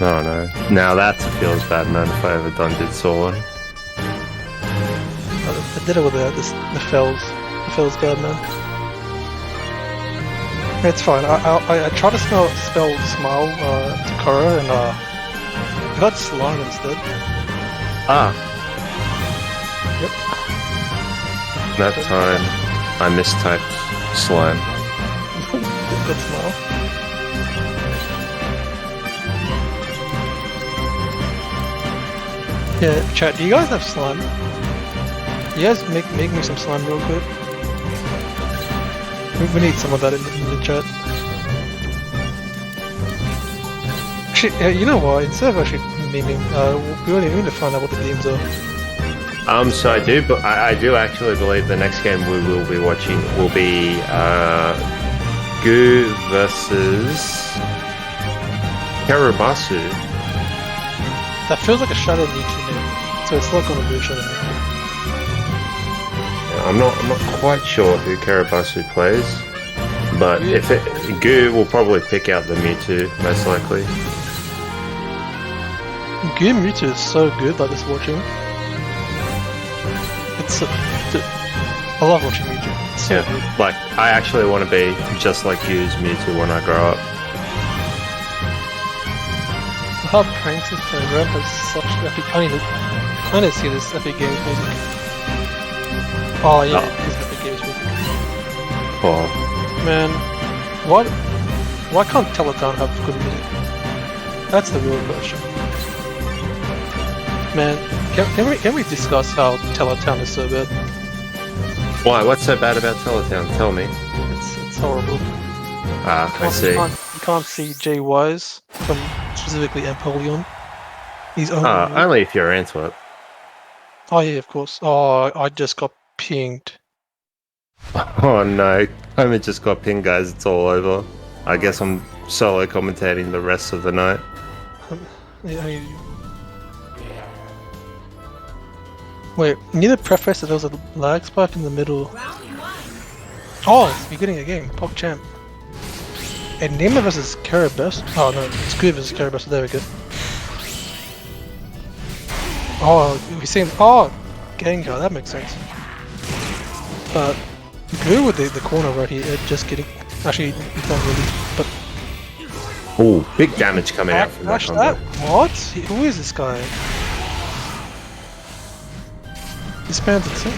Oh no. Now that feels bad, man, if I ever done did saw one. I did it with the fells. The fells bad, man. It's fine. I tried to spell smile to Korra and I got slime instead. Ah. Yep. That time I mistyped slime. Good smile. Yeah, chat, do you guys have slime? You guys make me some slime real quick. We need some of that in the chat. Actually, you know what? Instead of actually memeing, we need to find out what the games are. So I do actually believe the next game we will be watching will be Goo versus Kerubasu. That feels like a Shadow Mewtwo name, so it's not going to be a Shadow Mewtwo. Yeah, I'm not quite sure who Kerubasu plays, but if Goo will probably pick out the Mewtwo most likely. Goo Mewtwo is so good, like just watching. It's I love watching Mewtwo. It's so good. Like I actually want to be just like Goo's Mewtwo when I grow up. How Pranksters Playground has such epic. I need to see this epic games music. Oh yeah, it is epic games music. Oh. Man, why can't Teletown have good music? That's the real question. Man, can we discuss how Teletown is so bad? Why? What's so bad about Teletown? Tell me. It's horrible. Ah, I see. You can't see Jay Wise from specifically Empoleon. He's only if you're Antwerp. Oh yeah, of course. Oh, I just got pinged. Oh no, I just got pinged, guys. It's all over. I guess I'm solo commentating the rest of the night. Wait, you need to preface that there was a lag spike in the middle. Oh, you're getting a game. Pokkén. Enigma versus Kerubasu. Oh no, it's good versus Kerubasu. There we go. Oh, we've seen. Oh, Gengar. That makes sense. But Goo with the corner right here. Just kidding. Actually, not really. But oh, big damage coming out from that combo. What? Who is this guy? This man's insane.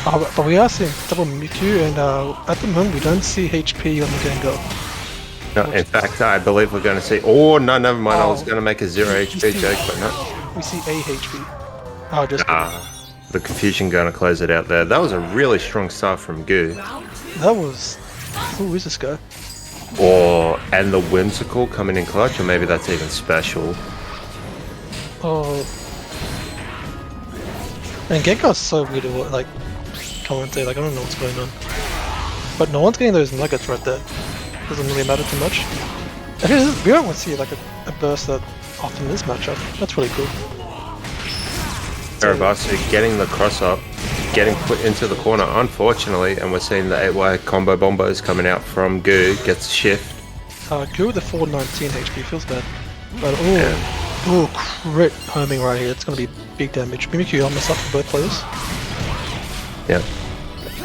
But we are seeing double Mewtwo, and at the moment we don't see HP on the Gengar. No, in fact, I believe we're going to see. Oh no, never mind. I was going to make a 0 HP joke, but no. We see a HP. Oh, just the confusion going to close it out there. That was a really strong start from Goo. That was. Who is this guy? And the Whimsical coming in clutch, or maybe that's even special. Oh. And Gengar's so weird to commentate, I don't know what's going on. But no one's getting those nuggets right there. Doesn't really matter too much. Actually, we don't want to see a burst that often in this matchup. That's really cool. Kerubasu getting the cross up, getting put into the corner, unfortunately, and we're seeing the 8Y combo bombos coming out from Goo, gets a shift. Goo with the 419 HP feels bad. But oh, crit homing right here. It's going to be big damage. Mimikyu almost up for both players. Yeah.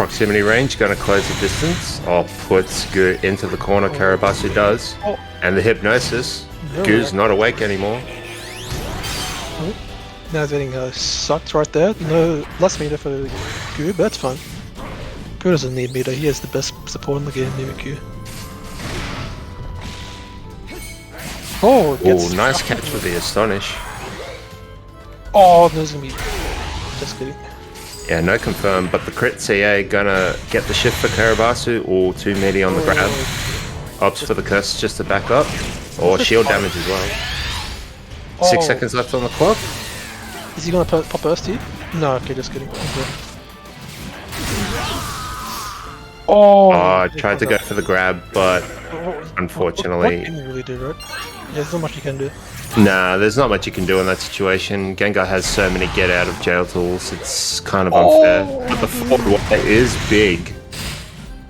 proximity range, going to close the distance. Oh, puts Goo into the corner, Kerubasu does. Oh. And the hypnosis. No, Goo's not awake anymore. Oh. Now he's getting sucked right there. No less meter for Goo, but that's fine. Goo doesn't need meter, he has the best support in the game, Mimikyu. Oh, Nice catch with the Astonish. Oh, there's gonna be... Just kidding. Yeah, no confirm, but the crit CA gonna get the shift for Kerubasu, or 2 meaty on the grab. Opts for the curse just to back up, or shield damage as well. 6 seconds left on the clock. Is he gonna pop burst here? No, okay, just kidding. Okay. I tried to go for the grab, but unfortunately... What can you really do, right? Yeah, there's not much you can do. Nah, there's not much you can do in that situation. Gengar has so many get out of jail tools, it's kind of unfair. But the forward Y is big.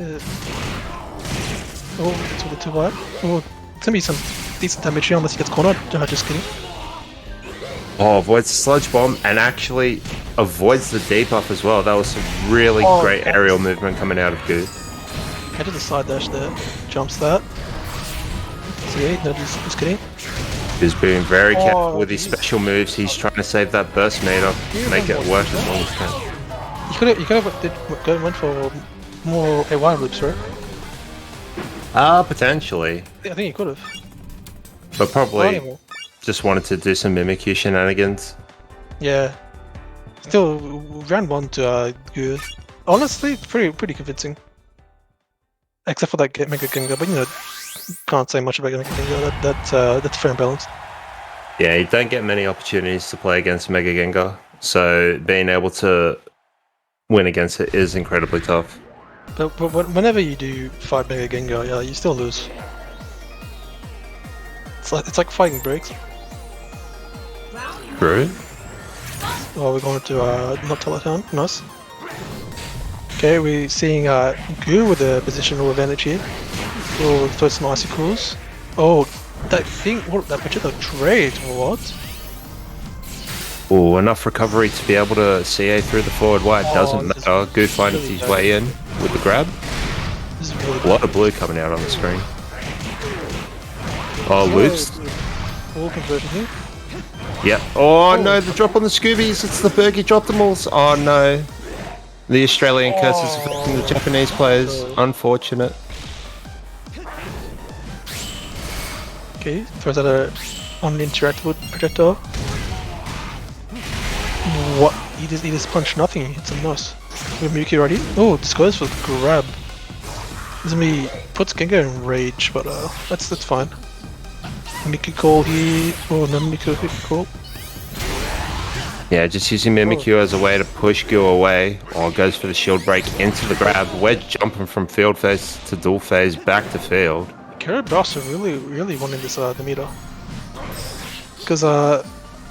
It's with the 2 wire. Oh, it's gonna be some decent damage here unless he gets cornered. Just kidding. Oh, avoids the sludge bomb and actually avoids the debuff as well. That was some really great aerial movement coming out of Goo. Catches the side dash there. Jumps that. See, no, just kidding. He's being very careful with his special moves. He's trying to save that burst meter, make it work as long as he can. You could have went for more AY loops, right? Potentially. I think you could have. But probably just wanted to do some Mimikyu shenanigans. Yeah. Still, round 1 to Goo. Honestly, it's pretty convincing. Except for that Mega Gengar, but you know, can't say much about Mega Gengar. That's fair and balanced. Yeah, you don't get many opportunities to play against Mega Gengar, so being able to win against it is incredibly tough. But whenever you do fight Mega Gengar, yeah, you still lose. It's like fighting breaks. True. Oh, we're going to not Teletown. Nice. Okay, we're seeing Goo with a positional advantage here. Oh, throw some icicles. Oh, that thing, what, that particular trade, what? Oh, enough recovery to be able to CA through the forward wide. Doesn't matter. Goo finds his way in with the grab. This is really a lot of blue coming out on the screen. Oh, loops. All conversion here. Yep. Oh no, the drop on the Scoobies. It's the Bergie Droptimals. Oh no. The Australian curse is affecting the Japanese players. Unfortunate. Okay, throws out a uninteractable projectile. What? He just punched nothing. He hits him nice. We have Mimikyu ready. Oh, this goes for the grab. This me puts Gengar in rage, but that's fine. Mimikyu call here. Oh no, Mimikyu call. Yeah, just using Mimikyu as a way to push Goo away, or goes for the shield break into the grab. Wedge jumping from field phase to dual phase back to field. Kerubasu really wanting this the meter, because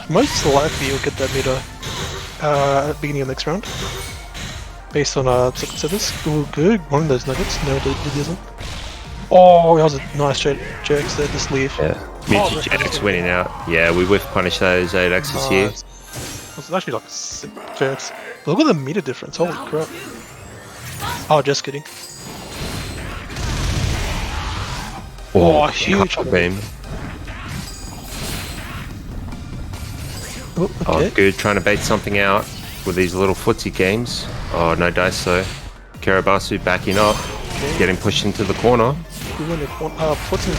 most likely you'll get that meter at the beginning of next round, based on service. Ooh, good, one of those nuggets. No, it isn't. Oh, that was a nice jerks there. Just leave. Yeah, Mewtwo JX winning out. Yeah, we whiff punish those 8Xs here. It's actually like 6 jerks. Look at the meter difference. Holy crap! Oh, just kidding. Oh, huge beam. Oh, okay. Oh, good. Trying to bait something out with these little footsie games. Oh, no dice though. Kerubasu backing up, getting pushed into the corner. Puts in the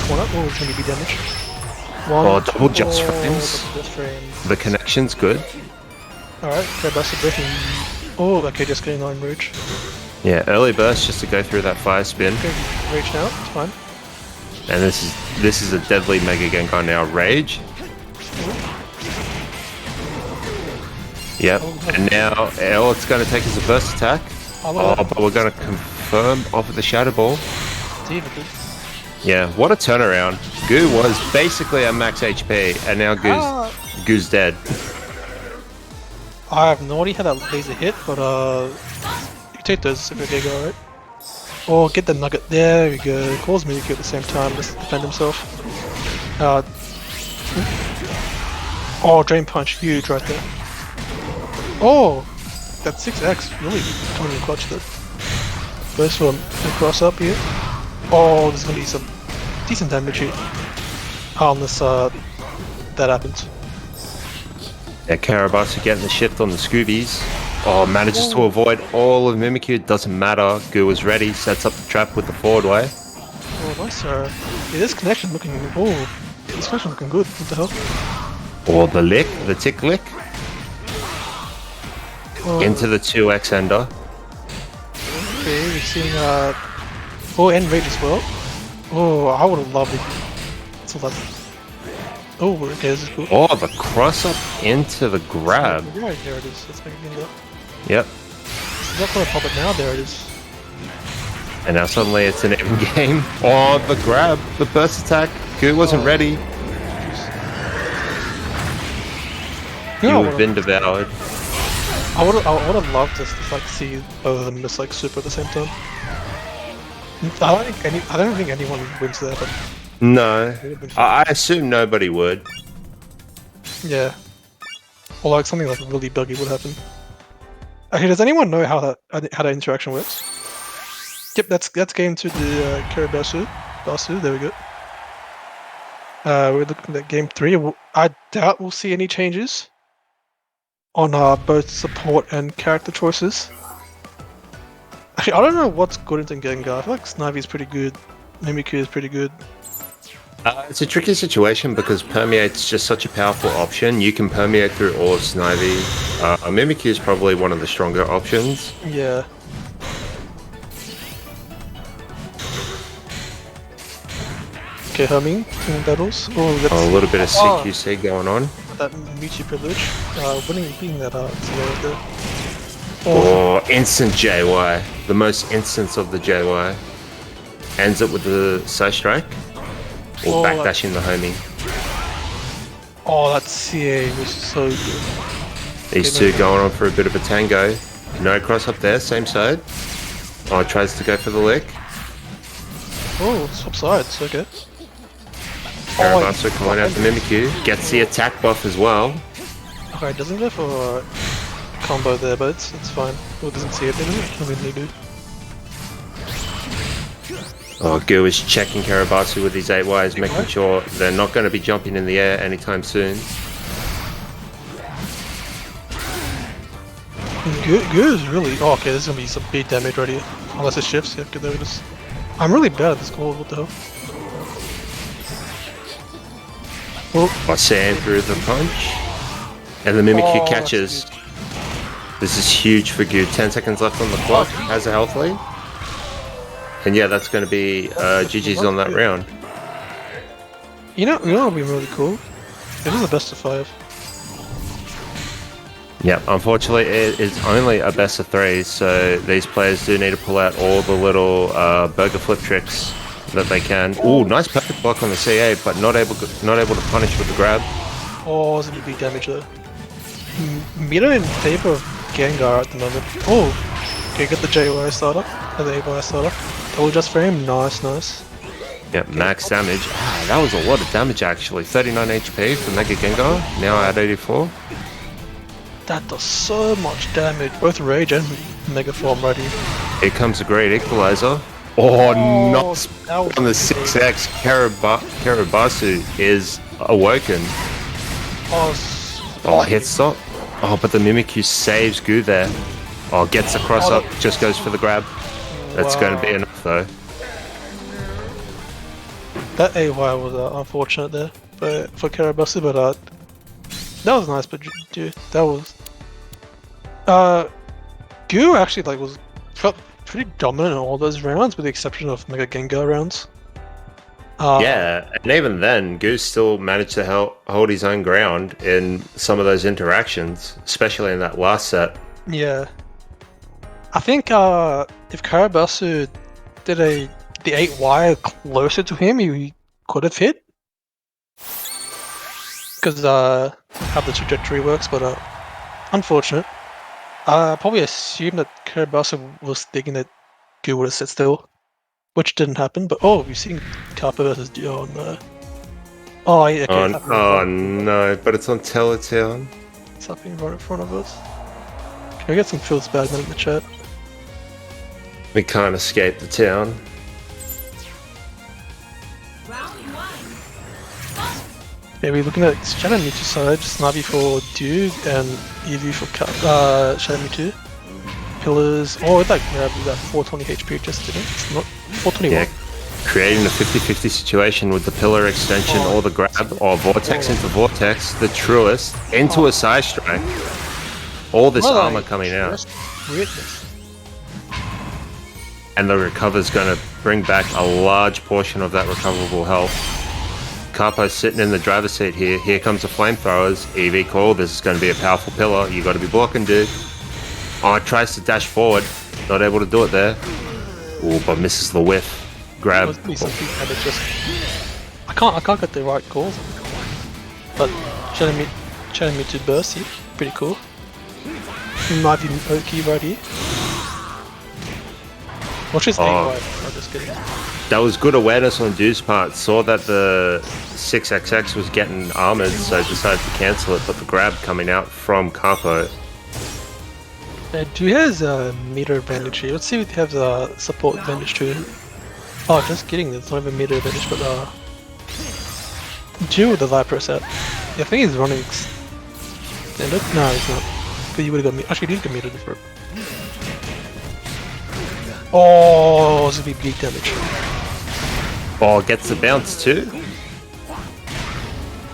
corner. Oh, it's going to be damage. Oh, double just frames. The connection's good. Alright, Kerubasu breaking. Oh, okay, just getting on Rouge. Yeah, early burst just to go through that fire spin. Okay, Rage now, it's fine. And this is a deadly Mega Gengar now. Rage. Yep, and now all it's going to take is a burst attack. Oh, but we're going to confirm off of the Shadow Ball. Yeah, what a turnaround. Goo was basically at max HP, and now Goo's dead. I have no idea how that laser hit, but you can take those if they go, right? Oh, get the nugget. There we go. Calls Mimikyu at the same time, just to defend himself. Oh, Drain Punch, huge right there. Oh, that 6X really coming in clutch there. First one, cross up here. Oh, there's gonna be some decent damage here. Unless that happens. Yeah, Kerubasu getting the shift on the Scoobies. Oh, manages to avoid all of Mimikyu. Doesn't matter. Goo is ready. Sets up the trap with the forward way. Oh, nice. Yeah, this connection looking. Oh, this connection looking good. What the hell? Or the lick, the tick lick. Into the 2x ender. Okay, we're seeing and rage as well. Oh, I would have loved it. So that's. Oh, okay, this is cool. Oh, the cross up into the grab. Right, there it is. Let's make it go. Yep. It's not gonna pop it now, there it is. And now suddenly it's an even game. Oh, the grab, the burst attack. Goo wasn't ready. You would have been devoured. I would have loved to like see both of them just like super at the same time. I don't think anyone wins there, but no, I assume nobody would. Yeah, or like something like really buggy would happen. Okay, does anyone know how that interaction works? Yep, that's game to the Kerubasu. There we go. We're looking at game 3. I doubt we'll see any changes on both support and character choices. Actually, I don't know what's good into Gengar. I feel like Snivy's pretty good. Mimikyu is pretty good. It's a tricky situation because Permeate's just such a powerful option. You can permeate through all of Snivy. Mimikyu is probably one of the stronger options. Yeah. Okay, humming in battles. Oh, a little bit of CQC going on. That Mewtwo privilege. Beating that out. Oh, instant JY. The most instance of the JY. Ends it with the side strike. Or backdashing the homing. Oh, that CA was so good. These two going on for a bit of a tango. No cross up there, same side. Oh, tries to go for the lick. Oh, swap sides, okay. Kerubasu coming out the Mimikyu. Gets the attack buff as well. Okay, doesn't go for combo there, but it's fine. Oh, doesn't see it, doesn't it? I mean, they do. Oh, Goo is checking Kerubasu with his 8Ys, making sure they're not going to be jumping in the air anytime soon. Goo is really... Oh, okay, there's going to be some big damage right here. Unless it shifts, yeah, okay, there it is. I'm really bad at this call, what the hell? Oh, Sam through the punch. And the Mimikyu catches. This is huge for Goo. 10 seconds left on the clock. Has a health lead. And yeah, that's going to be GG's on that round. You know what would be really cool? It is a best of 5. Yeah, unfortunately it is only a best of 3, so these players do need to pull out all the little burger flip tricks that they can. Ooh, nice perfect block on the CA, but not able to punish with the grab. Oh, it's going to be damage though. Meta in favor of Gengar at the moment. Oh, okay, get the JY starter, and the AY starter. Double just frame, nice. Yeah, max damage. Ah, that was a lot of damage actually. 39 HP for Mega Gengar, now at 84. That does so much damage, both Rage and Mega Form right here. Here comes a great equalizer. Oh, nuts on the 6X. Kerubasu is awoken. Oh, hit stop. Oh, but the Mimikyu saves Goo there. Oh, gets the cross up, just goes for the grab. That's going to be enough though. That AY was unfortunate there for Kerubasu, but that was nice. But dude, that was Goo actually felt pretty dominant in all those rounds, with the exception of Mega Gengar rounds. Yeah, and even then, Goo still managed to hold his own ground in some of those interactions, especially in that last set. Yeah. I think if Kerubasu did the 8Y closer to him, he could have hit. Because how the trajectory works, but unfortunate. I probably assumed that Kerubasu was thinking that Goo would have sit still, which didn't happen. But we've seen Kapo versus Dio on the... Oh, yeah, okay, oh no, but it's on Teletown. It's happening right in front of us. Can we get some Phil's Bagman in the chat? We can't escape the town. Yeah, we're looking at Shadow Mewtwo side, Snivy for Dude and Eevee for Shadow Mewtwo. Pillars, oh, that grab with that 420 HP just didn't. It's not 421. Yeah, creating a 50-50 situation with the pillar extension or the grab, or Vortex into Vortex, the Truest, into a Side Strike. All this armor coming out. Weirdness. And the recover's going to bring back a large portion of that recoverable health. Kapo's sitting in the driver's seat here. Here comes the flamethrowers. EV call. This is going to be a powerful pillar. You got to be blocking, dude. Oh, it tries to dash forward. Not able to do it there. Ooh, but misses the whiff. Grab. I can't get the right calls. But Shadow Mewtwo burst here. Pretty cool. Might be Oki right here. Watch his aim right. I'm just kidding. That was good awareness on Dude's part. Saw that the 6XX was getting armored, so decided to cancel it. But the grab coming out from Kapo. Dude has a meter advantage here. Let's see if he has a support advantage too. Oh, just kidding. It's not even meter advantage, but Dude with the Viper set. I think he's running standard. No, he's not. But you would have got me. Actually, he did get meter before. Oh, this would be big damage. Oh, gets the bounce too.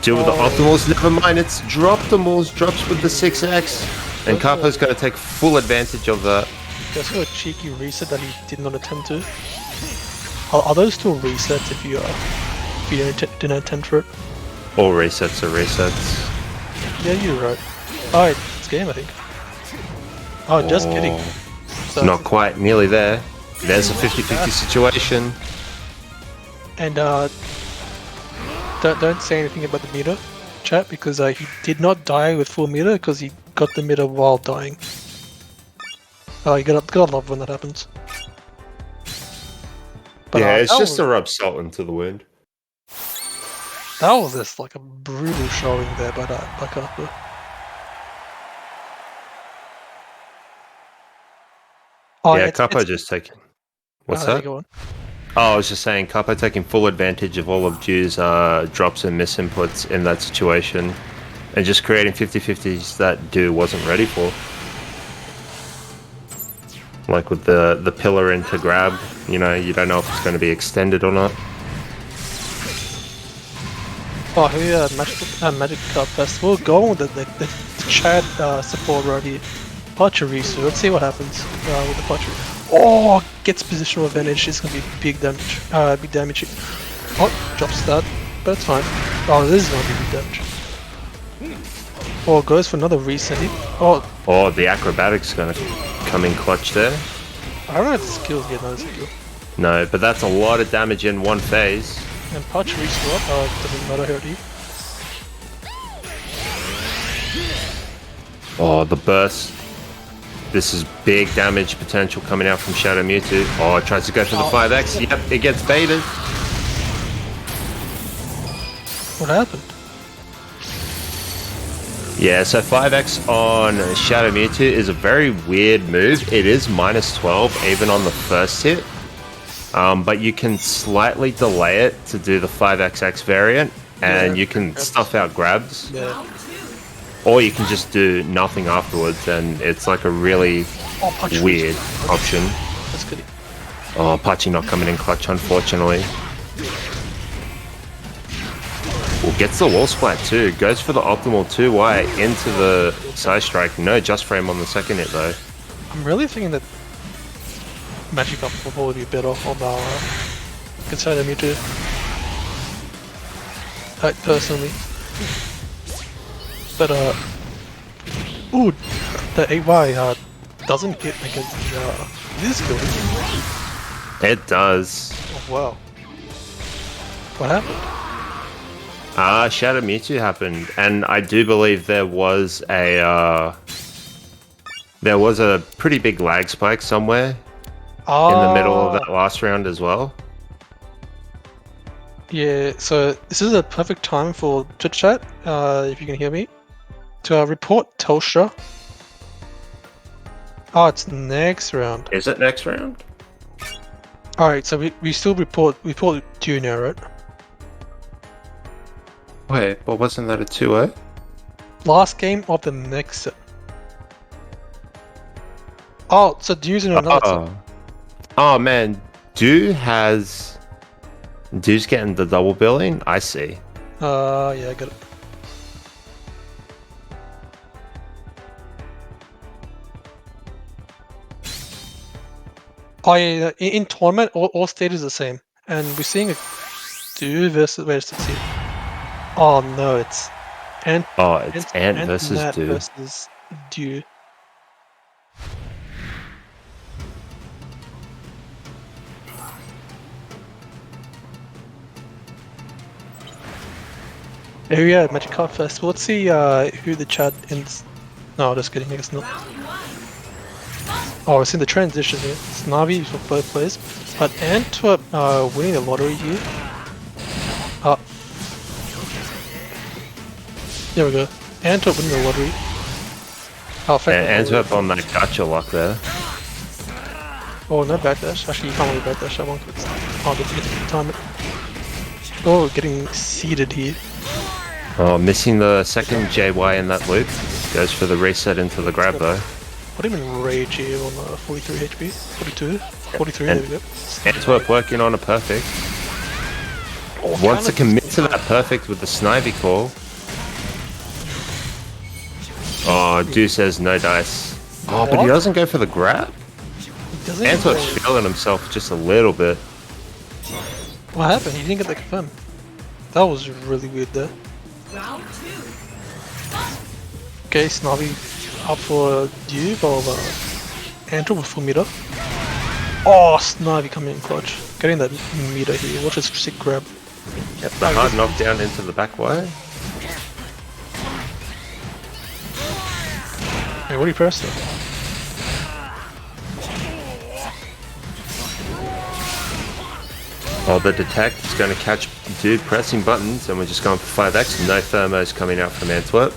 Deal with the optimals. Never mind, it's Droptimals. Drops with the 6X. And Kapo's going to take full advantage of that. Just got a cheeky reset that he did not attempt to. Are those still resets if you didn't attempt for it? All resets are resets. Yeah, you're right. Alright, it's game I think. Oh, just kidding. So, not quite, nearly there. There's a 50-50 situation. And don't say anything about the meter, chat, because he did not die with full meter because he got the meter while dying. Oh, you gotta love when that happens. But, yeah, it's just to rub salt into the wound. That was just like a brutal showing there by Kapo. Oh, yeah, Kapo just taking. What's that? Go on. Oh, I was just saying, Kapo taking full advantage of all of Dew's drops and misinputs in that situation, and just creating 50-50s that Dew wasn't ready for. Like with the pillar into grab, you know, you don't know if it's going to be extended or not. Oh, here Magic Cup Festival, going with the Chad support right here. Pachirisu, let's see what happens with the Pachirisu. Oh, gets positional advantage, it's gonna be big damage. Oh, drops that, but it's fine. Oh, this is gonna be big damage. Oh, goes for another reset. Oh, the acrobatic's gonna come in clutch there. I don't know if the skill's get another skill. No, but that's a lot of damage in one phase. And Pachirisu up, doesn't matter here. Oh, the burst. This is big damage potential coming out from Shadow Mewtwo. Oh, it tries to go for the 5X. Yep, it gets baited. What happened? Yeah, so 5X on Shadow Mewtwo is a very weird move. It is minus 12 even on the first hit. But you can slightly delay it to do the 5XX variant, and you can stuff out grabs. Yeah. Or you can just do nothing afterwards, and it's like a really weird option. That's good. Oh, Pachi not coming in clutch, unfortunately. Well, gets the wall splat too. Goes for the optimal 2Y into the side strike. No just frame on the second hit though. I'm really thinking that Magic Up will probably be better on our Shadow Mewtwo. Personally. But ooh, the 8Y doesn't hit against this skill. It does. Oh wow. What happened? Shadow Mewtwo happened, and I do believe there was a pretty big lag spike somewhere in the middle of that last round as well. Yeah, so this is a perfect time for chit chat, if you can hear me, to report Telstra. Oh, it's next round. Is it next round? Alright, so we still report 2 now, right? Wait, but wasn't that a 2-0? Last game of the next set. Oh, so Dew's in another set. Oh man, Dew's getting the double billing? I see. Yeah, I got it. Oh yeah, in tournament, all state is the same. And we're seeing a Dew versus, where's it? Oh no, it's Ant versus Nat Dew. versus Dew. Oh yeah, Magic Card Festival. Let's see who the chat ends. No, just kidding, I guess not. Oh, it's in the transition here. It's Navi for both players. But Antwerp winning the lottery here. There we go. Antwerp winning the lottery. Oh, Antwerp on that gotcha lock there. Oh, no backdash. Actually, you can't really backdash that one. Oh, just get to time it. Oh, getting seeded here. Oh, missing the second JY in that loop. Goes for the reset into the grab though. What even rage here on 43 HP? 42? 43, there we go. Antwerp working on a perfect. Oh, Wants to commit to that perfect with the snivy call. Oh, Dew says no dice. Oh, but he doesn't go for the grab? Antwerp's feeling himself just a little bit. What happened? He didn't get the confirm. That was really weird there. Okay, Snobby up for Dew, while Antwerp with full meter. Oh, Snobby coming in clutch. Getting that meter here. Watch this sick grab. Yep, the hard knockdown into the back wire. Hey, what do you press though? Oh, the detect is going to catch Dude pressing buttons, and we're just going for 5x. No thermos coming out from Antwerp.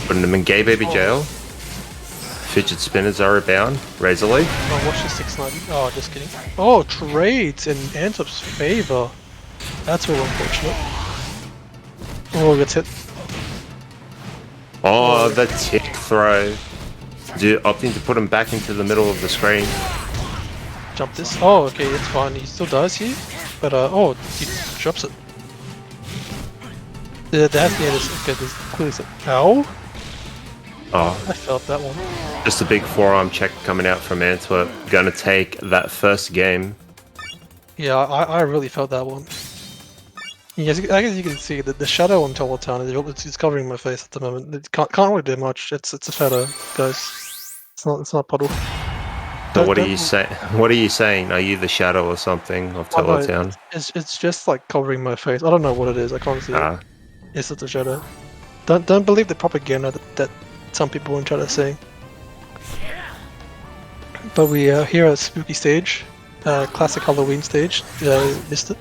Putting them in gay baby jail. Fidget spinners are abound. Razor Leaf. Oh, watch the 690. Oh, just kidding. Oh, trades in Antwerp's favor. That's real unfortunate. Oh, gets hit. Oh, the tick throw. Dude opting to put him back into the middle of the screen. Jump this. Oh, okay, it's fine. He still does here. But, oh, he drops it. That's the end. Okay, there's clearly some. Ow! Oh. I felt that one. Just a big forearm check coming out from Antwerp. Gonna take that first game. Yeah, I really felt that one. Yes, I guess you can see that the shadow on Town it's covering my face at the moment. It can't really do much. It's a shadow, guys. It's not puddle. So what are you saying? What are you saying? Are you the shadow or something of Town? It's just like covering my face. I don't know what it is. I can't see it. It's just a shadow. Don't believe the propaganda that some people in chat are saying. But we are here at Spooky Stage, classic Halloween stage. Missed it.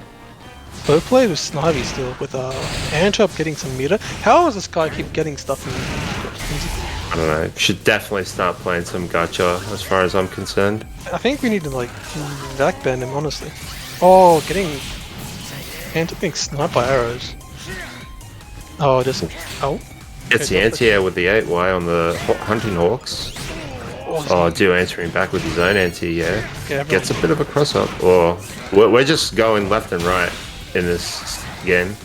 Both play with Snivy still, with Antwerp getting some meter. How does this guy keep getting stuff in? I don't know. Should definitely start playing some gacha, as far as I'm concerned. I think we need to like backbend him, honestly. Oh, getting Antwerp being sniped by arrows. Oh, just Gets the anti-air with the 8Y on the Hunting Hawks. Oh, Dew answering back with his own anti-air. Gets a bit of a cross-up. Or we're just going left and right in this game.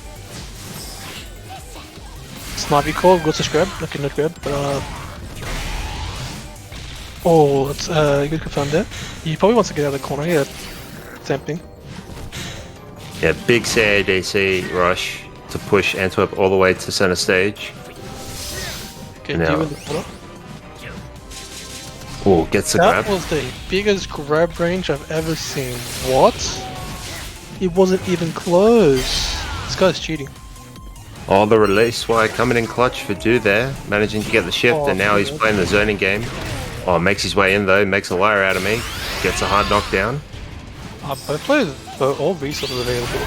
Snipey call, goes to grab, okay, not grab, but oh, it's good confirm there. He probably wants to get out of the corner here. Same thing. Yeah, big CADC rush to push Antwerp all the way to center stage. Okay, Dew in the corner. Oh, gets the grab. That was the biggest grab range I've ever seen. What? It wasn't even close. This guy's cheating. Oh, the release wire coming in clutch for Dew there, managing to get the shift, and now he's playing the zoning game. Oh, makes his way in though, makes a liar out of me, gets a hard knockdown. Both players, all resources available.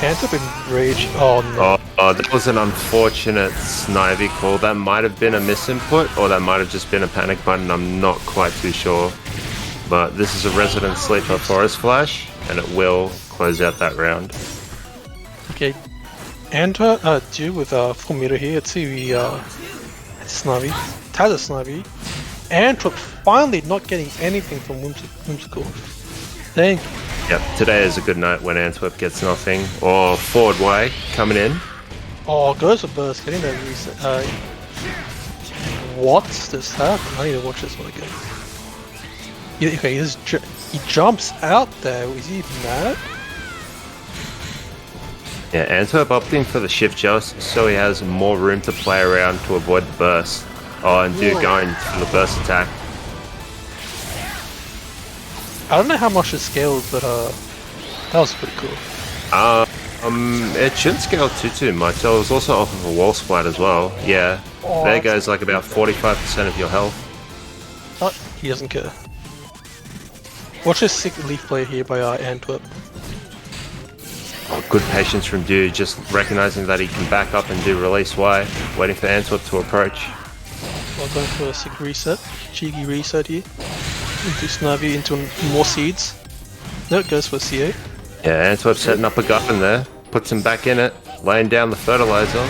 Antwerp in rage. Oh no. Oh, that was an unfortunate Snivy call. That might have been a misinput, or that might have just been a panic button. I'm not quite too sure. but this is a resident sleeper Forest Flash, and it will close out that round. Okay, Antwerp, Dew with 4 meter here. Let's see, it's Snivy. Taz Snivy. Antwerp finally not getting anything from Whimsical. Thank you. Yep, today is a good night when Antwerp gets nothing. Or Forward Way coming in. Oh, goes for burst, getting that reset. What's this happening? I need to watch this one again. Okay, he jumps out there. Is he mad? Yeah, Antwerp opting for the shift just so he has more room to play around to avoid the burst. Oh, and Dew going for the burst attack. I don't know how much it scaled, but that was pretty cool. It shouldn't scale too much. I was also off of a wall splat as well. Yeah, there goes like about 45% of your health. Oh, he doesn't care. Watch this sick leaf play here by Antwerp. Oh, good patience from Dew, just recognizing that he can back up and do release Y, waiting for Antwerp to approach. Well, going for a sick reset, cheeky reset here. Into Snivy, into more seeds. No, it goes for CA. Yeah, Antwerp setting up a guppin there, puts him back in it, laying down the fertilizer.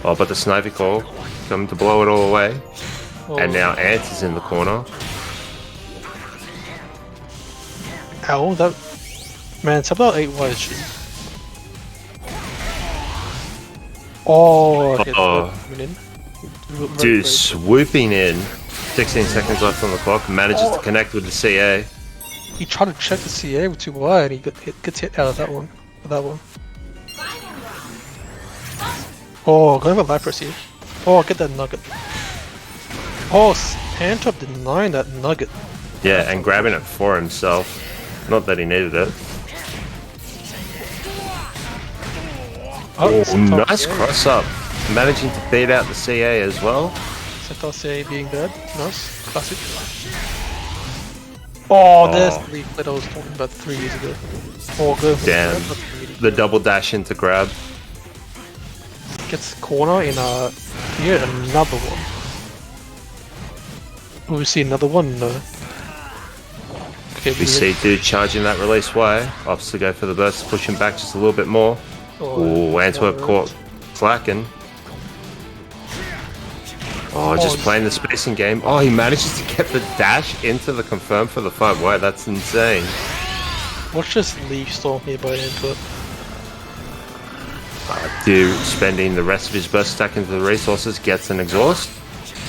Oh, but the Snivy call coming to blow it all away. Oh. And now Ant is in the corner. Ow, that... Man, it's about 8 wide shit. Oh, okay, coming in. Dude, swooping in. 16 seconds left on the clock, manages to connect with the CA. He tried to check the CA with 2 wide and he gets hit out of that one. Oh, going for Viper's here. Oh, get that nugget. Oh, Antwerp denying that nugget. Yeah, and grabbing it for himself. Not that he needed it. Oh, nice cross up. Managing to beat out the CA as well. Centaur CA being bad. Nice. Classic. Oh, there's the leaf that I was talking about 3 years ago. Oh, go for damn. The double dash into grab. Gets corner in here, another one. Will we see another one? No. Okay, we see Dude charging that release way. Opts to go for the burst, push him back just a little bit more. Oh, Antwerp caught slacking. Oh, just playing the spacing game. Oh, he manages to get the dash into the confirm for the 5-way. That's insane. Watch this leaf storm here by Antwerp. Dude spending the rest of his burst attack into the resources, gets an exhaust.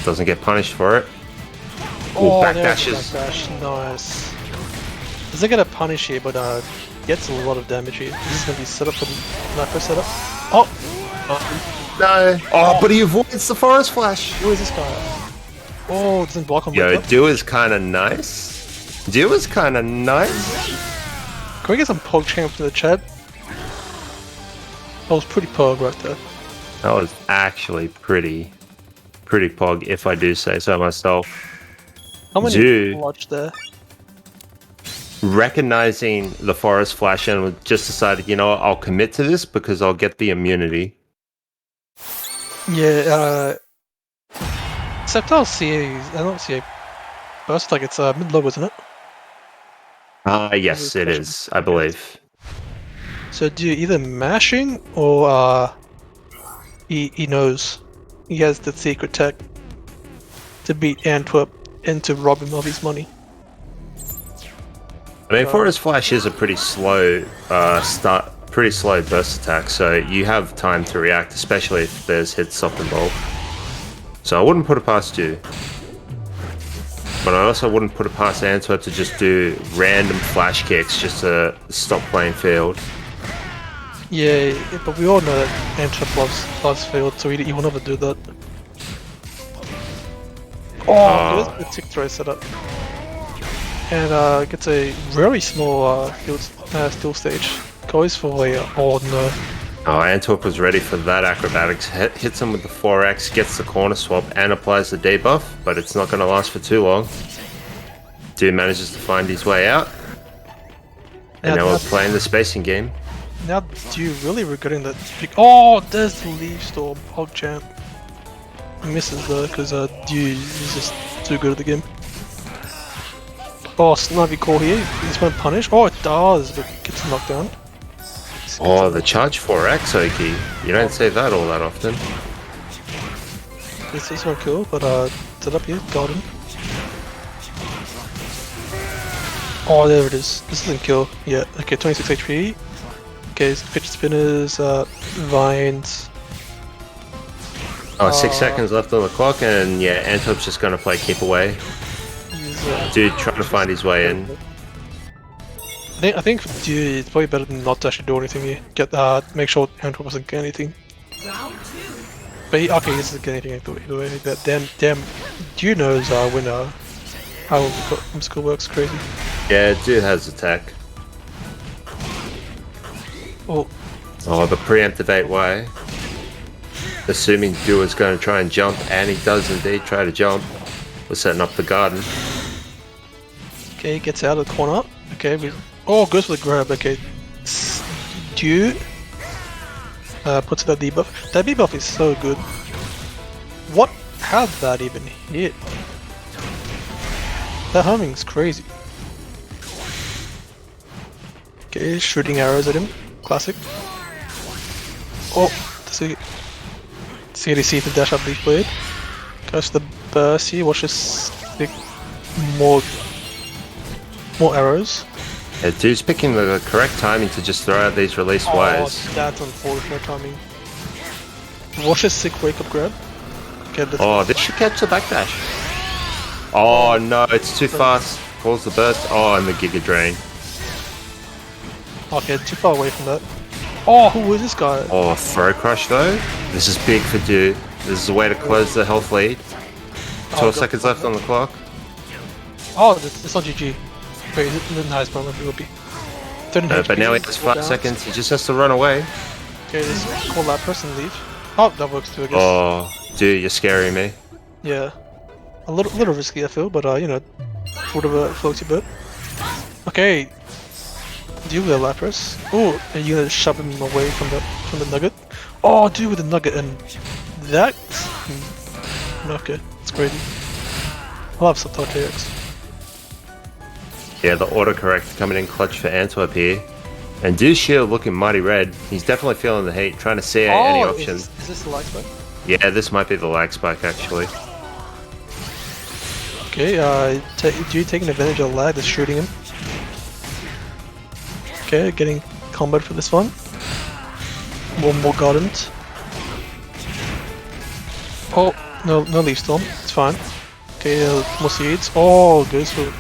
Doesn't get punished for it. Oh, back dashes. Backdash. Nice. Doesn't get a punish here, but gets a lot of damage here. This is going to be set up for the macro setup. Oh! No. Oh, but he avoids the forest flash. Who is this guy? Oh, doesn't block on. Yo, Dew is kind of nice. Dew is kind of nice. Can we get some Pokkén up in the chat? That was pretty pog right there. That was actually pretty pog, if I do say so myself. How many people watched there? Recognizing the forest flash and just decided, you know what, I'll commit to this because I'll get the immunity. Yeah, except I'll CA, I don't CA burst, like it's mid-low, isn't it? Yes, it is, I believe. So do you either mashing or he knows he has the secret tech to beat Antwerp and to rob him of his money. I mean, Forest Flash is a pretty slow pretty slow burst attack, so you have time to react, especially if there's hits stop involved. So I wouldn't put it past you. But I also wouldn't put it past Antwerp to just do random flash kicks just to stop playing field. Yeah, but we all know that Antwerp loves field, so he will never do that. Oh, there's the tick throw setup. And gets a very small steel stage. Goes for a oh no. Oh, Antwerp was ready for that acrobatics. Hits him with the 4x, gets the corner swap, and applies the debuff, but it's not going to last for too long. Dude manages to find his way out. And now we're playing the spacing game. Now, do you really regretting that pick? Oh, there's the leaf storm, Pokkén. He misses though, because dude is just too good at the game. Oh, snipey call here. This won't punish. Oh, it does, but gets knocked down. Oh, the charge 4x Oki. You don't see that all that often. This won't kill, but set up here, got him. Oh, there it is. This doesn't kill yet. Okay, 26 HP. Okay, fidget spinners, vines. Oh, 6 seconds left on the clock, and yeah, Antwerp's just gonna play keep away. Dude trying to find his way in. I think dude, it's probably better than not to actually do anything here. Make sure Antwerp doesn't get anything. But he doesn't get anything either way. That damn, Dude knows when how school works. Crazy. Yeah, dude has attack. Oh, the preemptive 8-way. Assuming Dude is going to try and jump, and he does indeed try to jump. We're setting up the garden. okay, gets out of the corner. Okay, goes for the grab. Okay, Dude puts that debuff. That debuff is so good. What? How'd that even hit? That humming's crazy. Okay, shooting arrows at him. Classic. Oh, see if the dash up leaf blade. Goes to the burst here. Watch this. More arrows. Yeah, dude's picking the correct timing to just throw out these release wires. That's unfortunate timing. Watch this sick wake up grab. Okay, this should catch the backdash. Oh no, it's too fast. Calls the burst. Oh, and the Giga Drain. Okay, too far away from that. Oh, who is this guy? Oh, Throw Crush though. This is big for Dude. This is a way to close the health lead. 12 seconds left on the clock. Oh, it's not GG. Wait, is it nice moment? It will be. But now he has 5 seconds. He just has to run away. Okay, let's call that person leave. Oh, that works too, I guess. Oh, Dude, you're scaring me. Yeah. A little risky, I feel, but you know, whatever floats your boat. Okay. Deal with the Lapras. Oh, and you're gonna shove him away from the nugget. Oh, deal with the nugget and that. Okay, it's crazy. I'll have some TX. Yeah, the autocorrect coming in clutch for Antwerp here. And Dude's shield looking mighty red. He's definitely feeling the heat, trying to see out any options. Is this the lag spike? Yeah, this might be the lag spike actually. Okay, Dude taking advantage of the lag that's shooting him. Okay, getting comboed for this one. One more gardened. Oh, no leaf storm. It's fine. Okay, more seeds. Oh, goes for a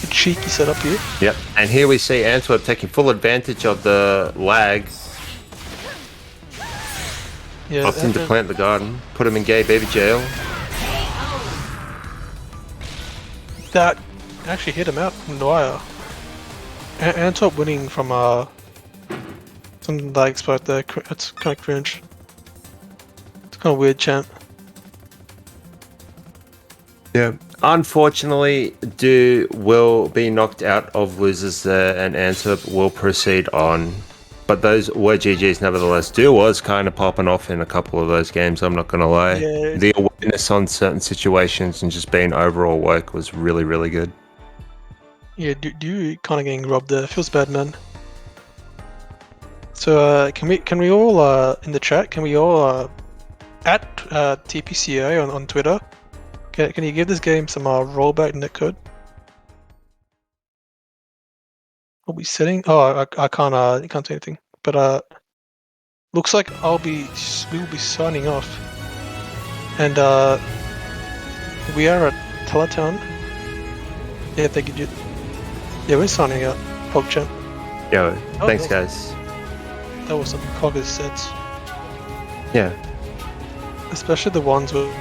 cheeky setup here. Yep, and here we see Antwerp taking full advantage of the lag. Yeah, Opting to plant the garden, put him in gay baby jail. That actually hit him out from the wire. Antwerp winning from something like spot there. It's kind of cringe. It's kind of weird, champ. Yeah. Unfortunately, Do will be knocked out of losers there, and Antwerp will proceed on. But those were GGs nevertheless. Do was kind of popping off in a couple of those games, I'm not going to lie. Yeah. The awareness on certain situations and just being overall woke was really, really good. Yeah, do kind of getting robbed there. Feels bad, man. So can we all in the chat? Can we all at TPCA on Twitter? Can you give this game some rollback netcode? Are we setting? Oh, I can't say anything. But looks like we will be signing off, and we are at Teletown. Yeah, thank you. Yeah, we're signing out. Pokkén. Yo, thanks guys. That was some coggers sets. Yeah. Especially the ones with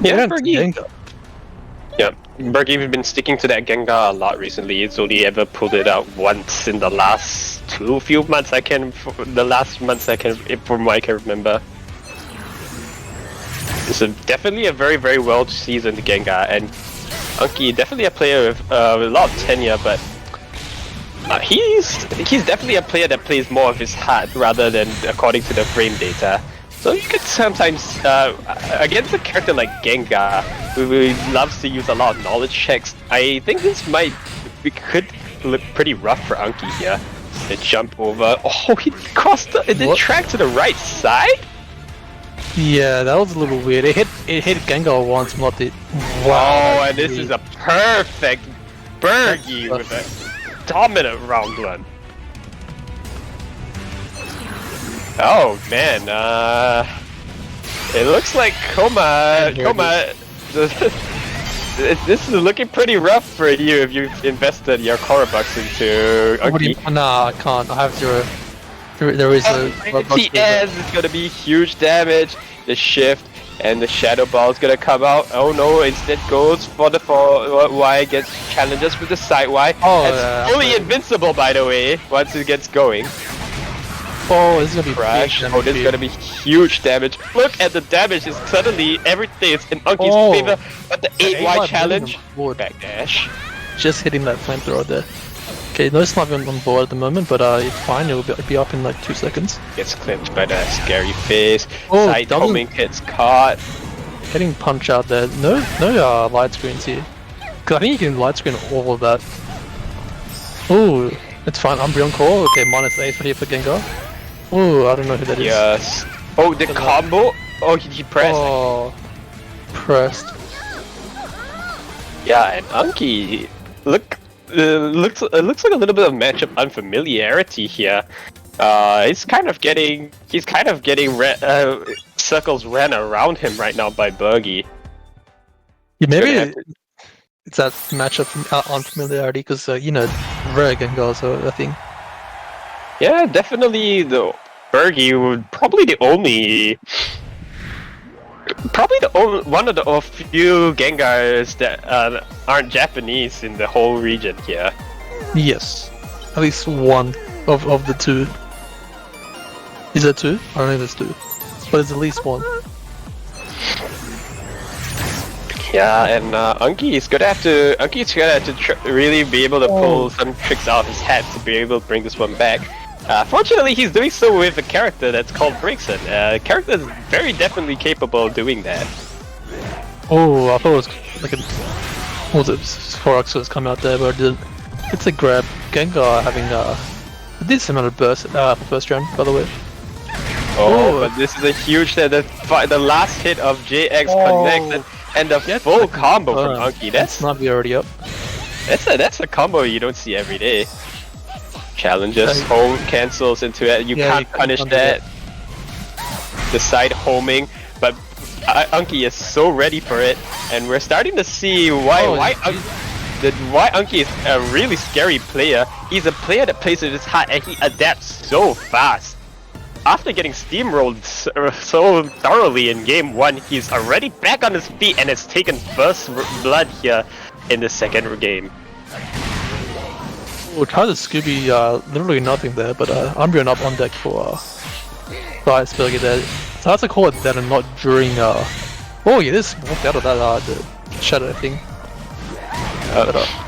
Yeah, Bergy. Yeah, Bergy has been sticking to that Gengar a lot recently. It's only ever pulled it out once in the last few months. From what I can remember. It's definitely a very, very well seasoned Gengar, and Unky definitely a player with a lot of tenure, but he's definitely a player that plays more of his heart rather than according to the frame data. So you could sometimes, against a character like Gengar, who loves to use a lot of knowledge checks, I think this could look pretty rough for Unky here. The jump over. Oh, he crossed the track to the right side? Yeah, that was a little weird. It hit Gengar once, not it. Wow, and this is a perfect Bergy with a dominant round one. Oh man, it looks like Koma. This is looking pretty rough for you if you've invested your Korabucks into Unky. Nah, I can't. I have 0. There is a. TS is gonna be huge damage. The shift and the Shadow Ball is gonna come out. Oh no! Instead goes for the Y. Gets challenges with the side Y. Oh, it's fully invincible, by the way. Once it gets going. Oh, this is gonna be crash. Oh, this is gonna be huge damage. Look at the damage. Is suddenly everything is in Unky's favor. But the 8Y challenge. Backdash. Just hitting that flamethrower there. Okay, no sniping on board at the moment, but it's fine. It will be up in like 2 seconds. Gets clipped by the scary face. Side homing gets caught. Getting punch out there. No light screens here. Cause I think you can light screen all of that. Ooh, it's fine. Umbreon Core. Okay, -8 for here for Gengar. Ooh, I don't know who that is. Yes. Oh, the combo. Oh, he pressed. Oh, pressed. Yeah, and Unky, looks like a little bit of matchup unfamiliarity here. He's kind of getting circles ran around him right now by Bergy. Yeah, maybe it's that matchup unfamiliarity because rare Gengar, so I think. Yeah, definitely. The Bergy would probably one of the few Gengars that aren't Japanese in the whole region here. Yes, at least one of the two. Is there 2? I don't think there's 2, but there's at least one. Yeah, and Unky's gonna have to really be able to pull some tricks out of his hat to be able to bring this one back. Fortunately, he's doing so with a character that's called Prankster. Character is very definitely capable of doing that. Oh, I thought it was like a... What was it? Forax was come out there, but it didn't. It's a grab. Gengar having a decent amount of burst for first round, by the way. Oh, but this is a huge... The last hit of JX connects and the full combo from Unky. That's not already up. That's a combo you don't see every day. Challenges, home cancels into it. You can't punish that. The side homing, but Unky is so ready for it, and we're starting to see why Unky is a really scary player. He's a player that plays with his heart, and he adapts so fast. After getting steamrolled so thoroughly in game 1, he's already back on his feet and has taken first blood here in the second game. We'll try the Scooby, literally nothing there, but Umbreon up on deck for Iceburgy there. So that's a call it that and not during, oh yeah, this walked out of that, the shadow thing.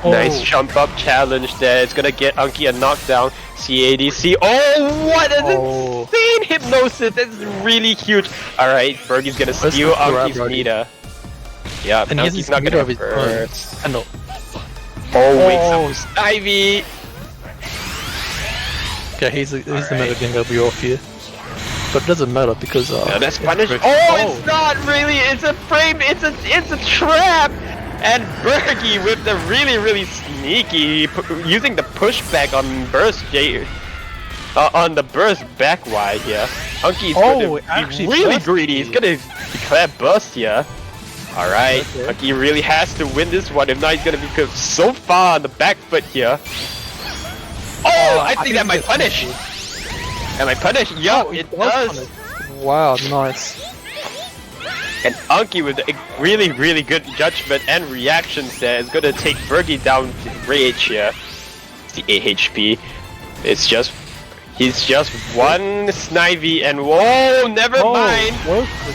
Nice jump up challenge there, it's gonna get Unky a knockdown. CADC, oh what an insane hypnosis, that's really huge. Alright, Bergy's gonna steal Unky's meter. Yeah, and Unky's not gonna burst. I know. Oh, wait, Ivy! Okay, he's the Mega Gengar we off here. But it doesn't matter because no, that's punish. It's not really, it's a frame, it's a trap! And Bergy with the really sneaky, using the pushback on burst on the burst back Y here. Unky's gonna be really greedy, he's gonna declare burst here. Alright, Unky really has to win this one, if not he's gonna be so far on the back foot here. Oh, I think that might punish! That might punish, yeah, it does! Wow, nice. And Anki with a really, really good judgment and reactions there is gonna take Bergie down to rage here. It's the AHP. He's just one Snivy and whoa, never mind! What the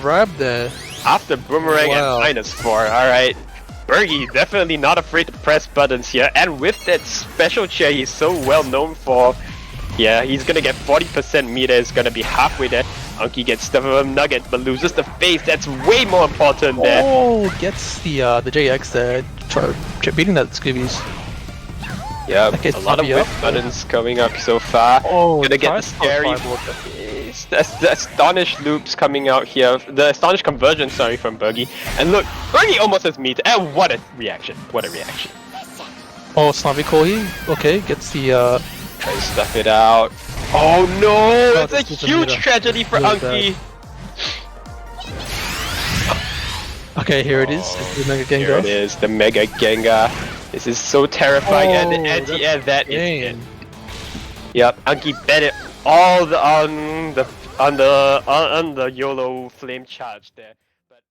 grab there? After Boomerang and -4, alright. Bergie definitely not afraid to press buttons here, and with that special chair he's so well known for, yeah, he's gonna get 40% meter, is gonna be halfway there. Anki gets stuff of a nugget, but loses the face, that's way more important there. Oh, gets the JX there, beating that Scoobies. Yeah, a lot of whip buttons coming up so far. Oh, gonna get the scary face. The Astonish loops coming out here. The Astonish conversion, sorry, from Bergie. And look, Bergie almost has meter. And what a reaction. What a reaction. Oh, Snobby Kohi. Okay, gets the try to stuff it out. Oh no! It's a huge tragedy for Anki. Okay, here it is. It's the Mega Gengar. Here it is, the Mega Gengar. This is so terrifying, and the anti-air, that is it. Yep, Anki bet it all on the YOLO flame charge there. But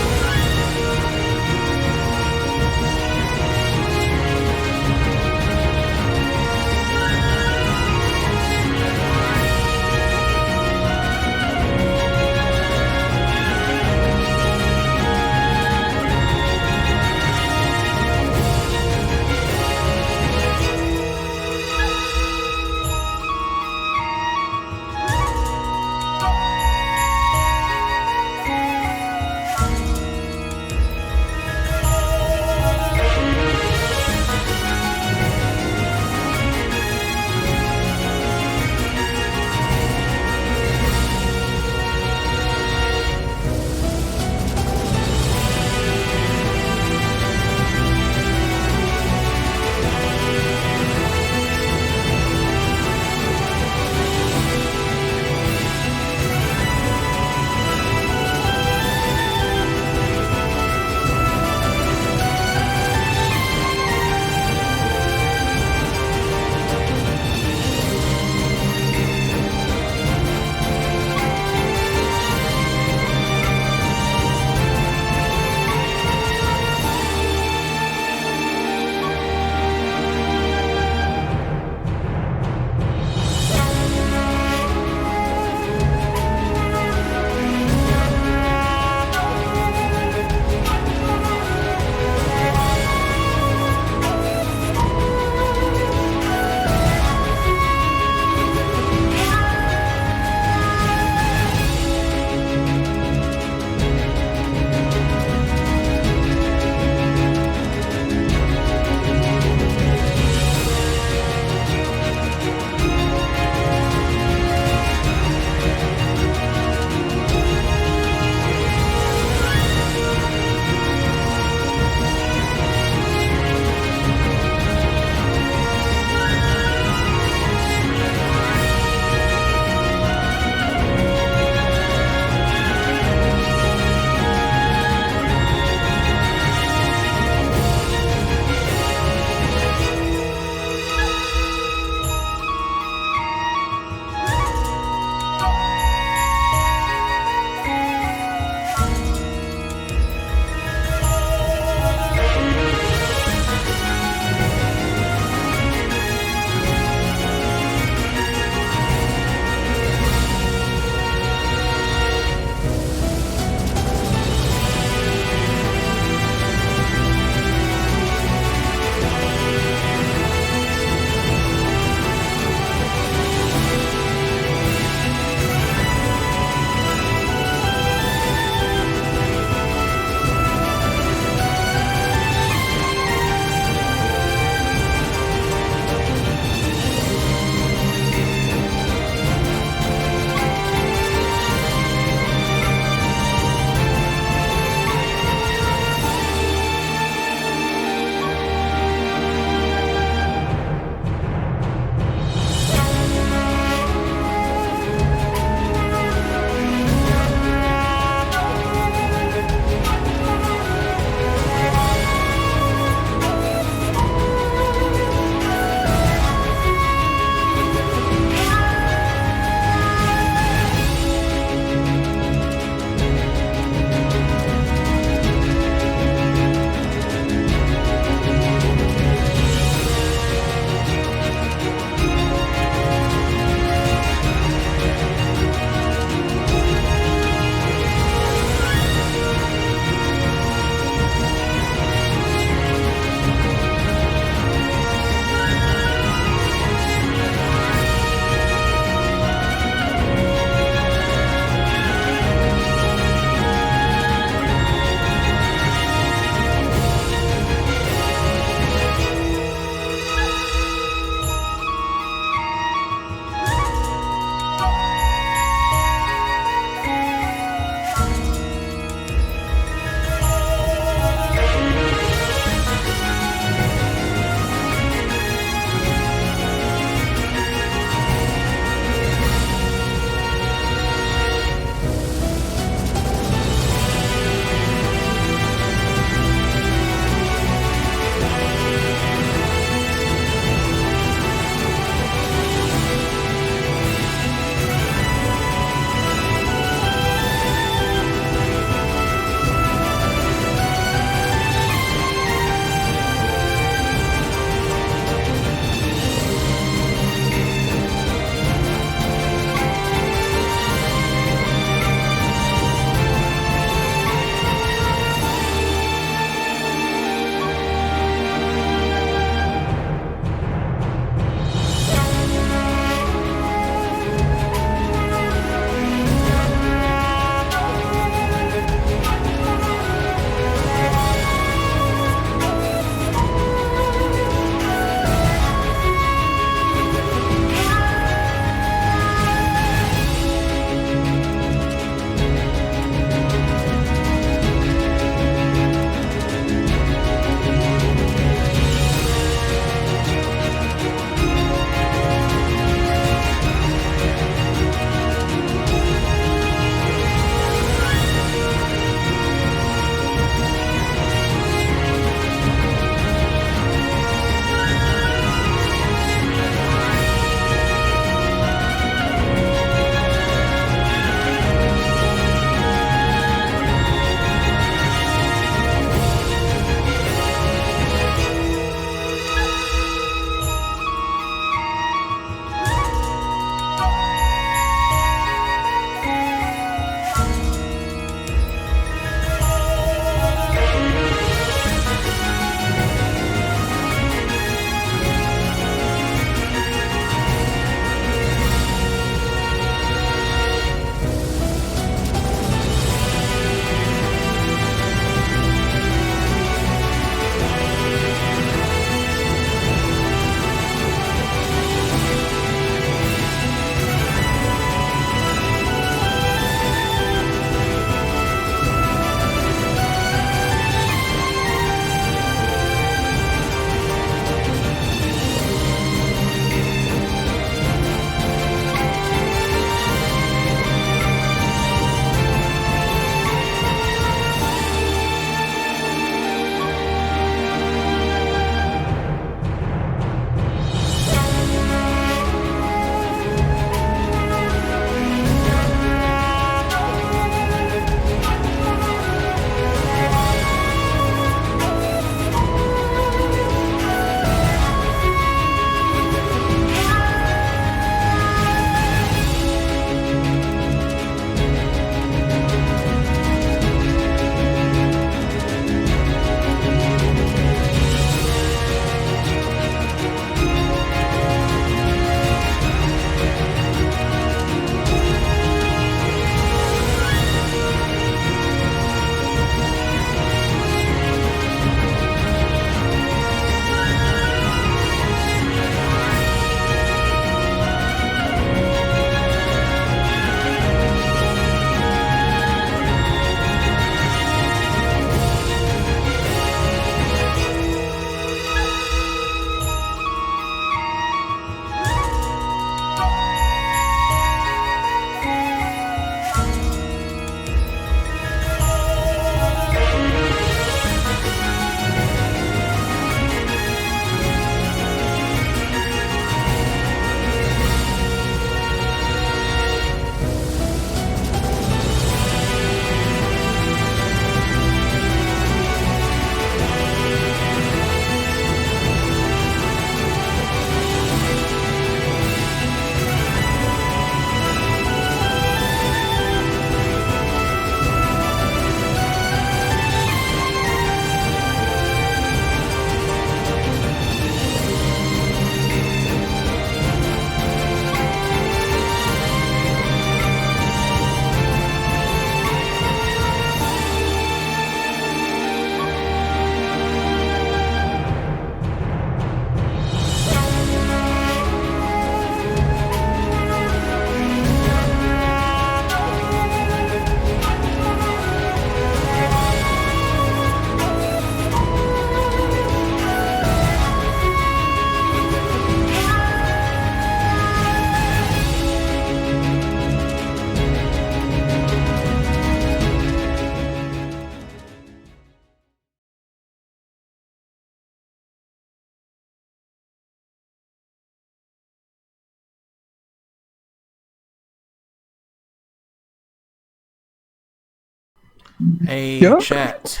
Hey, Yeah. chat.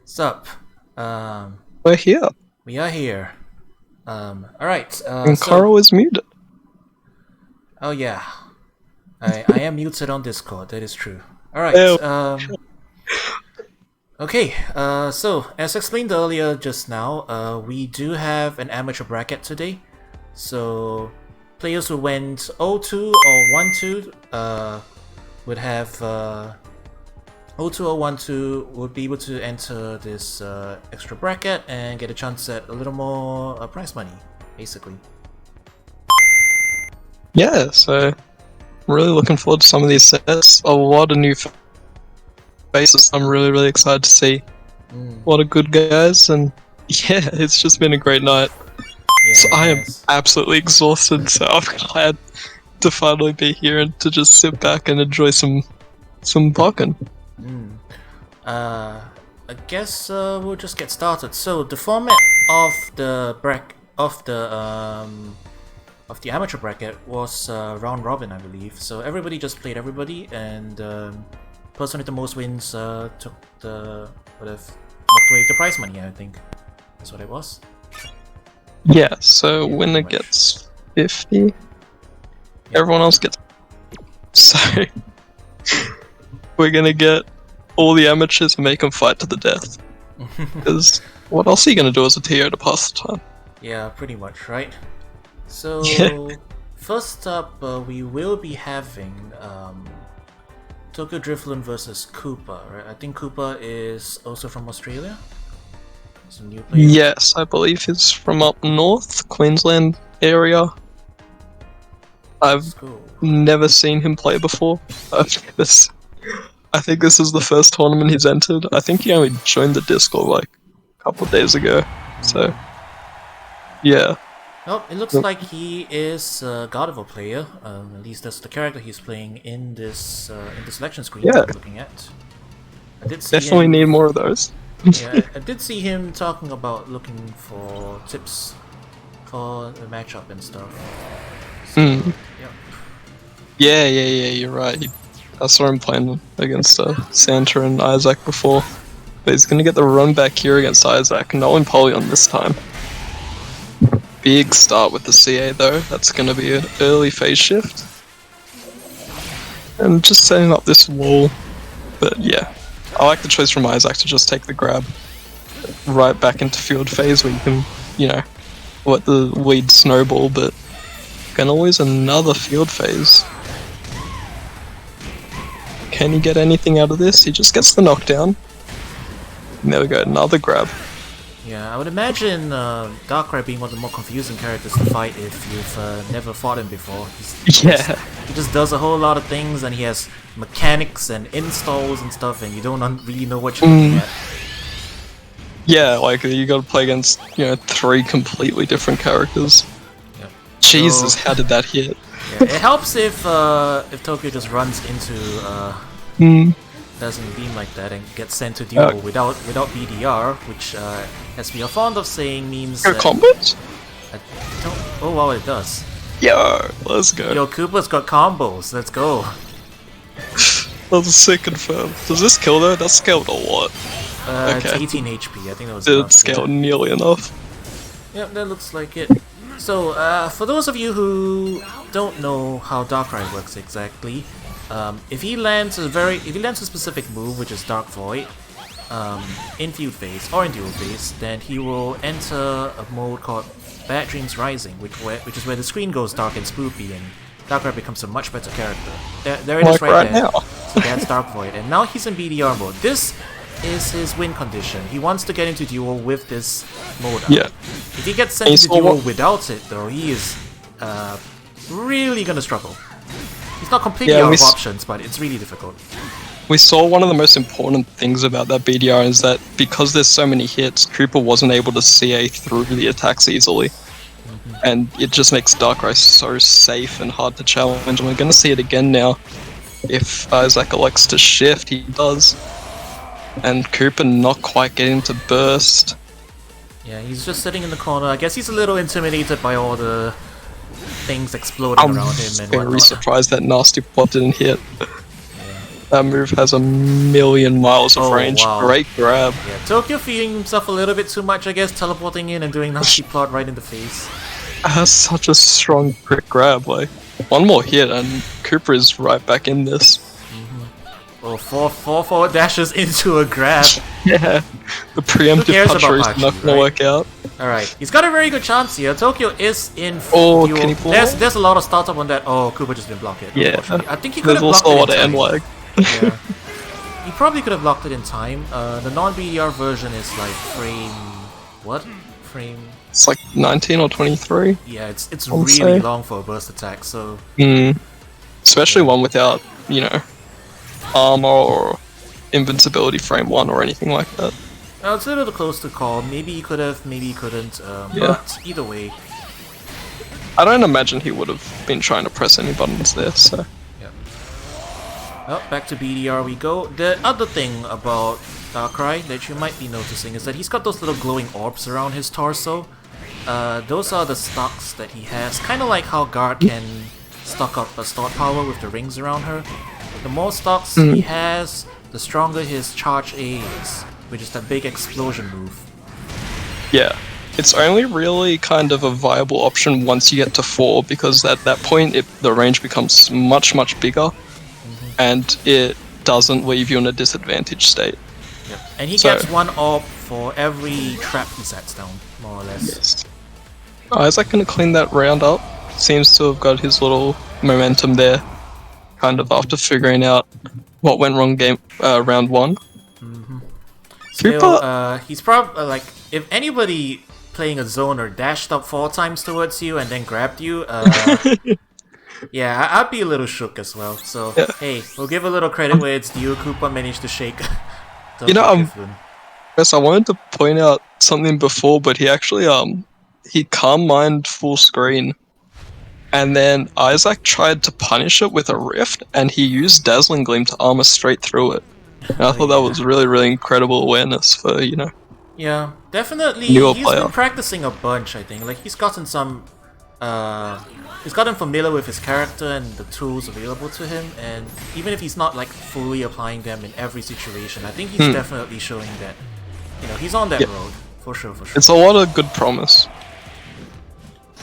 Sup? We're here. We are here. Alright, And so... Carl is muted. Oh yeah. I am muted on Discord, that is true. Alright, okay, so, as explained earlier just now, we do have an amateur bracket today. So, players who went 0-2 or 1-2, would have, 0-2 or 1-2 would be able to enter this extra bracket and get a chance at a little more prize money, basically. Yeah, so really looking forward to some of these sets. A lot of new faces I'm really excited to see. A lot of good guys, and yeah, it's just been a great night. Yeah, So I am guys. absolutely exhausted, so I'm glad to finally be here and to just sit back and enjoy some Pokken. I guess we'll just get started. So the format of the amateur bracket was round robin, I believe. So everybody just played everybody, and person with the most wins took the walked away with the prize money. I think that's what it was. Yeah, so Yeah, winner pretty much. gets 50. Everyone else gets. So we're gonna get all the amateurs and make them fight to the death. Because what else are you gonna do as a TO to pass the time? Yeah, pretty much, right? So Yeah. first up, we will be having TokyoDrifloon versus Koopa. Right? I think Koopa is also from Australia. He's a new player. Yes, I believe he's from up north, Queensland area. I've Let's go. never seen him play before. I think this is the first tournament he's entered. I think he only joined the Discord like a couple of days ago. So, yeah. Oh, it looks like he is a God of a player. At least that's the character he's playing in this in the selection screen Yeah. that I'm looking at. I did see Definitely him, need more of those. yeah, I did see him talking about looking for tips for the matchup and stuff. So, Mm. yeah. Yeah, you're right. I saw him playing against Santa and Isaac before. But he's gonna get the run back here against Isaac. No Empoleon this time. Big start with the CA though. That's gonna be an early phase shift. And just setting up this wall. But yeah, I like the choice from Isaac to just take the grab right back into field phase where you can, you know, let the lead snowball, but gonna lose another field phase. Can he get anything out of this? He just gets the knockdown. And there we go, another grab. Yeah, I would imagine Darkrai being one of the more confusing characters to fight if you've never fought him before. Yeah. He just does a whole lot of things, and he has mechanics and installs and stuff, and you don't really know what you're looking at. Yeah, like you gotta play against, 3 completely different characters. Yeah. Jesus, So- how did that hit? Yeah, it helps if Tokyo just runs into doesn't beam like that and gets sent to duel without BDR, which as we are fond of saying means Go that combos? I don't, oh wow, it does. Yo, let's go. Yo, Koopa's got combos. Let's go. That's a sick confirm. Does this kill though? That's scaled a lot. It's Okay. 18 HP. I think that was Did enough. it scale nearly enough? Yep, that looks like it. So, for those of you who don't know how Darkrai works exactly, if he lands a specific move, which is Dark Void, in field phase or in duel phase, then he will enter a mode called Bad Dreams Rising, which is where the screen goes dark and spoopy, and Darkrai becomes a much better character. There it is Like right right there. now. So that's Dark Void, and now he's in BDR mode. This is his win condition. He wants to get into duel with this mode up. Yeah. If he gets sent And into so duel what- without it, though, he is really gonna struggle. He's not completely Yeah, out we of s- options, but it's really difficult. We saw one of the most important things about that BDR is that because there's so many hits, Koopa wasn't able to CA through the attacks easily. And it just makes Darkrai so safe and hard to challenge, and we're gonna see it again now. If Isaac elects to shift, he does. And Koopa not quite getting to burst. Yeah, he's just sitting in the corner. I guess he's a little intimidated by all the things exploding I'm around him and very whatnot. surprised that Nasty Plot didn't hit. That move has a million miles of range. Wow. Great grab. Yeah, Tokyo feeding himself a little bit too much, I guess, teleporting in and doing nasty plot right in the face. Has such a strong crit grab. Like, one more hit and Koopa is right back in this. Oh, four forward dashes into a grab. Yeah. The preemptive puncher is not gonna work out. Alright, he's got a very good chance here. Tokyo is in Oh, duel. can he pull? There's a lot of startup on that. Oh, Koopa just didn't block it. Yeah. I think he could There's have blocked also a it lot of in end time. lag. Yeah. He probably could have blocked it in time. The non-BDR version is like frame... What? Frame... It's like 19 or 23. Yeah, it's I'll really say. long for a burst attack, so... Especially one without, you know, armor or invincibility frame 1 or anything like that. It's a little close to call. Maybe he could have, maybe he couldn't. But either way... I don't imagine he would have been trying to press any buttons there, so... Well, back to BDR we go. The other thing about Darkrai that you might be noticing is that he's got those little glowing orbs around his torso. Those are the stocks that he has, kind of like how Guard can stock up a start power with the rings around her. The more stocks he has, the stronger his charge A is, which is that big explosion move. Yeah. It's only really kind of a viable option once you get to 4, because at that point the range becomes much, much bigger. And it doesn't leave you in a disadvantaged state. Yep. And he gets one orb for every trap he sets down, more or less. Yes. Isaac gonna clean that round up. Seems to have got his little momentum there, kind of after figuring out what went wrong round 1. Still, he's probably like, if anybody playing a zoner dashed up 4 times towards you and then grabbed you, yeah, I'd be a little shook as well. So hey, we'll give a little credit where it's due. Koopa managed to shake. You know, yes, I wanted to point out something before, but he actually he calm mined full screen, and then Isaac tried to punish it with a rift, and he used Dazzling Gleam to armor straight through it. And I thought that was really incredible awareness for, you know. Yeah, definitely. Newer He's player. been practicing a bunch, I think. Like, he's gotten some... he's gotten familiar with his character and the tools available to him, and even if he's not, like, fully applying them in every situation, I think he's definitely showing that, you know, he's on that road. For sure, for sure. It's a lot of good promise.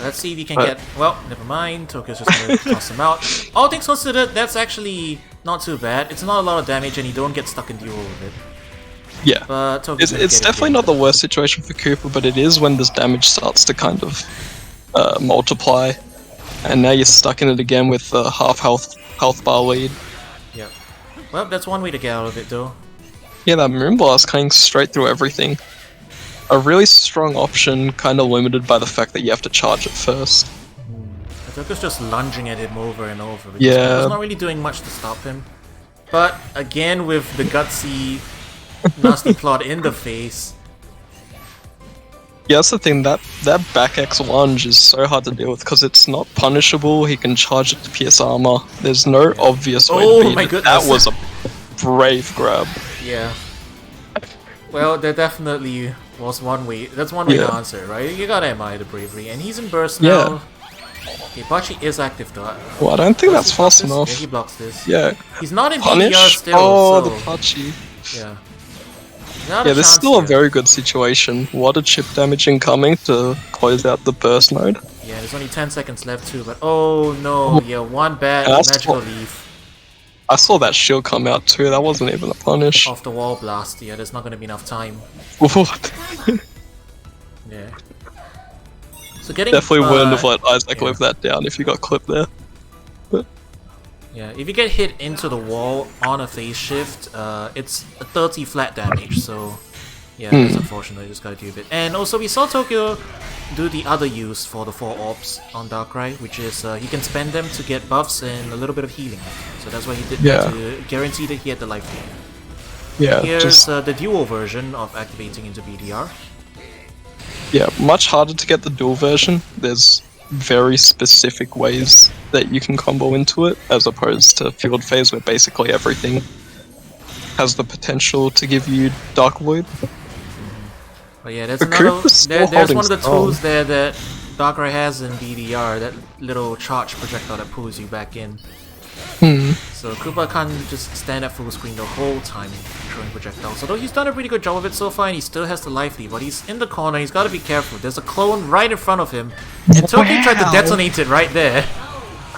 Let's see if he can get... Well, never mind. Tokyo's just gonna toss him out. All things considered, that's actually not too bad. It's not a lot of damage and you don't get stuck in duel with it. Yeah. But It's definitely not the worst situation for Koopa, but it is when this damage starts to kind of multiply. And now you're stuck in it again with the half health bar lead. Yeah. Well, that's one way to get out of it, though. Yeah, that Moonblast cutting straight through everything. A really strong option, kind of limited by the fact that you have to charge it first. Toko's just lunging at him over and over. Yeah. He's not really doing much to stop him. But again, with the gutsy, nasty plot in the face. Yeah, that's the thing, that back X lunge is so hard to deal with because it's not punishable. He can charge it to pierce armor. There's no obvious way to beat my it. goodness. That was a brave grab. Yeah. Well, there definitely was one way. That's one way to answer it, right? You gotta admire the bravery. And he's in burst now. Okay, Pachi is active though. Well, I don't think that's fast enough. Yeah, he blocks this. Yeah. He's not in Punish? BDR still, Oh, so... the Pachi. Yeah. Yeah, this is still a very good situation. What a chip damage incoming to close out the burst mode. Yeah, there's only 10 seconds left too, but oh no, yeah, one bad magical leaf. I saw that shield come out too, that wasn't even a punish. Off the wall blast, yeah, there's not gonna be enough time. What? Yeah. So getting... Definitely wouldn't have let Isaac live that down if you got clipped there. Yeah, if you get hit into the wall on a phase shift, it's a 30 flat damage, so yeah, that's unfortunate, you just gotta deal with it. And also we saw Tokyo do the other use for the 4 orbs on Darkrai, which is he can spend them to get buffs and a little bit of healing. So that's why he did that to guarantee that he had the life gain. Yeah, Here's the dual version of activating into BDR. Yeah, much harder to get the dual version. There's very specific ways that you can combo into it, as opposed to Field Phase where basically everything has the potential to give you Dark Void. But yeah, there's Koopa's one of the tools there that Darkrai has in BDR, that little charge projectile that pulls you back in. So Koopa can't just stand at full screen the whole time throwing projectiles. Although he's done a pretty good job of it so far, and he still has the life lead, but he's in the corner, he's gotta be careful. There's a clone right in front of him, and Toki tried to detonate it right there.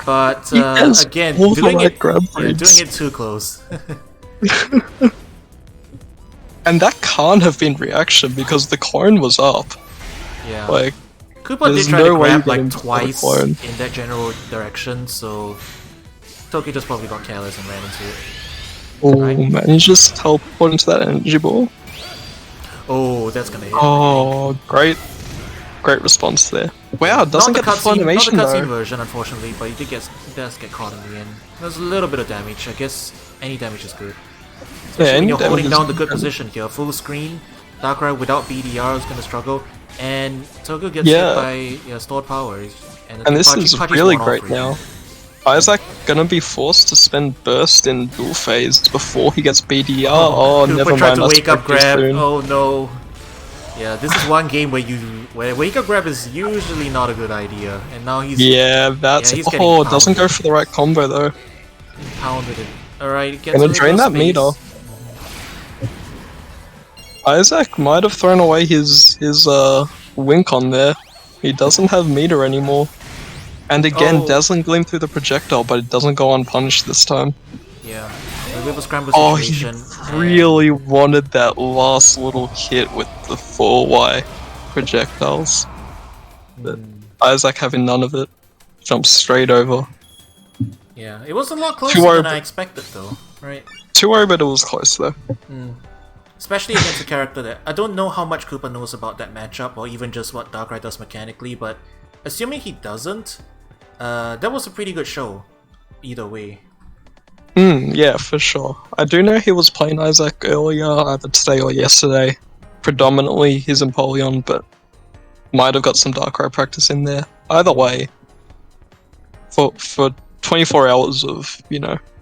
But again, doing it too close. And that can't have been reaction because the clone was up. Yeah. Like, Koopa did try to grab like twice in that general direction, so Toki just probably got careless and ran into it. Oh man, he just teleported into that energy ball. Oh, that's gonna hit. Oh, great response there. Wow, it doesn't get the full animation not the though. cutscene version, unfortunately, but he does get caught in the end. There's a little bit of damage. I guess any damage is good. Especially when you're holding down the good position here. Full screen, Darkrai without BDR is gonna struggle, and Toku gets hit by stored power. And this is really great now. Isaac gonna be forced to spend burst in dual phase before he gets BDR. Oh, never mind. Tried to wake up grab. Oh no. Yeah, this is one game where wake up grab is usually not a good idea, and now he's he's doesn't go for the right combo though. Pounded it. All right, gets gonna drain that meter. Isaac might have thrown away his wink on there. He doesn't have meter anymore. And again, Dazzling Gleam through the projectile, but it doesn't go unpunished this time. Yeah, a bit of a scramble situation. He really wanted that last little hit with the 4Y projectiles. But Isaac having none of it. Jumps straight over. Yeah, it was a lot closer than I expected though, right? 2-0, but it was close though. Especially against a character that... I don't know how much Koopa knows about that matchup, or even just what Darkrai does mechanically, but assuming he doesn't, that was a pretty good show, either way. Yeah, for sure. I do know he was playing Isaac earlier, either today or yesterday. Predominantly his Empoleon, but might have got some Darkrai practice in there. Either way, for 24 hours of,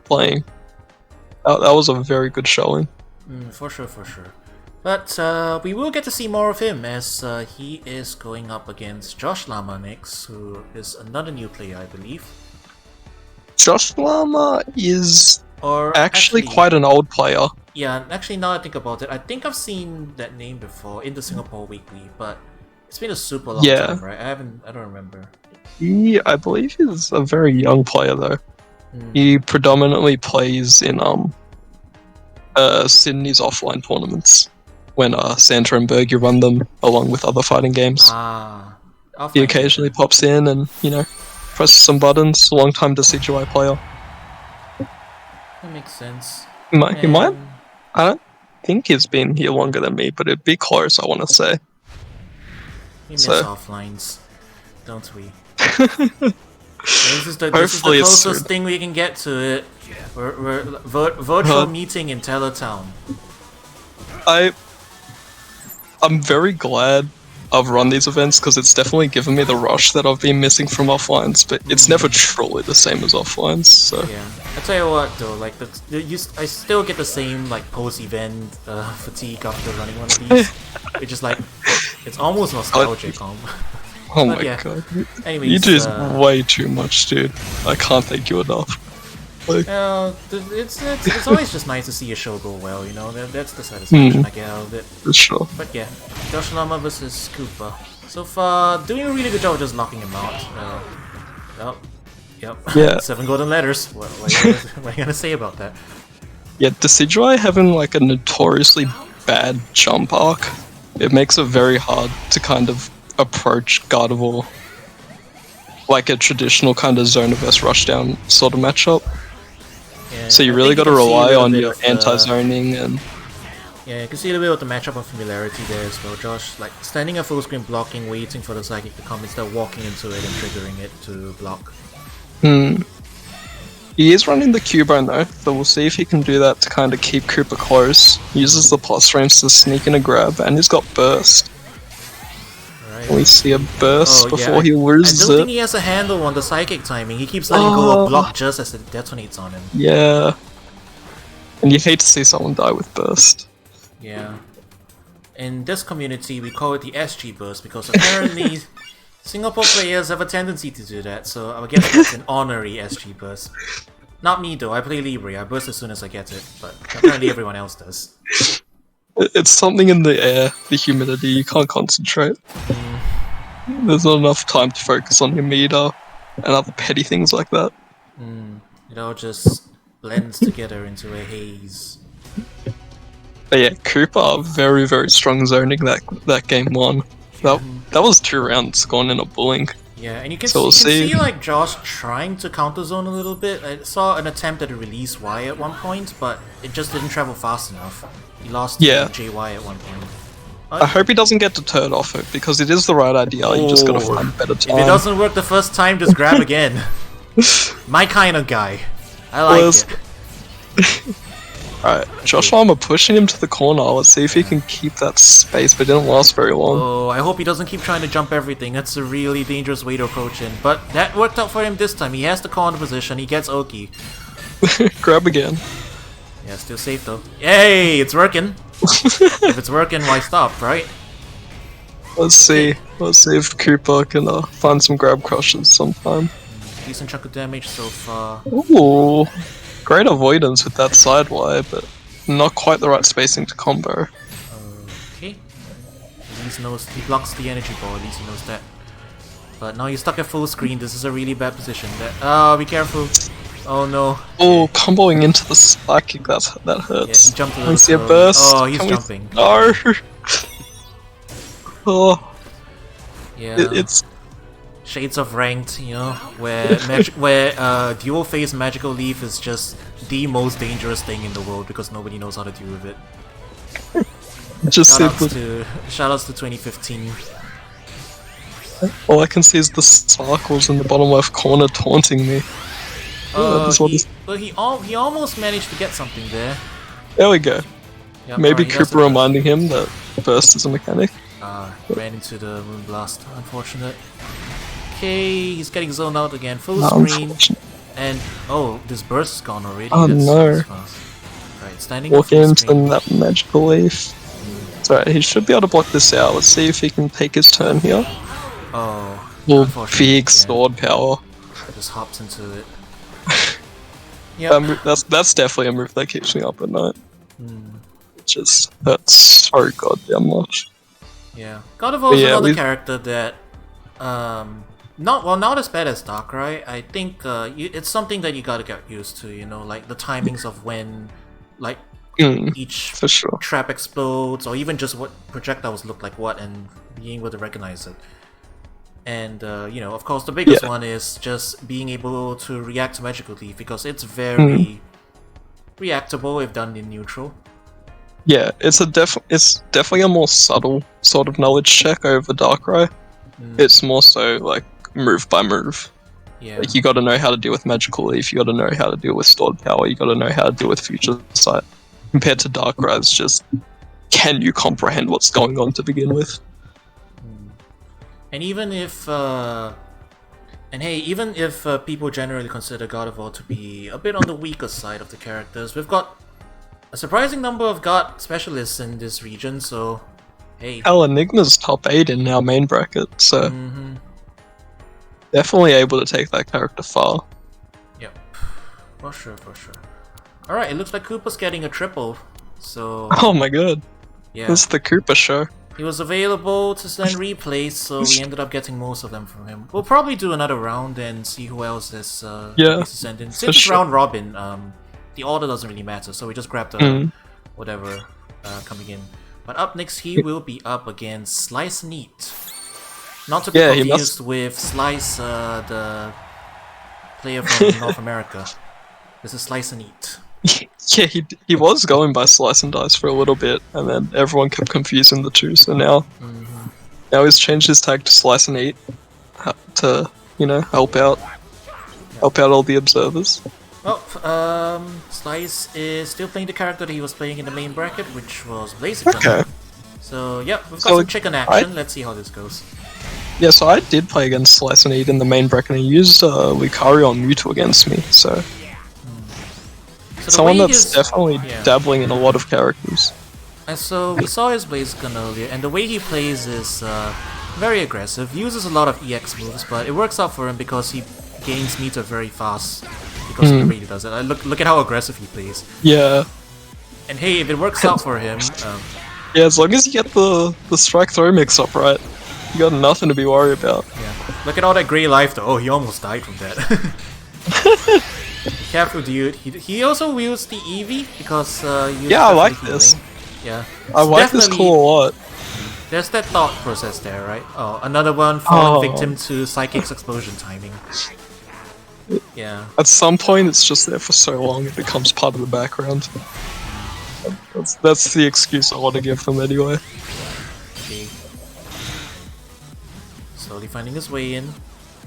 playing, that was a very good showing. For sure. But we will get to see more of him as he is going up against Joshlama next, who is another new player, I believe. Joshlama is actually quite an old player. Yeah, actually now I think about it, I think I've seen that name before in the Singapore Weekly, but it's been a super long time, right? I don't remember. I believe he's a very young player though. He predominantly plays in Sydney's offline tournaments when Santa and Bergie run them along with other fighting games. He occasionally pops in and, presses some buttons. Long time CGI player. That makes sense. He might. I don't think he's been here longer than me, but it'd be close, I want to say. We miss offlines, don't we? This is the closest thing we can get to it. We're virtual meeting in Teletown. I'm very glad I've run these events because it's definitely given me the rush that I've been missing from offlines, but it's never truly the same as offlines. So yeah, I tell you what though, like I still get the same like post-event fatigue after running one of these. It's just like it's almost nostalgic. Oh my god! Anyways, you do way too much, dude. I can't thank you enough. Like, it's always just nice to see a show go well, that's the satisfaction I get out of it. For sure. But yeah, Joshlama versus Koopa. So far, doing a really good job of just knocking him out. Yep. Yeah. 7 golden letters. What are you gonna say about that? Yeah, Decidueye having like a notoriously bad jump arc, it makes it very hard to kind of approach Gardevoir like a traditional kind of zone vs rushdown sort of matchup. Yeah, so you really got to rely on your anti-zoning and... Yeah, you can see a little bit of the matchup of familiarity there as well. Josh, like, standing at full screen blocking, waiting for the psychic to come instead of walking into it and triggering it to block. He is running the Cubone though, so we'll see if he can do that to kind of keep Koopa close. Uses the plus range to sneak in a grab, and he's got burst. We see a burst before he loses it. I don't think he has a handle on the psychic timing. He keeps letting go of block just as it detonates on him. Yeah. And you hate to see someone die with burst. Yeah. In this community, we call it the SG burst because apparently Singapore players have a tendency to do that, so I guess that's an honorary SG burst. Not me though, I play Libre, I burst as soon as I get it, but apparently everyone else does. It's something in the air, the humidity, you can't concentrate. There's not enough time to focus on your meter and other petty things like that. It all just blends together into a haze. But yeah, Koopa, very, very strong zoning that game 1. That was 2 rounds gone in a blink. Yeah, and you can, So we'll see like Josh trying to counter zone a little bit. I saw an attempt at a release Y at one point, but it just didn't travel fast enough. He lost to JY at one point. I hope he doesn't get deterred off it, because it is the right idea, you just gotta find a better time. If it doesn't work the first time, just grab again. My kind of guy. I like it. Alright, Joshlama pushing him to the corner. Let's see if he can keep that space, but it didn't last very long. Oh, I hope he doesn't keep trying to jump everything. That's a really dangerous way to approach him. But that worked out for him this time. He has the corner position, he gets Oki. Grab again. Yeah, still safe though. Yay, it's working. If it's working, why stop, right? Let's see if Koopa can find some grab crushes sometime. Decent chunk of damage so far. Ooh, great avoidance with that side wire, but not quite the right spacing to combo. Okay. At least knows he blocks the energy ball, at least he knows that. But now he's stuck at full screen, this is a really bad position. Be careful. Oh no. Oh, comboing into the spike kick, that hurts. Yeah, he jumped a Can we little see a slow. burst? Oh, he's jumping. No! Oh. Yeah. It's... Shades of Ranked, you know, where dual phase magical leaf is just the most dangerous thing in the world because nobody knows how to deal with it. Just shoutouts to 2015. All I can see is the sparkles in the bottom left corner taunting me. He almost managed to get something there. There we go. Yep, Maybe right, Koopa reminding him that burst is a mechanic. Ran into the Moonblast. Unfortunate. Okay, he's getting zoned out again. Full screen. And this burst is gone already. Oh no. Right, standing Walk into that magical leaf. Sorry, he should be able to block this out. Let's see if he can take his turn here. Oh. Big sword power. Just hops into it. Yep. That's definitely a move that keeps me up at night. It just hurts so goddamn much. Yeah. God of War is another character that not as bad as Darkrai. I think it's something that you gotta get used to, you know, like the timings of when each trap explodes, or even just what projectiles look like what, and being able to recognize it. And you know, of course, the biggest one is just being able to react to Magical Leaf, because it's very reactable if done in neutral. Yeah, it's definitely a more subtle sort of knowledge check over Darkrai. It's more so like move by move. Yeah. Like you got to know how to deal with Magical Leaf, you got to know how to deal with Stored Power, you got to know how to deal with Future Sight. Compared to Darkrai, it's just, can you comprehend what's going on to begin with? And even if, people generally consider God of War to be a bit on the weaker side of the characters, we've got a surprising number of God specialists in this region, so hey. Hell, Enigma's top 8 in our main bracket, so definitely able to take that character far. Yep, for sure. Alright, it looks like Koopa's getting a triple, so... Oh my god, yeah. This is the Koopa show. He was available to send replays, so we ended up getting most of them from him. We'll probably do another round and see who else is to send in. Since it's round robin, the order doesn't really matter, so we just grab the whatever coming in. But up next, he will be up against Slice Neat. Not to be confused with Slice, the player from North America. This is Slice and Eat. Yeah, he was going by Slice and Dice for a little bit, and then everyone kept confusing the two, so now he's changed his tag to Slice and Eat to, you know, help out all the observers. Well, Slice is still playing the character that he was playing in the main bracket, which was Blaziken. Okay. So, yep, we've got some chicken action. Let's see how this goes. Yeah, so I did play against Slice and Eat in the main bracket, and he used Lucario on Mewtwo against me, so... So someone that's definitely dabbling in a lot of characters. And so we saw his Blaziken earlier, and the way he plays is very aggressive. He uses a lot of EX moves, but it works out for him because he gains meter very fast. because he really does it. Look at how aggressive he plays. Yeah. And hey, if it works out for him, yeah, as long as you get the strike throw mix up right, you got nothing to be worried about. yeah. Look at all that grey life though. Oh, he almost died from that. Be careful, dude. He also wields the Eevee because yeah, I like this. Yeah, I like this cool a lot. There's that thought process there, right? Oh, another one falling victim to Psychic's explosion timing. Yeah. At some point, it's just there for so long it becomes part of the background. That's the excuse I want to give them anyway. Okay. Slowly finding his way in.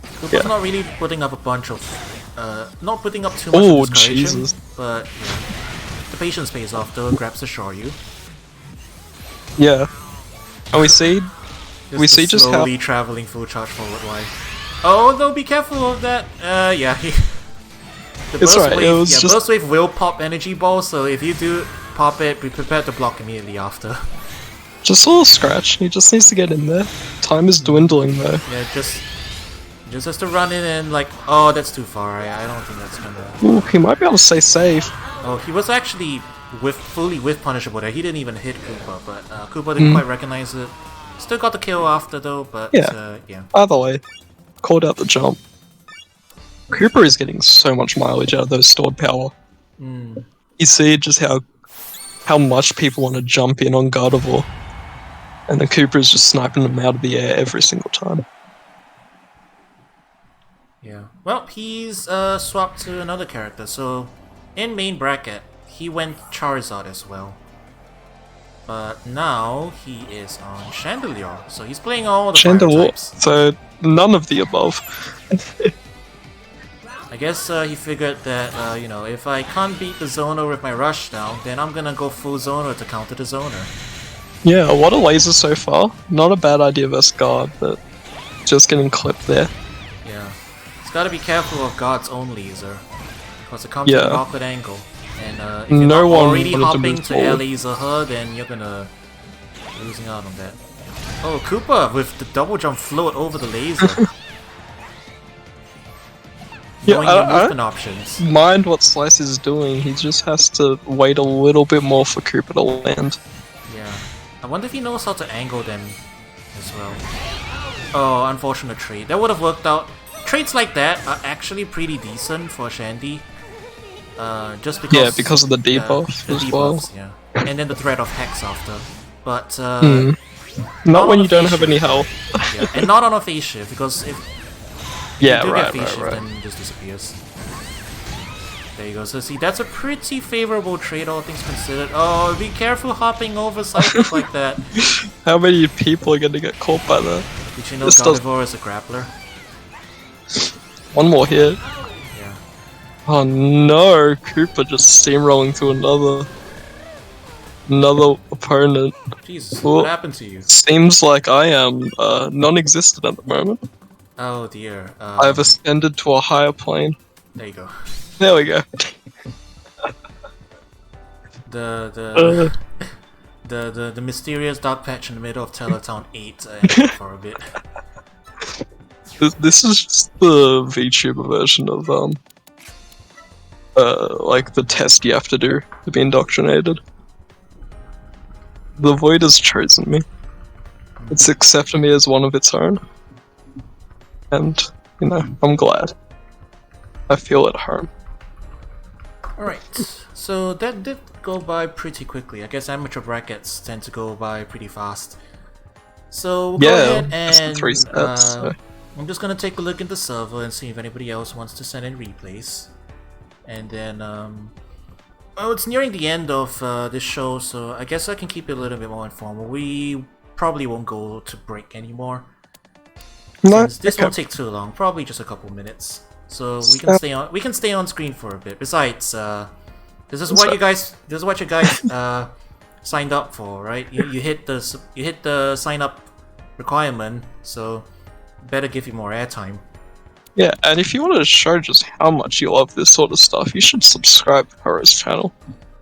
Koopa's not really putting up a bunch of, not putting up too much of discouragement, Jesus. but yeah. The patience pays off though, grabs the Shoryu. Yeah. And we see just how slowly traveling full charge forward Y. Oh no, be careful of that. Yeah. The it's burst right. wave, It was just burst wave will pop energy ball, so if you do pop it, be prepared to block immediately after. just a little scratch. He just needs to get in there. Time is dwindling though. Yeah, just has to run in and like, oh, that's too far. I don't think that's gonna. Ooh, he might be able to stay safe. Oh, he was actually fully punishable there. He didn't even hit Koopa, but Koopa didn't quite recognize it. Still got the kill after though, but yeah. Either way, called out the jump. Koopa is getting so much mileage out of those stored power. You see just how much people want to jump in on Gardevoir, and the Koopa is just sniping them out of the air every single time. Yeah. Well, he's swapped to another character. So in main bracket, he went Charizard as well. But now he is on Chandelure, so he's playing all the fire types. So none of the above. I guess he figured that, you know, if I can't beat the Zoner with my Rushdown, then I'm gonna go full Zoner to counter the Zoner. Yeah, what a laser so far. Not a bad idea versus Guard, but just getting clipped there. Yeah. It's gotta be careful of Guard's own laser, because it comes at an awkward angle. And if you're not already hopping to air laser her, then you're gonna losing out on that. Oh, Koopa with the double jump float over the laser. Knowing your movement options. Mind what Slice is doing, he just has to wait a little bit more for Koopa to land. Yeah. I wonder if he knows how to angle them as well. Oh, unfortunate trade. That would have worked out. Trades like that are actually pretty decent for Shandy. Just because... Yeah, because of the debuff as well. Yeah. And then the threat of Hex after. But, not when you don't have any health. Yeah, and not on a phase shift, because if yeah, you do right, get phase shift, right. then it just disappears. There you go. So see, that's a pretty favorable trade, all things considered. Oh, be careful hopping over cycles like that. How many people are gonna get caught by that? Did you know Gardevoir is a grappler? One more hit. Yeah. Oh no, Koopa just steamrolling to another opponent. Jesus, Well, what happened to you? Seems like I am non-existent at the moment. Oh dear. I've ascended to a higher plane. There you go. There we go. The mysterious dark patch in the middle of Teletown 8 for a bit. This is just the VTuber version of like the test you have to do to be indoctrinated. The Void has chosen me. It's accepted me as one of its own. And, you know, I'm glad. I feel at home. Alright, so that did go by pretty quickly. I guess amateur brackets tend to go by pretty fast. So we'll go ahead and 3 steps. So. I'm just gonna take a look at the server and see if anybody else wants to send in replays. And then, well, it's nearing the end of this show, so I guess I can keep it a little bit more informal. We probably won't go to break anymore. No, this won't take too long, probably just a couple minutes. So we can stay on. We can stay on screen for a bit. Besides, this is what you guys signed up for, right? You hit the sign up requirement, so better give you more airtime. Yeah, and if you want to show just how much you love this sort of stuff, you should subscribe to Hero's channel.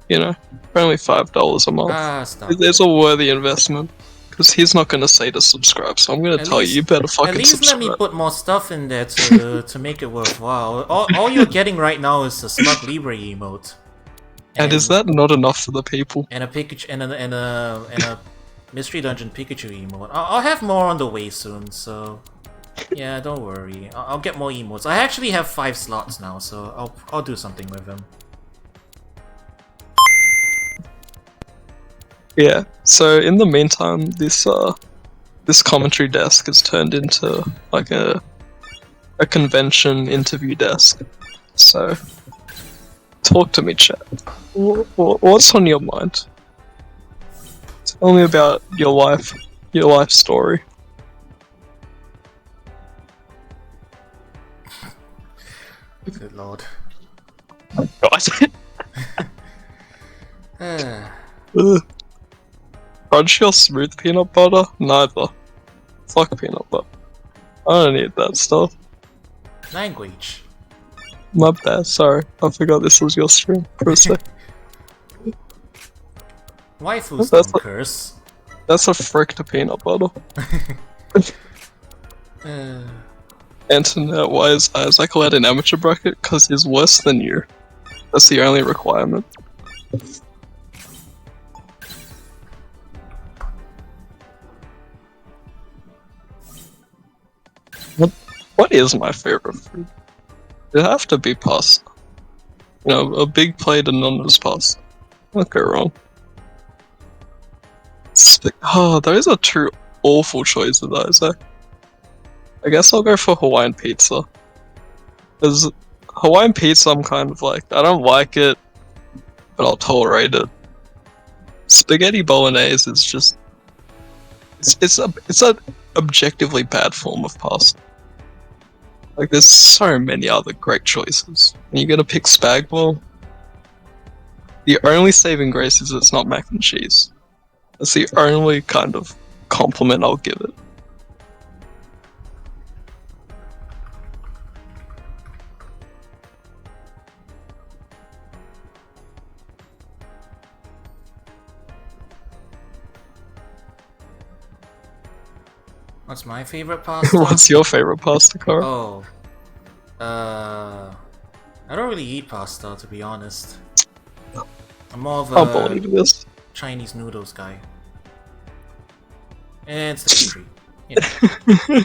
You know, for only $5 a month. Stop It's a worthy investment. Because he's not going to say to subscribe, so I'm going to tell you better fucking At least subscribe. let me put more stuff in there to make it worthwhile. All you're getting right now is the Smug Libre emote. And is that not enough for the people? And a Pikachu and a Mystery Dungeon Pikachu emote. I'll have more on the way soon, so yeah, don't worry. I'll get more emotes. I actually have 5 slots now, so I'll do something with them. Yeah. So in the meantime, this commentary desk has turned into like a convention interview desk. So talk to me, chat. What's on your mind? Tell me about your life story. Good lord. What? Crunchy or smooth peanut butter? Neither. Fuck peanut butter. I don't need that stuff. Language. My bad, sorry. I forgot this was your stream for a sec. Waifus don't curse. That's a frick to peanut butter. Internet, why is Isaac allowed an amateur bracket? Because he's worse than you. That's the only requirement. What is my favorite food? It'd have to be pasta. You know, a big plate of non's pasta. Can't go wrong. Oh, those are 2 awful choices, Isaac. I guess I'll go for Hawaiian pizza. Because Hawaiian pizza, I'm kind of like, I don't like it, but I'll tolerate it. Spaghetti bolognese is just... It's a objectively bad form of pasta. Like, there's so many other great choices. And you're gonna pick spag bol? The only saving grace is it's not mac and cheese. That's the only kind of compliment I'll give it. What's my favorite pasta? What's your favorite pasta, Cara? Oh. I don't really eat pasta, to be honest. I'm more of I'll believe this. Chinese noodles guy. And it's the treat. You know.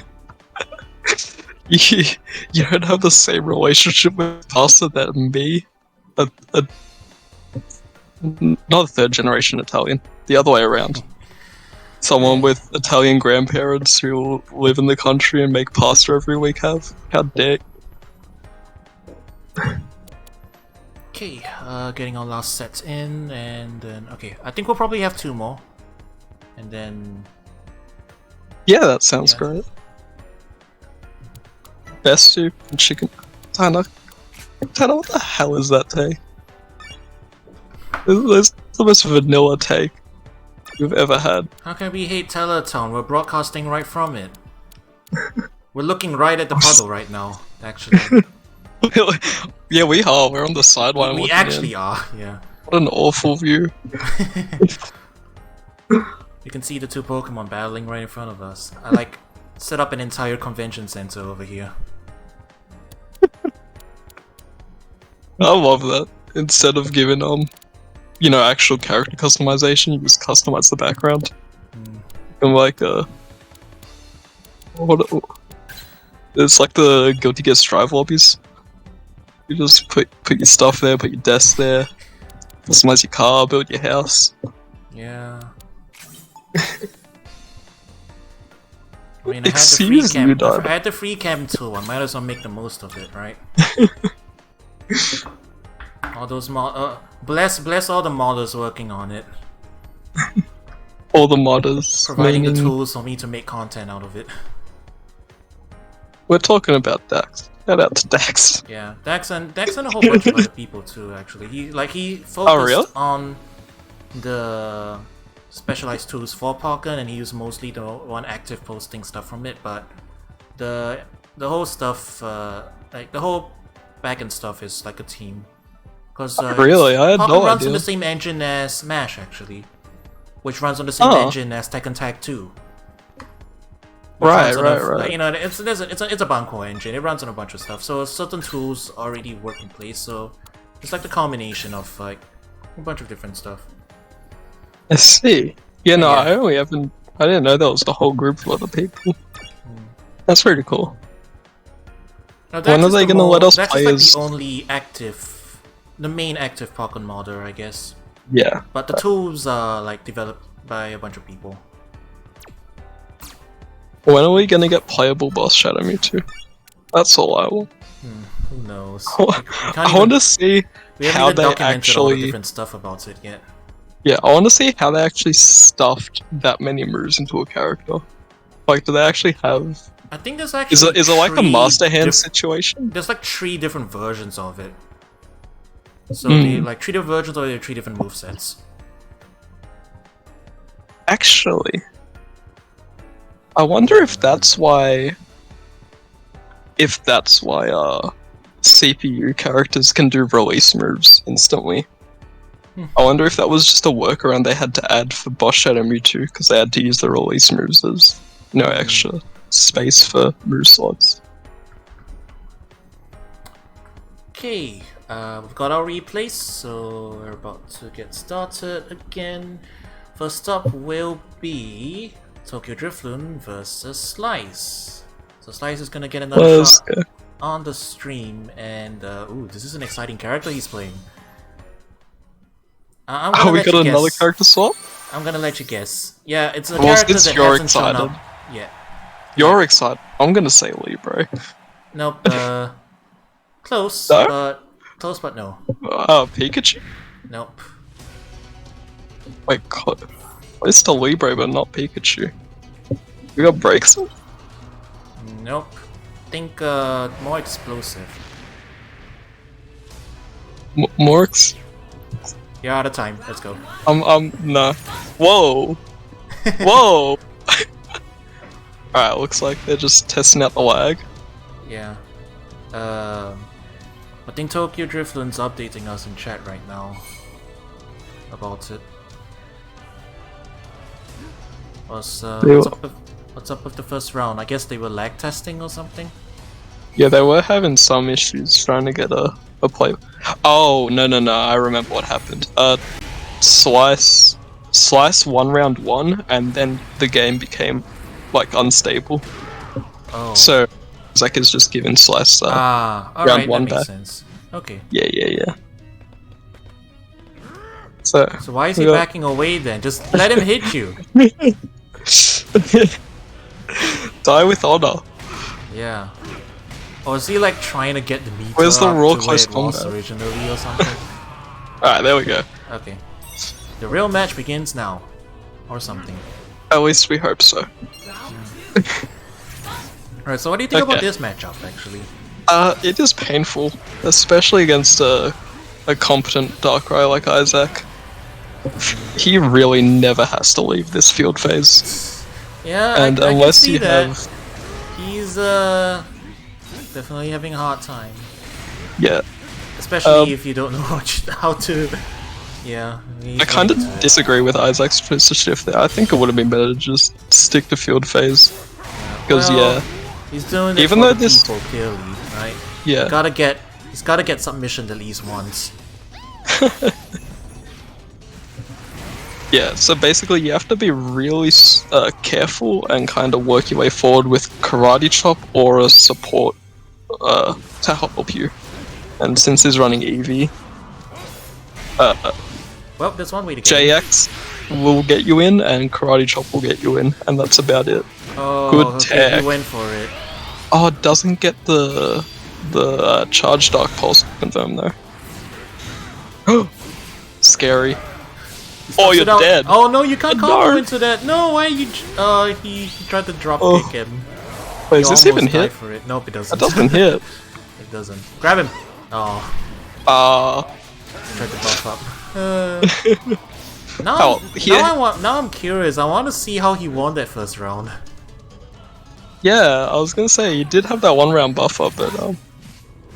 You don't have the same relationship with pasta that me, not a 3rd generation Italian, the other way around. Someone with Italian grandparents who live in the country and make pasta every week have. How dare you? Okay, getting our last sets in, and then... Okay, I think we'll probably have 2 more. And then... Yeah, that sounds great. Best soup and chicken. Tana, what the hell is that take? It's the most vanilla take we've ever had. How can we hate Teletown? We're broadcasting right from it. We're looking right at the puddle right now, actually. Yeah, we are. We're on the sideline. We actually are, yeah. What an awful view. You can see the 2 Pokemon battling right in front of us. I like set up an entire convention center over here. I love that. Instead of giving you know, actual character customization, you just customize the background. And like it's like the Guilty Gear Strive lobbies. You just put your stuff there, put your desk there, customize your car, build your house. Yeah. I mean, I had the free cam too. I might as well make the most of it, right? All those bless all the modders working on it. All the modders providing the tools for me to make content out of it. We're talking about Dax. Shout out to Dax. Yeah, Dax and a whole bunch of other people too. Actually, he focused on the specialized tools for Pokken, and he used mostly the one active posting stuff from it. But the whole stuff, like the whole backend stuff, is like a team. Because really, I had no idea. runs in the same engine as Smash, actually. which runs on the same engine as Tekken Tag 2. Right. Like, you know, it's a Banco engine. It runs on a bunch of stuff. So certain tools already work in place. So it's like the combination of like a bunch of different stuff. I see. Yeah, no, I didn't know that was the whole group of other people. That's pretty cool. Now, when are they gonna let us play as... like the main active Pokken modder, I guess. Yeah. But the tools are like developed by a bunch of people. When are we gonna get playable boss Shadow Mewtwo? That's all I want. Who knows? I want to see how they actually... all the different stuff about it yet. Yeah, I want to see how they actually stuffed that many moves into a character. Like, do they actually have... I think there's actually Is it like a Master Hand situation? There's like 3 different versions of it. So they like 3 different versions or 3 different movesets. Actually... I wonder if that's why... CPU characters can do release moves instantly. I wonder if that was just a workaround they had to add for Boss Shadow Mewtwo, because they had to use the release moves as no extra space for move slots. Okay, we've got our replays, so we're about to get started again. First up will be TokyoDrifloon versus Slice. So Slice is gonna get another shot on the stream, and ooh, this is an exciting character he's playing. We got another character swap? I'm gonna let you guess. Yeah, it's a character that hasn't shown up yet. You're excited. I'm gonna say Libre. Nope, close, but no. Pikachu? Nope. Wait, it's still Libre, but not Pikachu. We got Prankster? Nope. Think more explosive. More You're out of time. Let's go. No. Whoa! Whoa! Alright, looks like they're just testing out the lag. Yeah. I think TokyoDrifloon's updating us in chat right now about it. What's up with the first round? I guess they were lag testing or something? Yeah, they were having some issues trying to get a play. Oh, no, I remember what happened. Slice won round 1, and then the game became, like, unstable. Oh. So, Zack is just giving Slice round 1 back. Sense. Okay. Yeah. So why is he backing away then? Just let him hit you. Die with honor. Yeah. Or is he like trying to get the meter Where's the raw to close where it was combat originally or something? Alright, there we go. Okay. The real match begins now. Or something. At least we hope so. Alright, so what do you think about this matchup actually? It is painful, especially against a competent Darkrai like Isaac. He really never has to leave this field phase. Yeah, and I unless can see you that. have... He's definitely having a hard time. Yeah. Especially if you don't know how to... Yeah. I kind of disagree with Isaac's choice to shift there. I think it would have been better to just stick to field phase. Because he's doing it even for though the this people, clearly, right? Yeah. He's gotta get submission at least once. Yeah, so basically you have to be really careful and kind of work your way forward with Karate Chop or a support to help you. And since he's running Eevee, well, there's one way to get JX will get you in and Karate Chop will get you in, and that's about it. Oh, good tech. He went for it. Oh, it doesn't get the Charge Dark Pulse confirmed though. Scary. Oh, you're dead. Oh no, you can't combo into that. No, why you? He tried to drop kick him. Wait, does this even hit? For it. Nope, it doesn't. It doesn't hit. It doesn't. Grab him. Oh. Tried to buff up. Now I'm curious. I want to see how he won that first round. Yeah, I was gonna say he did have that 1 round buffer, but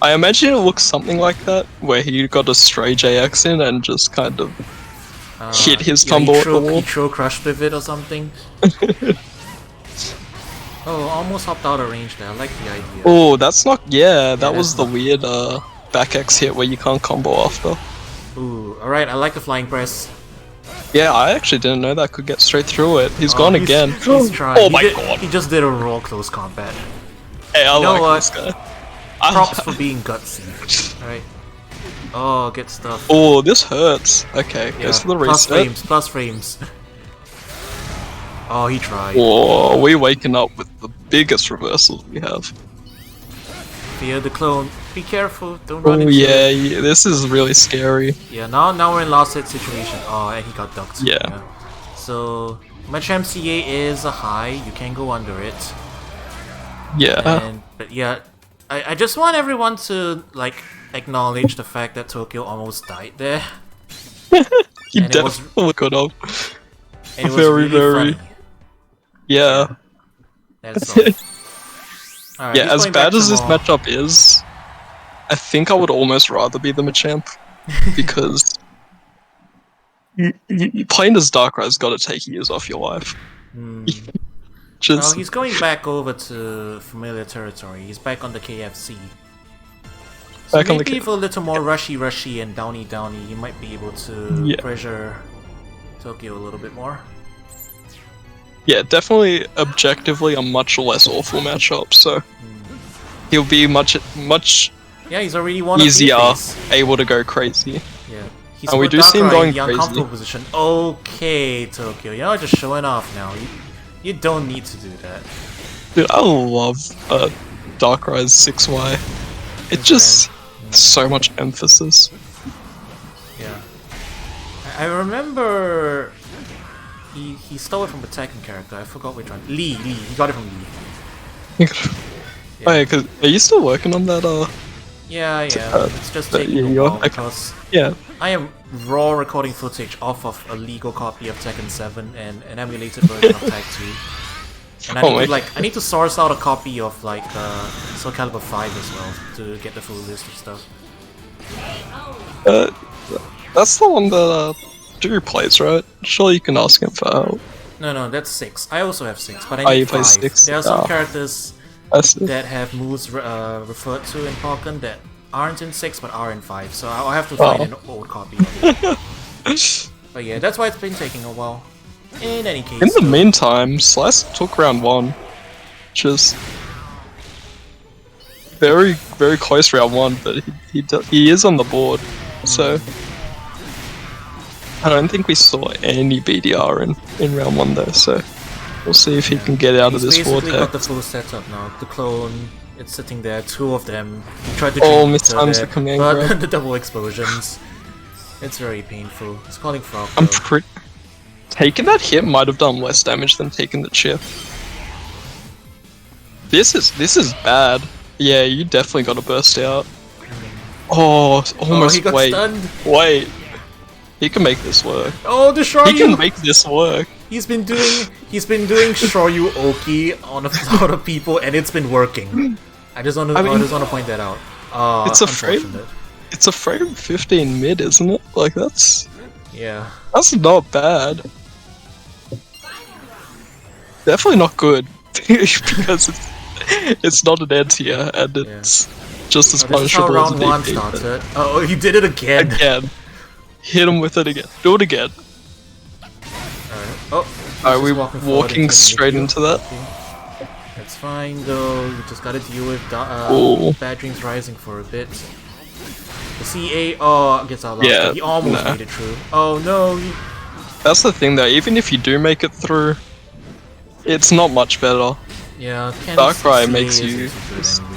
I imagine it looks something like that, where he got a stray JX in and just kind of hit his yeah, tumble at the he wall. throw crush pivot or something. Oh, almost hopped out of range there. I like the idea. Oh, that's not. Yeah, that was that's the weird back X hit where you can't combo after. Ooh, alright, I like the flying press. Yeah, I actually didn't know that could get straight through it. He's gone again. He's trying. Oh my god. He just did a raw close combat. Hey, I You know like what? this guy. Props for being gutsy. Alright. Oh, get stuff. Oh, this hurts. Okay, Yeah, goes for the plus reset. frames, plus frames. Oh, he tried. Oh, we waking up with the biggest reversals we have. Fear the clone. Be careful. Don't run Oh into yeah, it. yeah, this is really scary. Yeah, now we're in last hit situation. Oh, and he got ducked. Yeah. So, match MCA is a high. You can go under it. Yeah. But yeah, I just want everyone to like acknowledge the fact that Tokyo almost died there. You and it was- definitely could have. And it was Very, really very. funny. Yeah. That's all. Alright, Yeah, he's as going back bad to as this Maul. matchup is, I think I would almost rather be the Machamp. Because you playing as Darkrai's got to take years off your life. Well, Just he's going back over to familiar territory. He's back on the KFC. So Back on the maybe if a little more rushy and downy, you might be able to Yeah. pressure Tokyo a little bit more. yeah, definitely objectively a much less awful matchup. So he'll be much Yeah, he's already won easier a few things. able to go crazy. Yeah. He's And we put do see him Darkrai going in the uncomfortable crazy. position. Okay, Tokyo, you're just showing off now. You don't need to do that. Dude, I love Darkrai's 6Y. It just so much emphasis. Yeah. I remember he stole it from a Tekken character. I forgot which one. Lee. He got it from Lee. Oh yeah, cause are you still working on that? Yeah. It's just but taking yeah, a you're- while okay. because Yeah. I am raw recording footage off of a legal copy of Tekken 7 and an emulated version of Tag 2. And I need to source out a copy of like Soul Calibur 5 as well to get the full list of stuff. That's the one that Drew plays, right? Surely you can ask him for help. No, that's 6. I also have 6, but I Oh, need you play 5. 6? There are some Oh. characters I see. that have moves referred to in Pokken that aren't in 6 but are in 5, so I'll have to find an old copy of it. But yeah, that's why it's been taking a while. In any case, In the meantime, Slice took round 1. Just very, very close round 1, but he is on the board. So I don't think we saw any BDR in round 1 though. So we'll see if he can get out of he's this basically got the vortex. full setup now. The clone, it's sitting there, 2 of them. He tried to Oh, drink mistimes there, the command but grab. the double explosions. It's very painful. It's calling Frog. I'm though. pretty. Taking that hit might have done less damage than taking the chip. This is bad. Yeah, you definitely got to burst out. Oh, almost. he got wait, stunned. wait. He can make this work. Oh, the He Shoryu! can make this work. He's been doing Shoryu Oki on a lot of people, and it's been working. I just want to point that out. It's a frame. Unfortunate. It's a frame 15 mid, isn't it? Like that's Yeah. not bad. Definitely not good because it's not an anti-air and it's just as Oh, this is how punishable as a round 1 DP. started. Oh, he did it again. Again, hit him with it again. Do it again. Alright. Oh, Are he's we just forward walking into the straight video. into that? Okay. That's fine though. You just gotta deal with Oh. Bad Dreams Rising for a bit. The CA gets out. Yeah, He almost nah. made it through. Oh no. That's the thing though. Even if you do make it through, it's not much better. Yeah. Darkrai CA makes isn't you- too good anyway.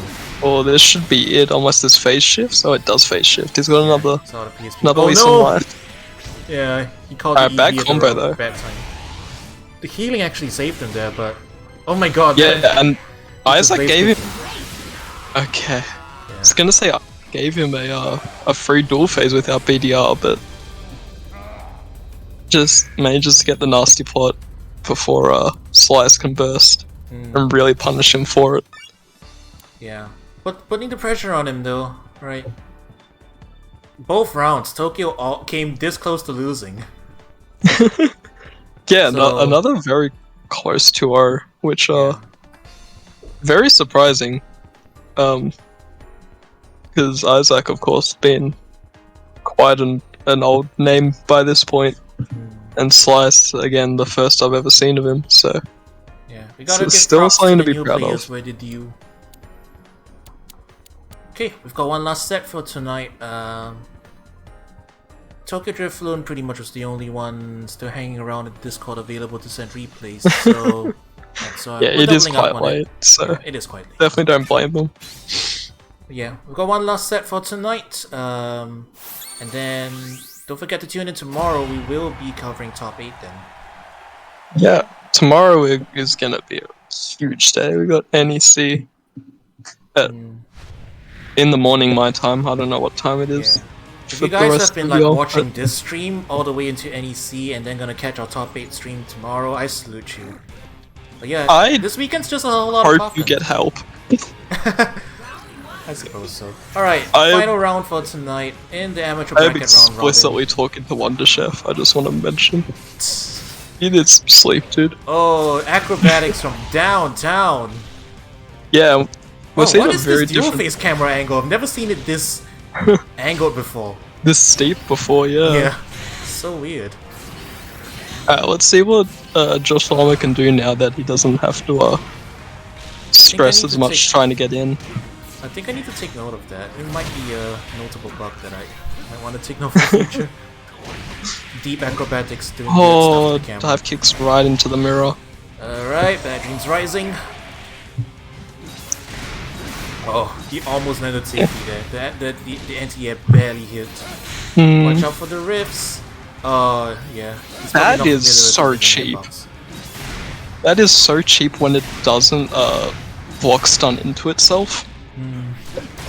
Or this should be it, unless this phase shifts. Oh, it does phase shift. He's got another It's out of PSP. lease no! on life. Yeah, he called Alright, the bad EV at the combo, wrong- though. Bad time. The healing actually saved him there, but oh my god. Yeah, man. and Isaac Just gave him. wasted Okay, I was gonna say I gave him a free dual phase without BDR, but just manages to get the nasty plot before Slice can burst and really punish him for it. Yeah, but putting the pressure on him though, right? Both rounds, Tokyo came this close to losing. Yeah, So- another very close 2-0, which are very surprising. Because Isaac, of course, been quite an old name by this point, and Slice, again, the first I've ever seen of him, so... Yeah, we gotta So give still props something to to the be new proud players. of. Where did you? Okay, we've got one last set for tonight. TokyoDrifloon pretty much was the only one still hanging around in Discord available to send replays. So, Yeah, we're it is doubling up quite on late, so Yeah, it is quite late. definitely don't blame them. Yeah, we've got one last set for tonight. And then don't forget to tune in tomorrow. We will be covering top 8 then. Yeah, tomorrow is gonna be a huge day. We got NEC at in the morning my time. I don't know what time it is. Yeah. If for you the guys rest have been of like y'all, watching but- this stream all the way into NEC and then gonna catch our top 8 stream tomorrow, I salute you. But yeah, I this weekend's just a whole lot of hope you Pokken. get help. I suppose so. Alright, I- final round for tonight in the amateur I am bracket round robin. explicitly talking to Wonder Chef. I just want to mention. He did some sleep, dude. Oh, acrobatics from downtown. Yeah, we're Wow, seeing what a is very this dual different, face camera angle? I've never seen it this angled before. this steep before. Yeah. So weird. Let's see what Joshlama can do now that he doesn't have to stress need as to much take- trying to get in. I think I need to take note of that. It might be a notable bug that I might want to take note for the future. Deep acrobatics doing weird Oh, stuff to the camera. dive kicks right into the mirror. Alright, Bad Dreams Rising. Oh, he almost landed safely there. The anti-air barely hit. Watch out for the riffs. Yeah. He's probably That not is familiar with so the cheap. hitbox. That is so cheap when it doesn't block stun into itself.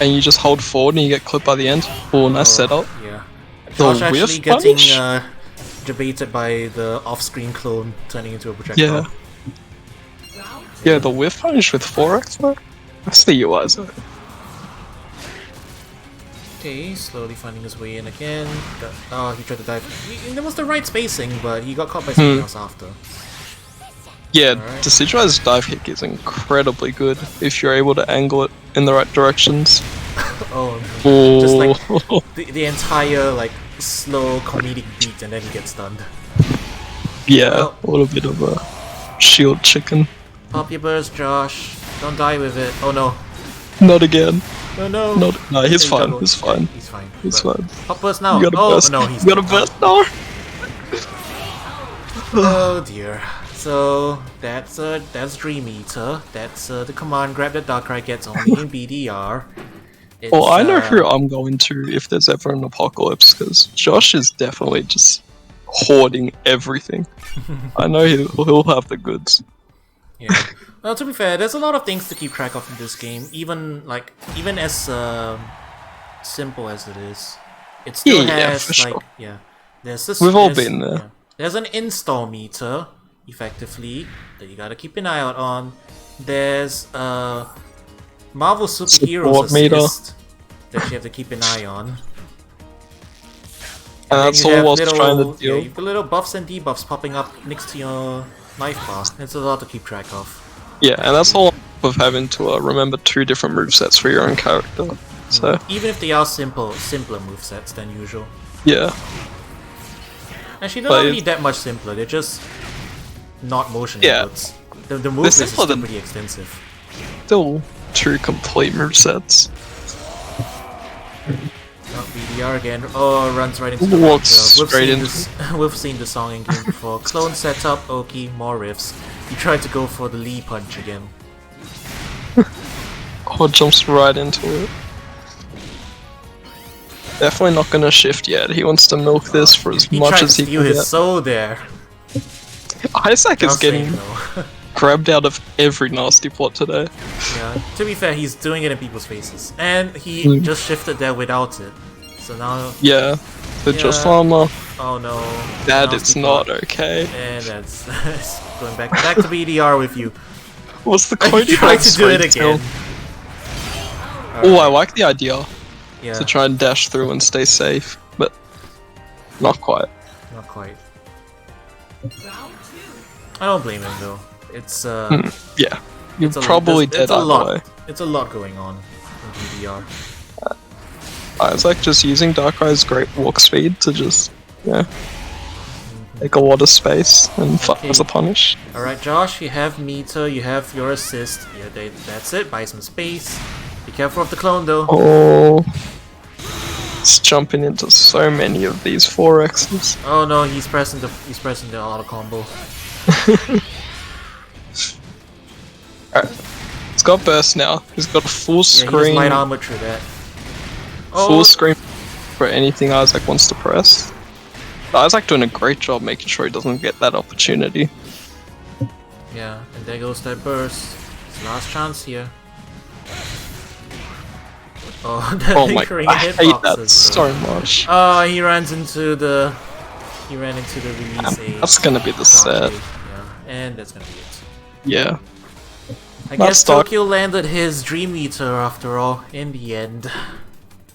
And you just hold forward and you get clipped by the end. Oh, nice setup. Yeah. The Josh actually whiff getting punish? debated by the off-screen clone turning into a projectile. Yeah. Yeah, the whiff punish with 4x though? That's the UI though. Okay, slowly finding his way in again. Oh, he tried to dive. There was the right spacing, but he got caught by something else after. Yeah, Alright. the Decidueye's dive kick is incredibly good if you're able to angle it in the right directions. Oh, Oh, just like the entire like slow comedic beat, and then he gets stunned. yeah, well- a little bit of a shield chicken. Pop your burst, Josh. Don't die with it. Oh no. Not again. No, no. No, he's There you fine. go. He's fine. He's fine. He's But fine. Pop burst now. You got a Oh burst. no, he's You got a not. burst now. Oh dear. So that's Dream Eater. That's the command grab that Darkrai gets only in BDR. It's, Well, I know who I'm going to if there's ever an apocalypse, because Josh is definitely just hoarding everything. I know he'll have the goods. Yeah. Well, to be fair, there's a lot of things to keep track of in this game. Even as simple as it is, it still Yeah, has for sure. There's this. We've all there's- been there. yeah. There's an install meter, effectively, that you gotta keep an eye out on. There's Marvel Superheroes Support meter. Assist that you have to keep an eye on. And then that's you all have whilst trying to yeah, deal. you've got little buffs and debuffs popping up next to your knife bar. It's a lot to keep track of. Yeah, and that's all of having to remember 2 different movesets for your own character. So, Even if they are simpler movesets than usual. yeah. Actually, they're But not really that much simpler. They're just not motion Yeah. inputs. The move list is simpler still than- pretty extensive. Still 2 complete movesets. Not BDR again. Oh, runs right into the Walks backfield. straight into We've seen the song in game before. Clone setup, Oki, more riffs. He tried to go for the Lee punch again. Oh, jumps right into it. Definitely not gonna shift yet. He wants to milk this for as He much tried as to he steal can his get. soul there. Isaac is Just saying, getting though. grabbed out of every nasty plot today. Yeah. To be fair, he's doing it in people's faces, and he just shifted there without it. So now, Yeah, the Yeah. Joshlama, oh no, that nasty is not plot. okay. And that's going back to BDR with you. What's the He Cody tried to do it again. Oh, I like the idea Yeah, to try and dash through and stay safe, but not quite. not quite. I don't blame him though. It's Yeah, you're it's a probably lot, dead it's a lot. either way. It's a lot going on in DDR. I was like just using Darkrai's great walk speed to just, take a lot of space and as a punish. Alright, Josh, you have meter, you have your assist. Yeah, that's it. Buy some space. Be careful of the clone though. Oh, it's jumping into so many of these 4Xs. Oh no, he's pressing the auto combo. Alright, it's got burst now. He's got a full Yeah, he screen. just light armor through that. Full screen for anything Isaac wants to press. Isaac doing a great job making sure he doesn't get that opportunity. Yeah, and there goes that burst. It's last chance here. Oh, the Oh my, lingering I hate that hitboxes, so much. Oh, he ran into the release age. That's gonna be the set. Yeah, and that's gonna be it. Yeah. I guess Tokyo landed his Dream Eater after all, in the end.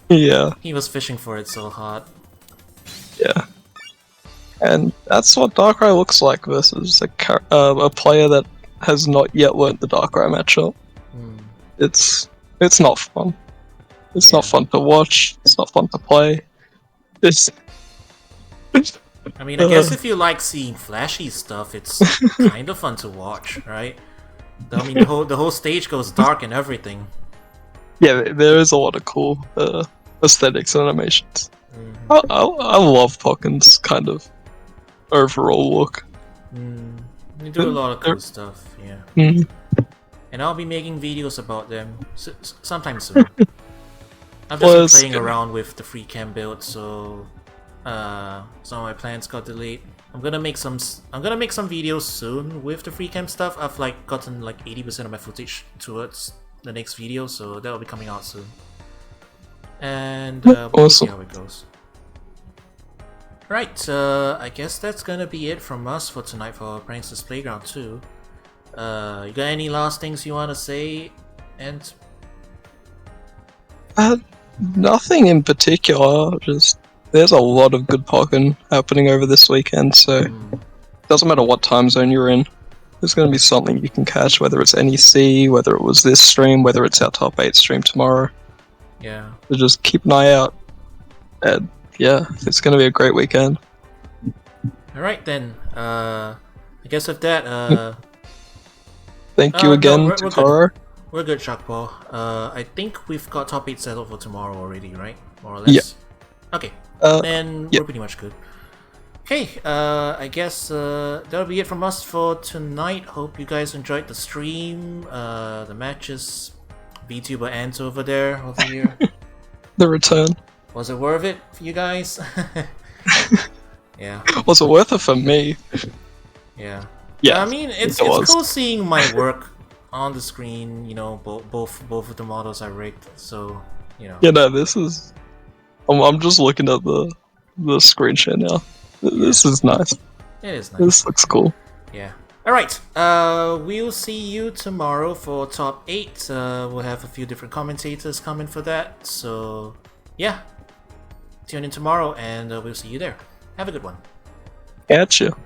Yeah. He was fishing for it so hard. Yeah. And that's what Darkrai looks like versus a player that has not yet learnt the Darkrai matchup. It's not fun. It's not fun to watch. It's not fun to play. It's. I mean, I guess if you like seeing flashy stuff, it's kind of fun to watch, right? I mean, the whole stage goes dark and everything. Yeah, there is a lot of cool aesthetics and animations. I love Pokken's kind of overall look. They do a lot of cool stuff, yeah. And I'll be making videos about them sometime soon. I've just been playing around with the free cam build, so some of my plans got delayed. I'm gonna make some videos soon with the free cam stuff. I've like gotten like 80% of my footage towards the next video, so that'll be coming out soon. And we'll see how it goes. Right, I guess that's gonna be it from us for tonight for Prankster's Playground 2. You got any last things you wanna say, and? Nothing in particular, just there's a lot of good Pokken happening over this weekend, so it doesn't matter what time zone you're in, there's going to be something you can catch, whether it's NEC, whether it was this stream, whether it's our top 8 stream tomorrow. Yeah. So just keep an eye out, and yeah, it's going to be a great weekend. Alright then, I guess with that, thank you again to Koro. We're good, SharKpaw. I think we've got top 8 settled for tomorrow already, right? More or less? Yeah. Okay, then we're pretty much good. Okay, I guess that'll be it from us for tonight. Hope you guys enjoyed the stream, the matches, VTuber Ant over here. The return. Was it worth it for you guys? Yeah. Was it worth it for me? Yeah. Yeah. I mean, it's cool seeing my work on the screen, you know, both of the models I rigged, so, you know. Yeah, no, this is... I'm just looking at the screen share now. This is nice. It is nice. This looks cool. Yeah. Alright, we'll see you tomorrow for top 8. We'll have a few different commentators coming for that, so, yeah. Tune in tomorrow, and we'll see you there. Have a good one. Catch you.